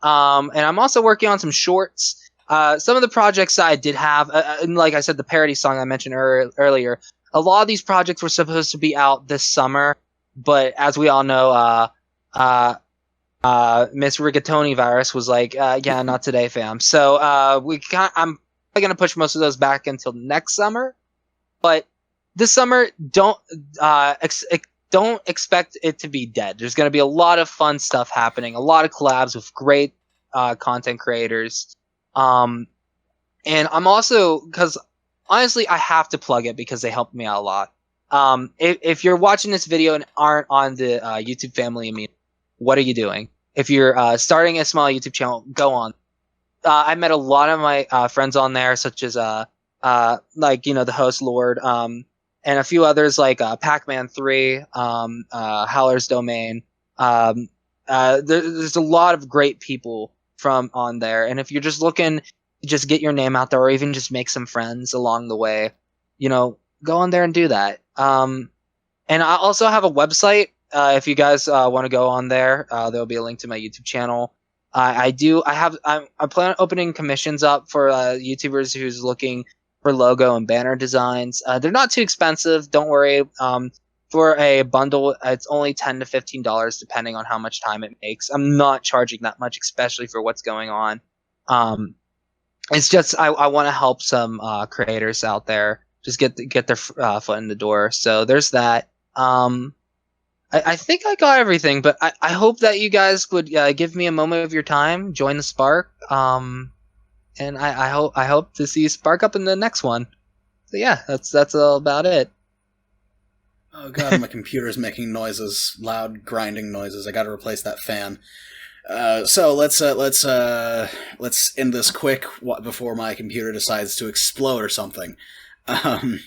And I'm also working on some shorts. Some of the projects that I did have, like I said, the parody song I mentioned earlier, a lot of these projects were supposed to be out this summer, but as we all know, Miss Rigatoni virus was like, yeah, not today, fam. So I'm probably going to push most of those back until next summer. But this summer, don't expect it to be dead. There's going to be a lot of fun stuff happening, a lot of collabs with great content creators. And I'm also, because honestly, I have to plug it because they helped me out a lot. If you're watching this video and aren't on the YouTube Family Amino, what are you doing? If you're starting a small YouTube channel, go on. I met a lot of my friends on there, such as like the host Lord, and a few others like Pac-Man 3, Howler's Domain. There's a lot of great people from on there, and if you're just looking to just get your name out there, or even just make some friends along the way, go on there and do that. And I also have a website. If you guys want to go on there, there'll be a link to my YouTube channel. I plan on opening commissions up for YouTubers who's looking for logo and banner designs. They're not too expensive. Don't worry. for a bundle, it's only $10 to $15 depending on how much time it makes. I'm not charging that much, especially for what's going on. It's just I want to help some creators out there just get their foot in the door. So there's that. I think I got everything, but I hope that you guys would give me a moment of your time, join the Spark, and I hope to see you spark up in the next one. So yeah, that's all about it. Oh god, my computer's making noises, loud grinding noises. I got to replace that fan. So let's end this quick before my computer decides to explode or something. And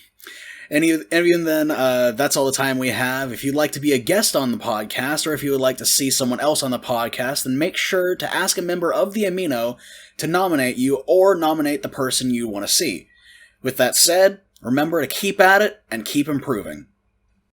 then that's all the time we have. If you'd like to be a guest on the podcast, or if you would like to see someone else on the podcast, then make sure to ask a member of the Amino to nominate you or nominate the person you want to see. With that said, remember to keep at it and keep improving.